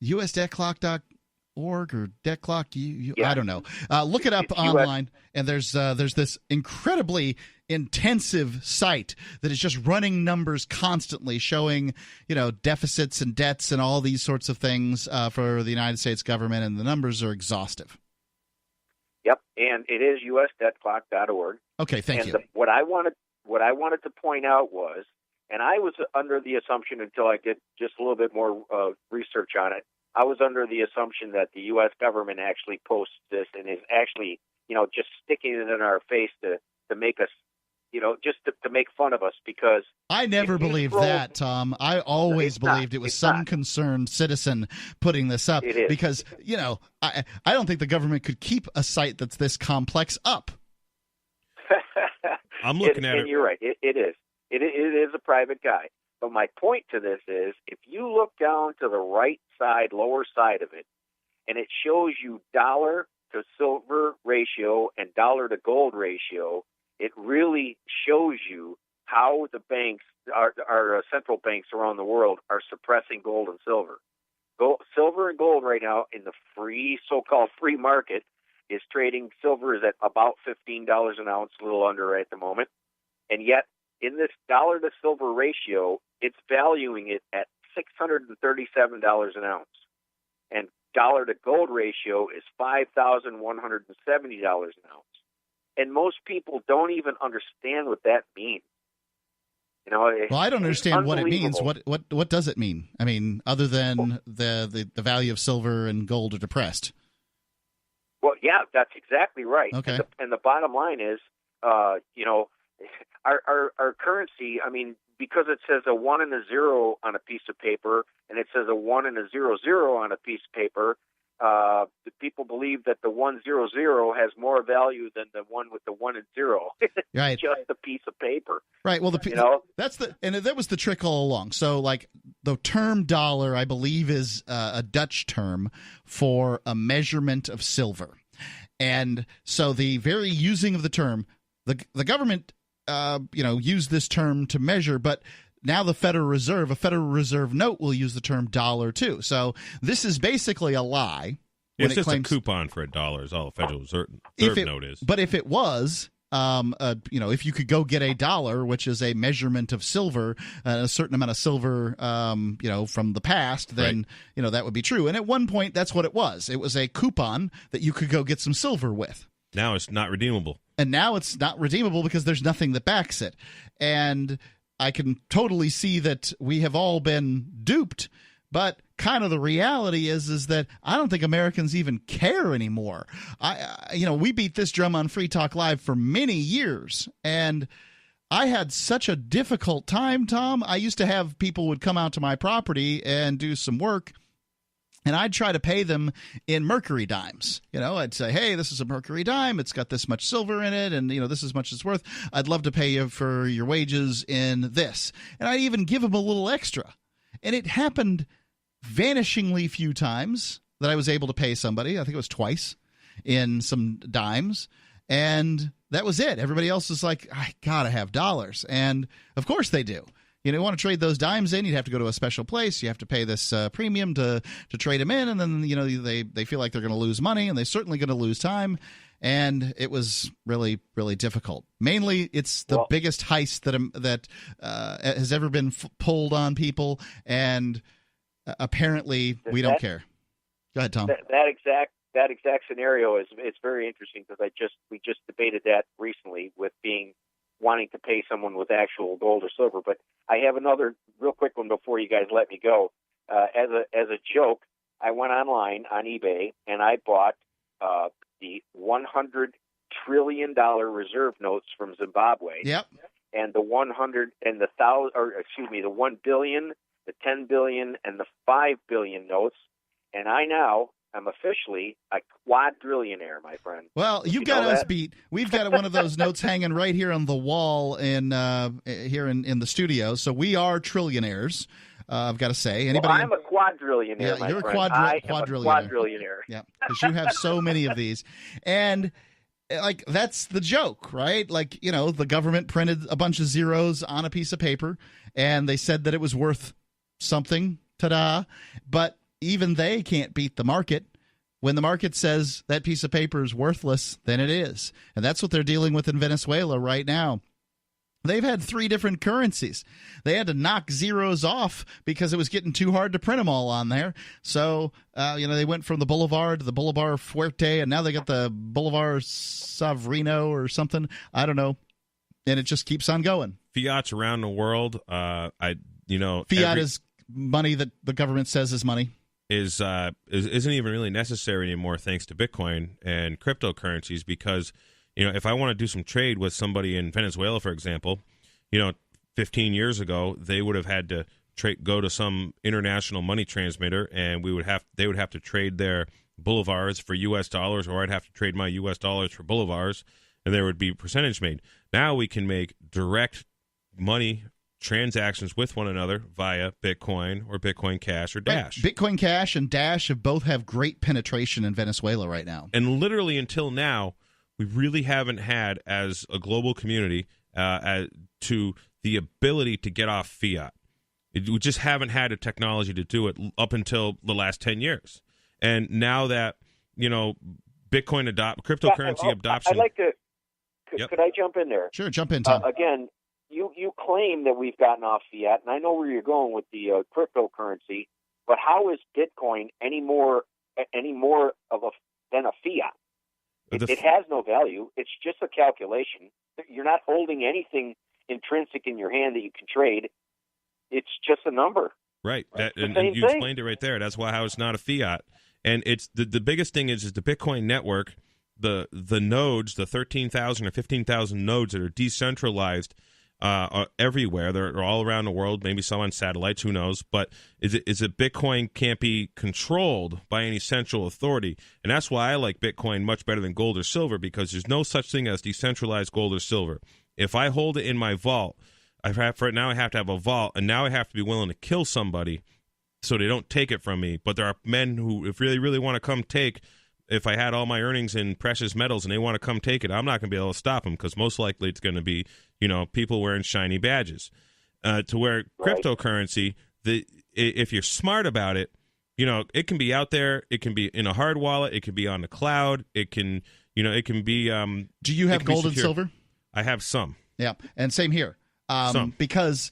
usdebtclock.org or debt clock. I don't know. Look it up online, and there's this incredibly intensive site that is just running numbers constantly, showing deficits and debts and all these sorts of things for the United States government, and the numbers are exhaustive. Yep, and it is usdebtclock.org. Okay, thank you. What I wanted to point out was, and I was under the assumption until I did just a little bit more research on it, I was under the assumption that the U.S. government actually posts this and is actually, just sticking it in our face to make us, just to make fun of us, because I never believed that, Tom. I always believed it was some concerned citizen putting this up, because, I don't think the government could keep a site that's this complex up. I'm looking at it. And you're right. It is. It is a private guy. But my point to this is, if you look down to the right side, lower side of it, and it shows you dollar to silver ratio and dollar to gold ratio, it really shows you how the banks, our central banks around the world, are suppressing gold and silver. Silver and gold right now in the so-called free market is trading. Silver is at about $15 an ounce, a little under right at the moment. And yet, in this dollar to silver ratio, it's valuing it at $637 an ounce. And dollar to gold ratio is $5,170 an ounce. And most people don't even understand what that means. Well, I don't understand what it means. What does it mean? I mean, other than the value of silver and gold are depressed. Well, yeah, that's exactly right. Okay. And the bottom line is, our currency, I mean, because it says a 1 and a 0 on a piece of paper, and it says a 1 and a 0 on a piece of paper, the people believe that the 100 has more value than the one with the 1 and 0. Right. Just a piece of paper. Right. Well, that was the trick all along. So, like, the term dollar, I believe, is a Dutch term for a measurement of silver. And so the very using of the term, the government, used this term to measure, but now the Federal Reserve note will use the term dollar too. So this is basically a lie. It's just a coupon for $1 is all the Federal Reserve note is. But if it was, if you could go get $1, which is a measurement of silver, a certain amount of silver, from the past, then, that would be true. And at one point, that's what it was. It was a coupon that you could go get some silver with. Now it's not redeemable. And now it's not redeemable because there's nothing that backs it. And I can totally see that we have all been duped, but kind of the reality is that I don't think Americans even care anymore. We beat this drum on Free Talk Live for many years, and I had such a difficult time, Tom. I used to have people would come out to my property and do some work, and I'd try to pay them in mercury dimes. I'd say, hey, this is a mercury dime. It's got this much silver in it, and, this is much it's worth. I'd love to pay you for your wages in this. And I'd even give them a little extra. And it happened vanishingly few times that I was able to pay somebody. I think it was twice in some dimes. And that was it. Everybody else is like, I got to have dollars. And, of course, they do. You want to trade those dimes in, you'd have to go to a special place. You have to pay this premium to trade them in, and then they feel like they're going to lose money, and they're certainly going to lose time. And it was really, really difficult. Mainly, it's the biggest heist that has ever been pulled on people, and apparently we don't care. Go ahead, Tom. That exact scenario it's very interesting because we just debated that recently with wanting to pay someone with actual gold or silver. But I have another real quick one before you guys let me go. As a joke, I went online on eBay and I bought the $100 trillion reserve notes from Zimbabwe. Yep. And the 100 and the 1 billion, the 10 billion, and the 5 billion notes. And I'm officially a quadrillionaire, my friend. Well, you've got us beat. We've got one of those notes hanging right here on the wall here in the studio. So we are trillionaires. I've got to say. I'm a quadrillionaire, my you're friend. I am a quadrillionaire. Yeah, because you have so many of these. And, that's the joke, right? The government printed a bunch of zeros on a piece of paper, and they said that it was worth something. Ta-da. But even they can't beat the market. When the market says that piece of paper is worthless, then it is. And that's what they're dealing with in Venezuela right now. They've had 3 different currencies. They had to knock zeros off because it was getting too hard to print them all on there. So, they went from the Bolivar to the Bolivar Fuerte, and now they got the Bolivar Sovrino or something. I don't know. And it just keeps on going. Fiat's around the world. Fiat is money that the government says is money. Isn't even really necessary anymore thanks to Bitcoin and cryptocurrencies because, if I want to do some trade with somebody in Venezuela, for example, 15 years ago, they would have had to go to some international money transmitter and they would have to trade their bolivars for U.S. dollars, or I'd have to trade my U.S. dollars for bolivars, and there would be percentage made. Now we can make direct money transactions with one another via Bitcoin or Bitcoin Cash or Dash. Right. Bitcoin Cash and Dash both have great penetration in Venezuela right now. And literally until now, we really haven't had, as a global community, to the ability to get off fiat. We just haven't had a technology to do it up until the last 10 years. And now that, Bitcoin cryptocurrency adoption. I'd like to. Could I jump in there? Sure, jump in, Tom. Again, you claim that we've gotten off fiat, and I know where you're going with the cryptocurrency, but how is Bitcoin any more than a fiat? It has no value. It's just a calculation. You're not holding anything intrinsic in your hand that you can trade. It's just a number. Right. And you explained it right there. That's how it's not a fiat. And it's the biggest thing is the Bitcoin network, the nodes, the 13,000 or 15,000 nodes that are decentralized everywhere. They're all around the world, maybe some on satellites, who knows. But is it Bitcoin can't be controlled by any central authority. And that's why I like Bitcoin much better than gold or silver, because there's no such thing as decentralized gold or silver. If I hold it in my vault, I have to have a vault, and now I have to be willing to kill somebody so they don't take it from me. But there are men who, if really, really want to come take, if I had all my earnings in precious metals and they want to come take it, I'm not going to be able to stop them, because most likely it's going to be, people wearing shiny badges. To where cryptocurrency, if you're smart about it, it can be out there. It can be in a hard wallet. It can be on the cloud. It can, it can be. Do you have gold and silver? I have some. Yeah, and same here. Because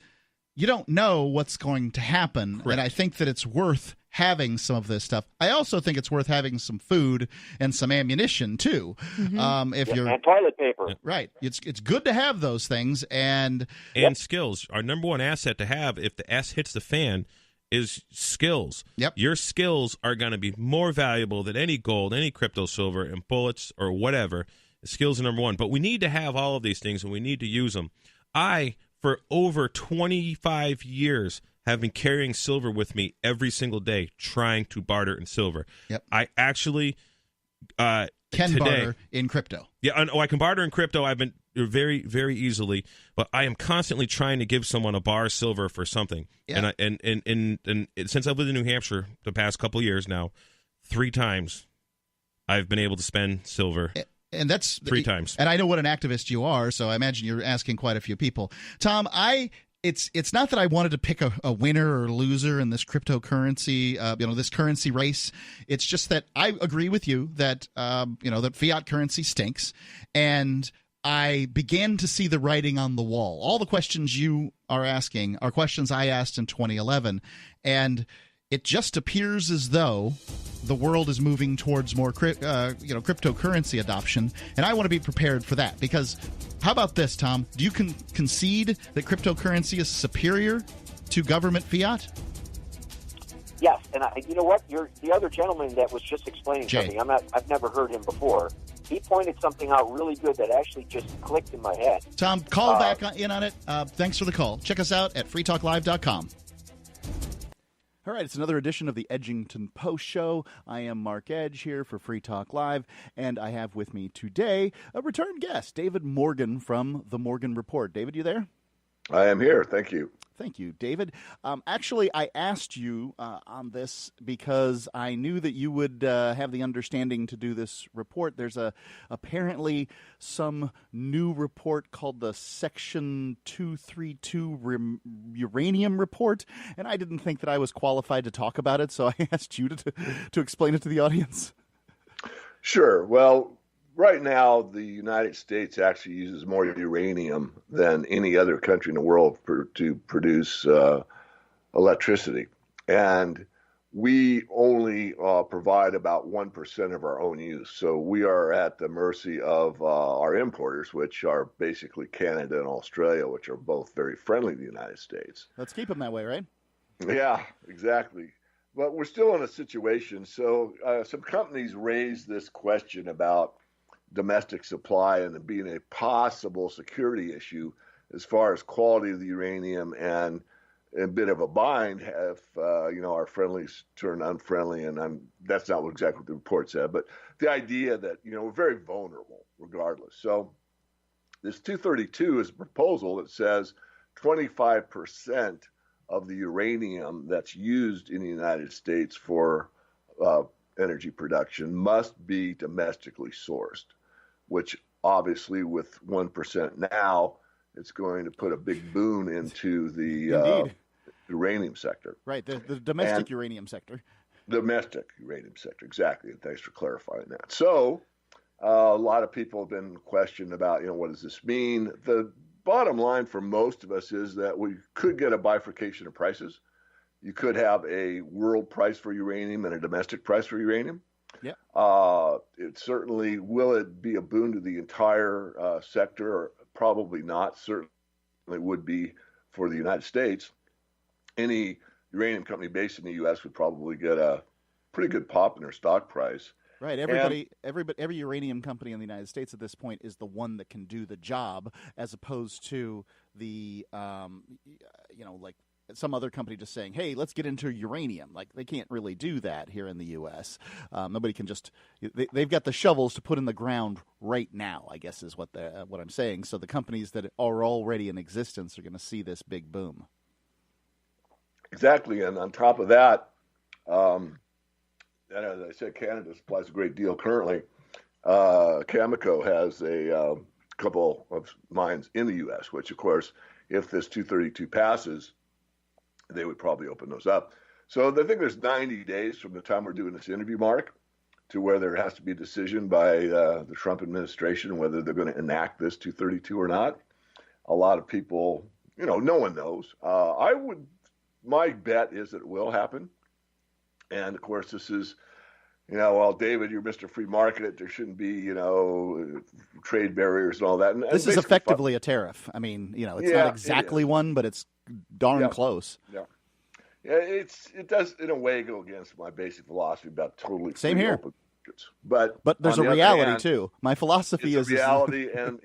you don't know what's going to happen, and I think that it's worth having some of this stuff. I also think it's worth having some food and some ammunition too. Mm-hmm. And toilet paper. Right. It's good to have those things and skills. Our number one asset to have if the S hits the fan is skills. Yep. Your skills are going to be more valuable than any gold, any crypto silver, and bullets or whatever. Skills are number one. But we need to have all of these things, and we need to use them. For over 25 years, have been carrying silver with me every single day, trying to barter in silver. Yep. I actually can barter in crypto. Yeah, I can barter in crypto. I've been very, very easily, but I am constantly trying to give someone a bar of silver for something. Yeah. And since I've lived in New Hampshire the past couple of years now, 3 times I've been able to spend silver. And that's 3 times. And I know what an activist you are, so I imagine you're asking quite a few people. Tom, it's not that I wanted to pick a winner or loser in this cryptocurrency, this currency race. It's just that I agree with you that that fiat currency stinks, and I began to see the writing on the wall. All the questions you are asking are questions I asked in 2011, and it just appears as though the world is moving towards more cryptocurrency adoption, and I want to be prepared for that. Because how about this, Tom? Do you concede that cryptocurrency is superior to government fiat? Yes, and you know what? The other gentleman that was just explaining Jay. something. I've never heard him before. He pointed something out really good that actually just clicked in my head. Tom, call back in on it. Thanks for the call. Check us out at freetalklive.com. All right, it's another edition of the Edgington Post Show. I am Mark Edge here for Free Talk Live, and I have with me today a return guest, David Morgan from The Morgan Report. David, you there? I am here. Thank you. Thank you, David. Actually, I asked you on this because I knew that you would have the understanding to do this report. There's apparently some new report called the Section 232 Uranium Report, and I didn't think that I was qualified to talk about it, so I asked you to explain it to the audience. Sure. Well, right now, the United States actually uses more uranium than any other country in the world to produce electricity. And we only provide about 1% of our own use. So we are at the mercy of our importers, which are basically Canada and Australia, which are both very friendly to the United States. Let's keep them that way, right? Yeah, exactly. But we're still in a situation. So some companies raised this question about domestic supply and being a possible security issue as far as quality of the uranium, and a bit of a bind if our friendlies turn unfriendly, and that's not exactly what the report said, but the idea that we're very vulnerable regardless. So this 232 is a proposal that says 25% of the uranium that's used in the United States for energy production must be domestically sourced, which obviously with 1% now, it's going to put a big boon into the uranium sector. Right, the domestic uranium sector. Domestic uranium sector, exactly. And thanks for clarifying that. So a lot of people have been questioned about, what does this mean? The bottom line for most of us is that we could get a bifurcation of prices. You could have a world price for uranium and a domestic price for uranium. Yeah. It certainly, will it be a boon to the entire sector? Or probably not. Certainly would be for the United States. Any uranium company based in the U.S. would probably get a pretty good pop in their stock price. Right. Every uranium company in the United States at this point is the one that can do the job, as opposed to the like some other company just saying, hey, let's get into uranium. Like, they can't really do that here in the U.S. Nobody can just they've got the shovels to put in the ground right now, I guess is what I'm saying. So the companies that are already in existence are going to see this big boom. Exactly. And on top of that, and as I said, Canada supplies a great deal currently. Cameco has a couple of mines in the U.S., which, of course, if this 232 passes, they would probably open those up. So I think there's 90 days from the time we're doing this interview, Mark, to where there has to be a decision by the Trump administration whether they're going to enact this 232 or not. A lot of people, no one knows. My bet is that it will happen. And, of course, this is, well, David, you're Mr. Free Market. There shouldn't be, trade barriers and all that. And this is effectively a tariff. I mean, it's not exactly one, but it's darn close. Yeah. Yeah, it does, in a way, go against my basic philosophy about totally same here. Open markets. But there's a reality, too. My philosophy is a reality, and,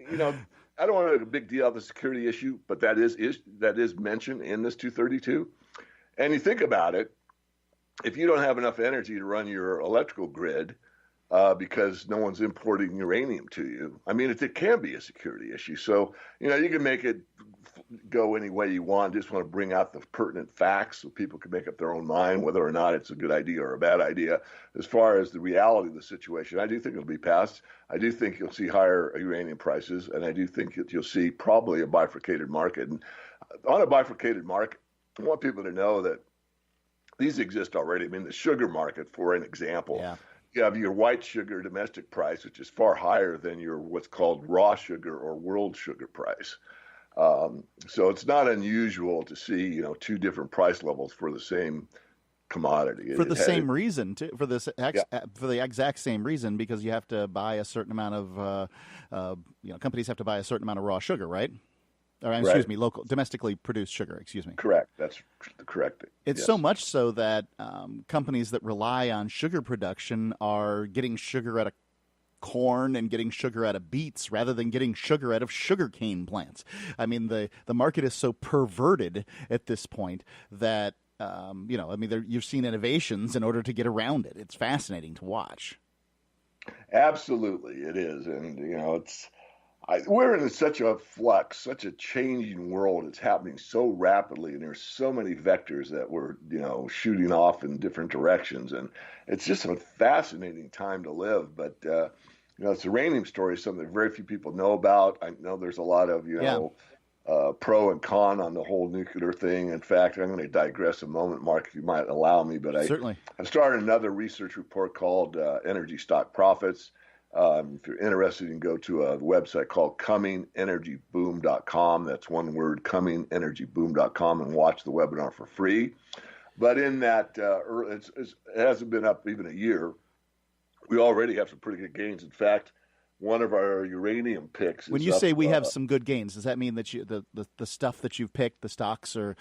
I don't want to make a big deal of the security issue, but that is mentioned in this 232. And you think about it, if you don't have enough energy to run your electrical grid because no one's importing uranium to you, I mean, it can be a security issue. So, you can make it go any way you want. Just want to bring out the pertinent facts so people can make up their own mind whether or not it's a good idea or a bad idea. As far as the reality of the situation, I do think it'll be passed. I do think you'll see higher uranium prices, and I do think that you'll see probably a bifurcated market. And on a bifurcated market, I want people to know that these exist already. I mean, the sugar market, for an example, you have your white sugar domestic price, which is far higher than your what's called raw sugar or world sugar price. So it's not unusual to see, two different price levels for the same commodity. For the same reason, too. For the exact same reason, because you have to buy a certain amount of, companies have to buy a certain amount of raw sugar, right? Or, excuse me, domestically produced sugar, excuse me. Correct. That's correct. It's so much so that companies that rely on sugar production are getting sugar out of corn and getting sugar out of beets rather than getting sugar out of sugarcane plants. I mean, the market is so perverted at this point that, you've seen innovations in order to get around it. It's fascinating to watch. Absolutely, it is. And, we're in such a flux, such a changing world. It's happening so rapidly, and there's so many vectors that we're, shooting off in different directions. And it's just a fascinating time to live. But, this uranium story is something that very few people know about. I know there's a lot of, pro and con on the whole nuclear thing. In fact, I'm going to digress a moment, Mark, if you might allow me. But I started another research report called Energy Stock Profits. If you're interested, you can go to a website called ComingEnergyBoom.com. That's one word, ComingEnergyBoom.com, and watch the webinar for free. But in that, it hasn't been up even a year. We already have some pretty good gains. In fact, one of our uranium picks. When you say we have some good gains, does that mean that the stuff that you've picked, the stocks or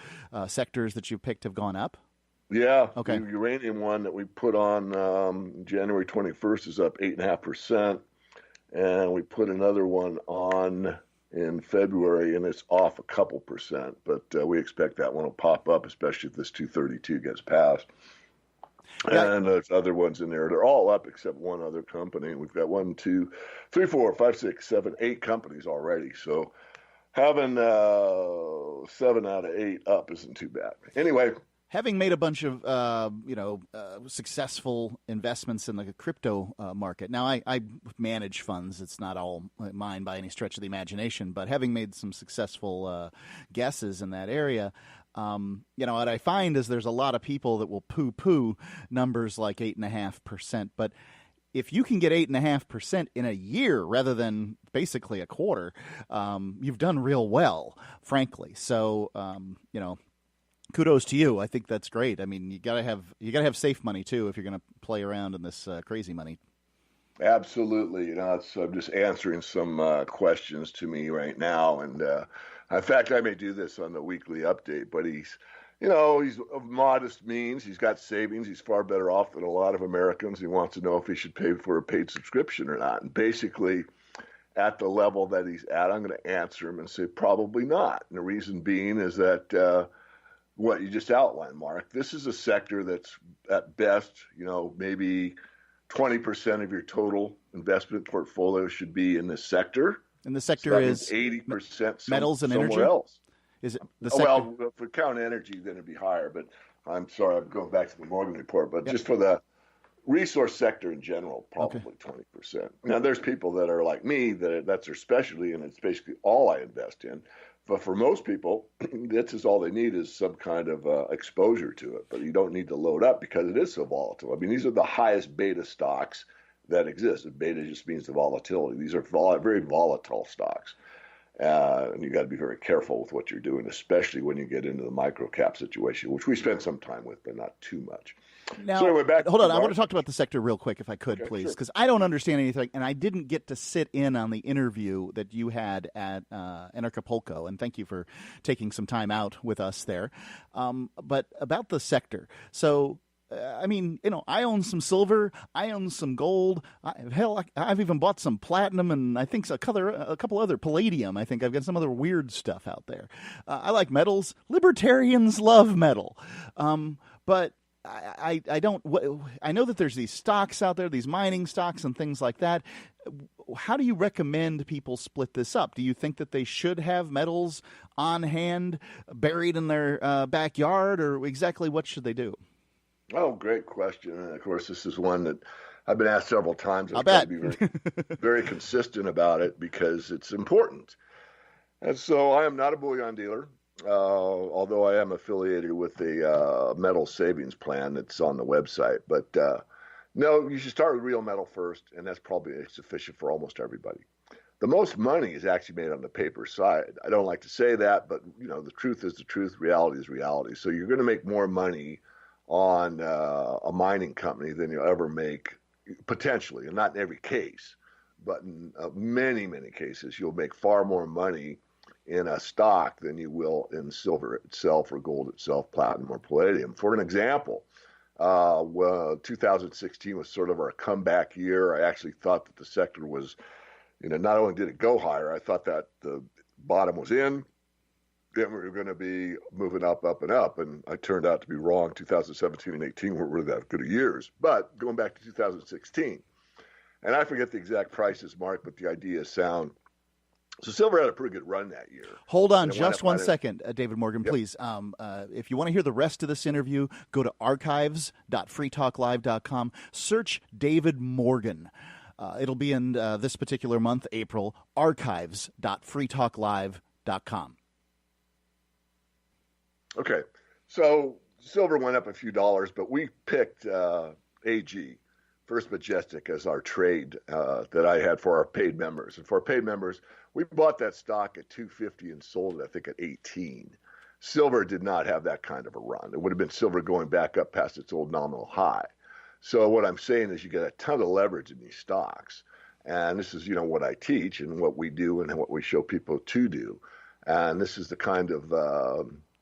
sectors that you've picked, have gone up? Yeah. Okay. The uranium one that we put on January 21st is up 8.5%, and we put another one on in February, and it's off a couple percent. But we expect that one will pop up, especially if this 232 gets passed. Yeah. And there's other ones in there. They're all up except one other company. We've got 1, 2, 3, 4, 5, 6, 7, 8 companies already. So having 7 out of 8 up isn't too bad. Anyway. Having made a bunch of successful investments in the crypto market. Now, I manage funds. It's not all mine by any stretch of the imagination. But having made some successful guesses in that area, what I find is there's a lot of people that will poo-poo numbers like 8.5%. But if you can get 8.5% in a year rather than basically a quarter, you've done real well, frankly. So, kudos to you. I think that's great. I mean, you gotta have safe money too if you're going to play around in this crazy money. Absolutely. I'm just answering some questions to me right now, and in fact, I may do this on the weekly update. But he's of modest means. He's got savings. He's far better off than a lot of Americans. He wants to know if he should pay for a paid subscription or not. And basically, at the level that he's at, I'm going to answer him and say probably not. And the reason being is that what you just outlined, Mark, this is a sector that's at best, maybe 20% of your total investment portfolio should be in this sector. And the sector is 80% metals and somewhere energy? else. Is it the sector? Well, if we count energy, then it'd be higher. But I'm sorry, I'm going back to the Morgan report. But just for the resource sector in general, probably 20%. Now, there's people that are like me, that's their specialty, and it's basically all I invest in. But for most people, this is all they need is some kind of exposure to it. But you don't need to load up because it is so volatile. I mean, these are the highest beta stocks that exist. And beta just means the volatility. These are very volatile stocks. And you got to be very careful with what you're doing, especially when you get into the micro cap situation, which we spend some time with, but not too much. Now, so anyway, hold on. I want to talk about the sector real quick, if I could, please, because I don't understand anything, and I didn't get to sit in on the interview that you had at Acapulco, and thank you for taking some time out with us there. But about the sector, so I mean, I own some silver, I own some gold. I've even bought some platinum, and I think a couple other palladium. I think I've got some other weird stuff out there. I like metals. Libertarians love metal, but I don't. I know that there's these stocks out there, these mining stocks and things like that. How do you recommend people split this up? Do you think that they should have metals on hand, buried in their backyard, or exactly what should they do? Oh, great question. And of course, this is one that I've been asked several times. I'll bet. Be very, very consistent about it because it's important. And so I am not a bullion dealer, although I am affiliated with the metal savings plan that's on the website. But no, you should start with real metal first, and that's probably sufficient for almost everybody. The most money is actually made on the paper side. I don't like to say that, but the truth is the truth. Reality is reality. So you're going to make more money on a mining company than you'll ever make, potentially, and not in every case, but in many, many cases, you'll make far more money in a stock than you will in silver itself or gold itself, platinum or palladium. For an example, 2016 was sort of our comeback year. I actually thought that the sector was, not only did it go higher, I thought that the bottom was in. Then we were going to be moving up, and up, and I turned out to be wrong. 2017 and 18 weren't really that good of years. But going back to 2016, and I forget the exact prices, Mark, but the idea is sound. So silver had a pretty good run that year. Hold on just 1 second, David Morgan, please. If you want to hear the rest of this interview, go to archives.freetalklive.com. Search David Morgan. It'll be in this particular month, April, archives.freetalklive.com. Okay, so silver went up a few dollars, but we picked AG, First Majestic, as our trade that I had for our paid members. And for our paid members, we bought that stock at $250 and sold it, I think, at $18. Silver did not have that kind of a run. It would have been silver going back up past its old nominal high. So what I'm saying is you get a ton of leverage in these stocks. And this is, what I teach and what we do and what we show people to do. And this is the kind of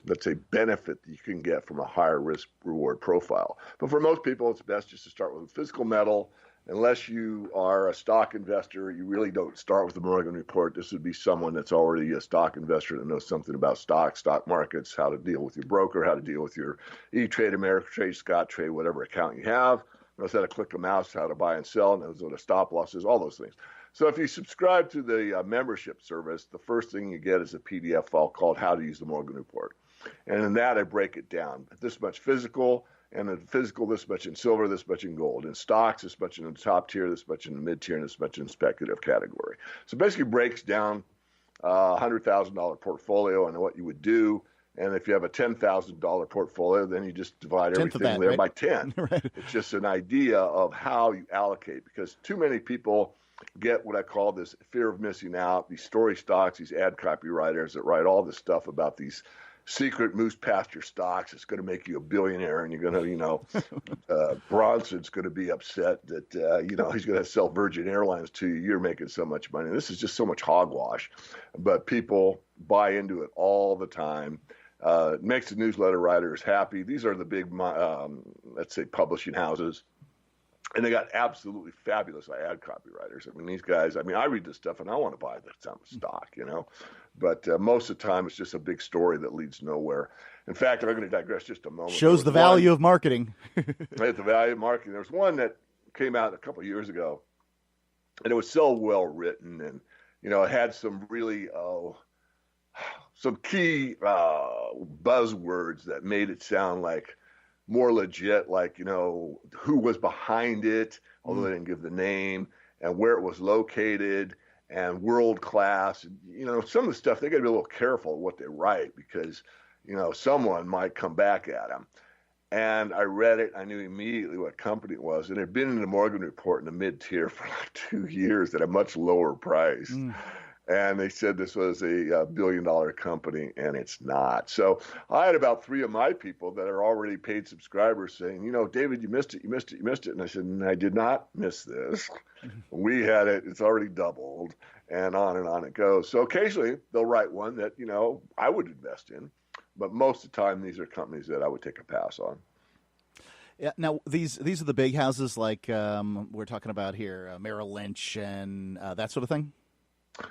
let's say, benefit that you can get from a higher risk reward profile. But for most people, it's best just to start with physical metal. Unless you are a stock investor, you really don't start with the Morgan report. This would be someone that's already a stock investor that knows something about stock markets, how to deal with your broker, how to deal with your E-Trade, Ameritrade, Scottrade, whatever account you have, knows how to click a mouse, how to buy and sell, knows what a stop loss is, all those things. So if you subscribe to the membership service, the first thing you get is a PDF file called How to Use the Morgan Report. And in that, I break it down. This much physical, and in physical, this much in silver, this much in gold. In stocks, this much in the top tier, this much in the mid-tier, and this much in speculative category. So basically breaks down a $100,000 portfolio and what you would do. And if you have a $10,000 portfolio, then you just divide everything there by 10. Right. It's just an idea of how you allocate, because too many people get what I call this fear of missing out, these story stocks, these ad copywriters that write all this stuff about these secret moose pasture stocks. It's going to make you a billionaire, and you're going to, Bronson's going to be upset that, he's going to sell Virgin Airlines to you. You're making so much money. This is just so much hogwash, but people buy into it all the time. It makes the newsletter writers happy. These are the big, let's say, publishing houses. And they got absolutely fabulous ad copywriters. I mean, these guys, I read this stuff and I want to buy that stock, But most of the time, it's just a big story that leads nowhere. In fact, I'm going to digress just a moment. Shows the value of marketing. The value of marketing. There's one that came out a couple of years ago, and it was so well written, and it had some really some key buzzwords that made it sound like more legit, like who was behind it, although they didn't give the name, and where it was located, and world class. Some of the stuff they got to be a little careful what they write because someone might come back at them. And I read it. I knew immediately what company it was. And it had been in the Morgan Report in the mid-tier for like 2 years at a much lower price. And they said this was a billion-dollar company, and it's not. So I had about 3 of my people that are already paid subscribers saying, David, you missed it. And I said, I did not miss this. We had it. It's already doubled, and on it goes. So occasionally they'll write one that, I would invest in. But most of the time, these are companies that I would take a pass on. Yeah. Now, these are the big houses like we're talking about here, Merrill Lynch and that sort of thing?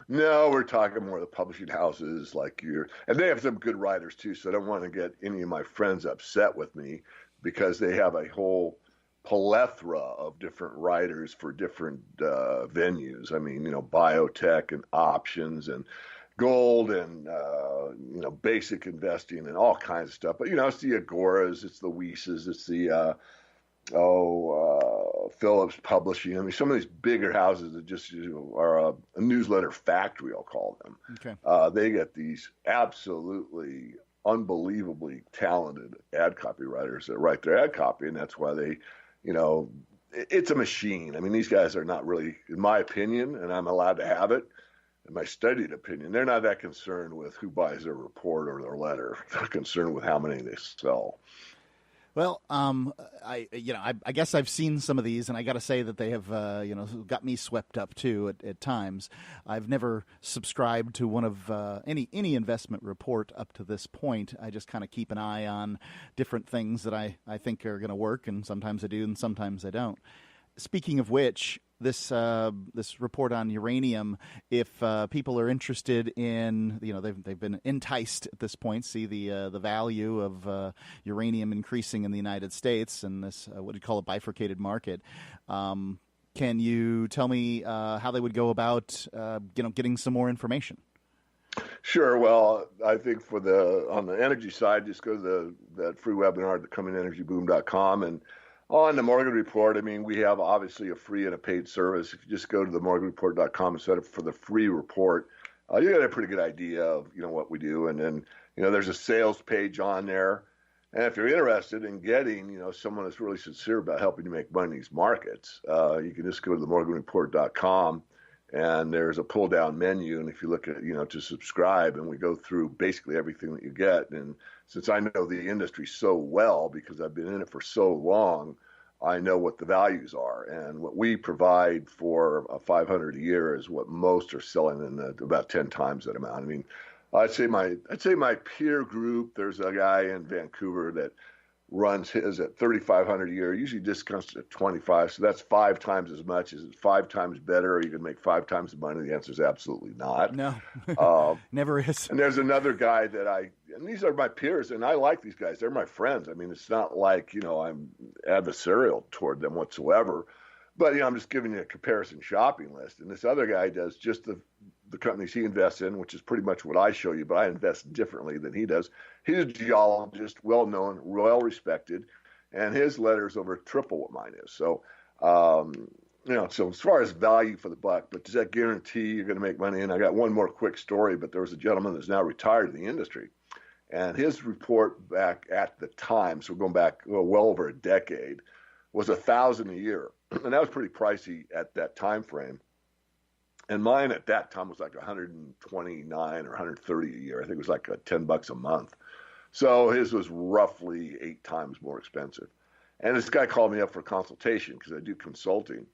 No, we're talking more of the publishing houses and they have some good writers too, so I don't want to get any of my friends upset with me because they have a whole plethora of different writers for different venues. I mean, biotech and options and gold and, basic investing and all kinds of stuff. But, it's the Agoras, it's the Weises, it's the, Phillips Publishing. I mean, some of these bigger houses that just are a newsletter factory, I'll call them. Okay. They get these absolutely unbelievably talented ad copywriters that write their ad copy, and that's why they, it's a machine. I mean, these guys are not really, in my opinion, and I'm allowed to have it, in my studied opinion, they're not that concerned with who buys their report or their letter. They're concerned with how many they sell. Well, I guess I've seen some of these, and I got to say that they have, got me swept up too at times. I've never subscribed to one of any investment report up to this point. I just kind of keep an eye on different things that I think are going to work, and sometimes I do, and sometimes I don't. Speaking of which, this report on uranium, if people are interested in, they've been enticed at this point, see the value of uranium increasing in the United States and this what do you call a bifurcated market. Can you tell me how they would go about getting some more information? Sure. Well, I think on the energy side, just go to that free webinar at thecomingenergyboom.com and on the Morgan Report, I mean, we have obviously a free and a paid service. If you just go to themorganreport.com and set up for the free report, you get a pretty good idea of, what we do. And then, there's a sales page on there. And if you're interested in getting, someone that's really sincere about helping you make money in these markets, you can just go to themorganreport.com and there's a pull down menu. And if you look at, to subscribe, and we go through basically everything that you get. And since I know the industry so well because I've been in it for so long, I know what the values are. And what we provide for $500 a year is what most are selling in about 10 times that amount. I mean, I'd say my peer group, there's a guy in Vancouver that runs his at $3,500 a year, usually discounts at $25. So that's 5 times as much. Is it 5 times better, or you can make 5 times the money? The answer is absolutely not. No, never is. And there's another guy and these are my peers, and I like these guys. They're my friends. I mean, it's not like, I'm adversarial toward them whatsoever. But, I'm just giving you a comparison shopping list. And this other guy does just the companies he invests in, which is pretty much what I show you, but I invest differently than he does. He's a geologist, well-known, well-respected, and his letter is over triple what mine is. So, so as far as value for the buck, but does that guarantee you're going to make money? And I got one more quick story, but there was a gentleman that's now retired in the industry, and his report back at the time, so going back well over a decade, was $1,000 a year, and that was pretty pricey at that time frame. And mine at that time was like $129 or $130 a year. I think it was like $10 a month. So his was roughly 8 times more expensive. And this guy called me up for consultation because I do consulting.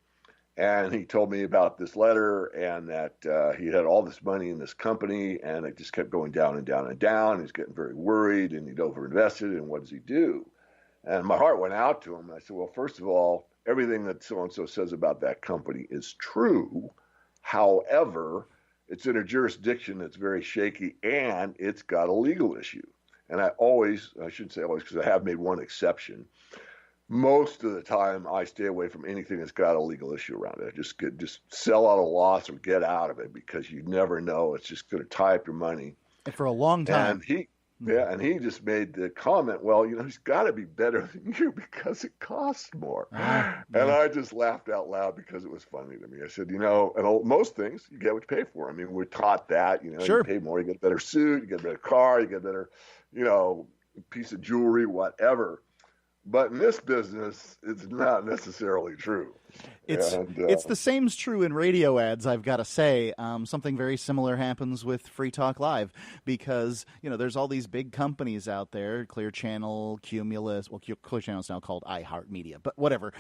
And he told me about this letter and that he had all this money in this company and it just kept going down and down and down. He's getting very worried and he'd overinvested. And what does he do? And my heart went out to him. I said, well, first of all, everything that so-and-so says about that company is true. However, it's in a jurisdiction that's very shaky, and it's got a legal issue. And I shouldn't say always, because I have made one exception. Most of the time, I stay away from anything that's got a legal issue around it. Just sell at a loss or get out of it, because you never know. It's just going to tie up your money. And for a long time. And he just made the comment, well, he's got to be better than you because it costs more. And I just laughed out loud because it was funny to me. I said, and most things, you get what you pay for. I mean, we're taught that, sure. You pay more, you get a better suit, you get a better car, you get a better, piece of jewelry, whatever. But in this business, it's not necessarily true. It's the same's true in radio ads, I've got to say. Something very similar happens with Free Talk Live, because there's all these big companies out there, Clear Channel, Cumulus. Well, Clear Channel is now called iHeartMedia, but whatever.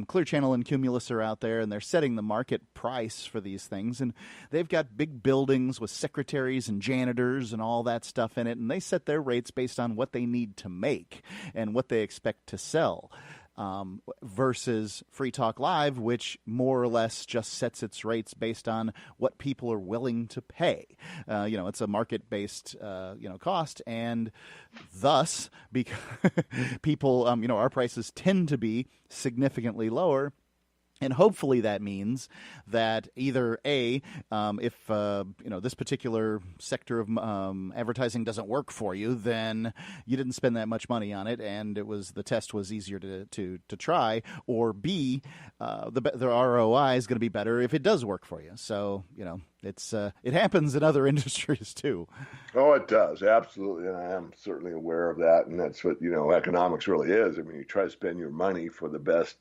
Clear Channel and Cumulus are out there, and they're setting the market price for these things. And they've got big buildings with secretaries and janitors and all that stuff in it, and they set their rates based on what they need to make and what they expect to sell. Versus Free Talk Live, which more or less just sets its rates based on what people are willing to pay. It's a market-based, cost, and thus, because people, our prices tend to be significantly lower. And hopefully that means that either A, if this particular sector of advertising doesnit work for you, then you didn't spend that much money on it, and the test was easier to try. Or B, the ROI is going to be better if it does work for you. So it happens in other industries too. Oh, it does, absolutely, and I am certainly aware of that. And that's what economics really is. I mean, you try to spend your money for the best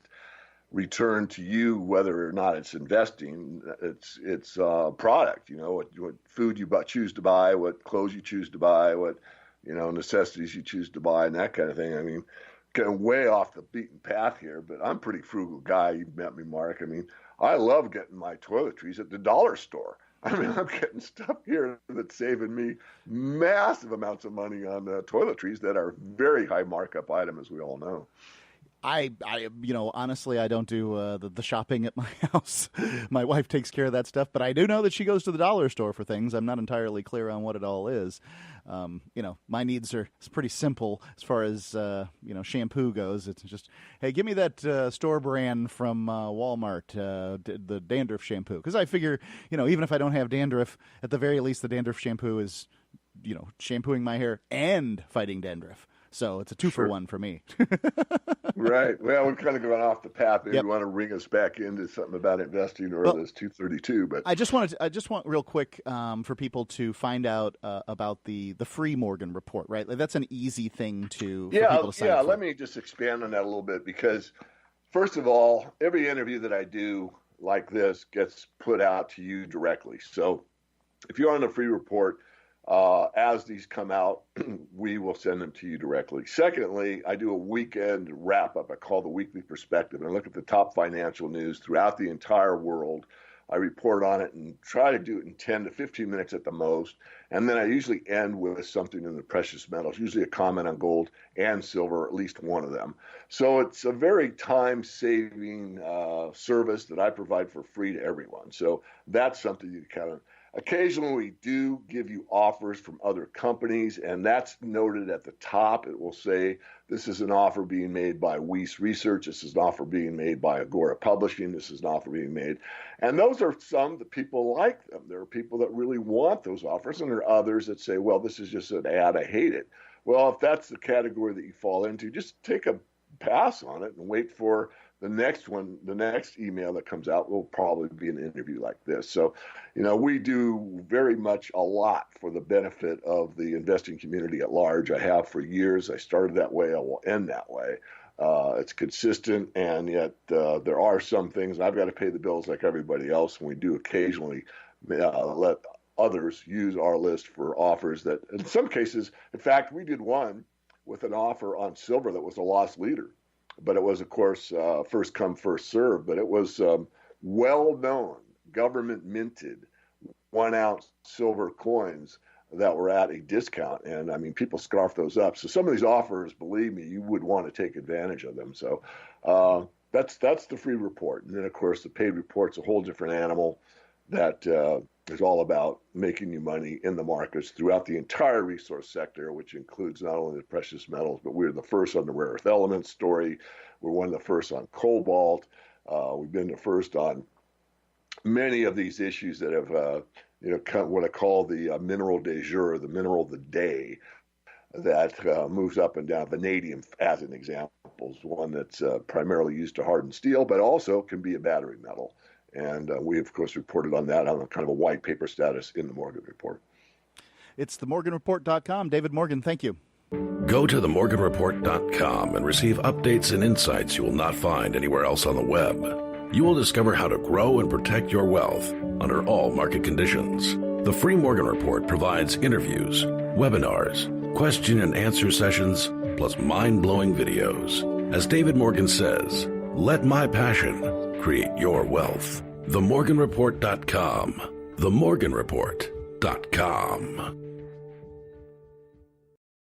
return to you, whether or not it's investing. It's product. What food you choose to buy, what clothes you choose to buy, what necessities you choose to buy, and that kind of thing. I mean, getting way off the beaten path here, but I'm a pretty frugal guy. You've met me, Mark. I mean, I love getting my toiletries at the dollar store. I mean, I'm getting stuff here that's saving me massive amounts of money on toiletries that are very high markup item, as we all know. I honestly, I don't do the shopping at my house. My wife takes care of that stuff, but I do know that she goes to the dollar store for things. I'm not entirely clear on what it all is. My needs are pretty simple as far as, shampoo goes. It's just, hey, give me that store brand from Walmart, the dandruff shampoo. Because I figure, even if I don't have dandruff, at the very least, the dandruff shampoo is, shampooing my hair and fighting dandruff. So it's a 2-for-1 for me. Right. Well, we're kind of going off the path. Maybe you want to bring us back into something about investing or this 232. But I just want real quick for people to find out about the free Morgan report. Right. That's an easy thing for people to sign up for. Let me just expand on that a little bit, because first of all, every interview that I do like this gets put out to you directly. So if you're on the free report, as these come out, we will send them to you directly. Secondly, I do a weekend wrap-up I call the Weekly Perspective. I look at the top financial news throughout the entire world. I report on it and try to do it in 10 to 15 minutes at the most. And then I usually end with something in the precious metals, usually a comment on gold and silver, at least one of them. So it's a very time-saving service that I provide for free to everyone. So that's something you kind of... Occasionally, we do give you offers from other companies, and that's noted at the top. It will say, this is an offer being made by Weiss Research. This is an offer being made by Agora Publishing. This is an offer being made. And those are some that people like them. There are people that really want those offers, and there are others that say, well, this is just an ad. I hate it. Well, if that's the category that you fall into, just take a pass on it and wait for the next one. The next email that comes out will probably be an interview like this. So, we do very much a lot for the benefit of the investing community at large. I have for years. I started that way. I will end that way. It's consistent, and yet there are some things, and I've got to pay the bills like everybody else, and we do occasionally let others use our list for offers that, in some cases, in fact, we did one with an offer on silver that was a loss leader. But it was, of course, first come, first serve. But it was well-known, government-minted 1-ounce silver coins that were at a discount. And, I mean, people scarf those up. So some of these offers, believe me, you would want to take advantage of them. So That's the free report. And then, of course, the paid report's a whole different animal that is all about making you money in the markets throughout the entire resource sector, which includes not only the precious metals, but we're the first on the rare earth elements story. We're one of the first on cobalt. We've been the first on many of these issues that have, what I call the mineral du jour, the mineral of the day, that moves up and down. Vanadium, as an example, is one that's primarily used to harden steel, but also can be a battery metal. And we, of course, reported on that on a kind of a white paper status in the Morgan Report. It's themorganreport.com. David Morgan, thank you. Go to themorganreport.com and receive updates and insights you will not find anywhere else on the web. You will discover how to grow and protect your wealth under all market conditions. The free Morgan Report provides interviews, webinars, question and answer sessions, plus mind-blowing videos. As David Morgan says, let my passion create your wealth. TheMorganReport.com. TheMorganReport.com.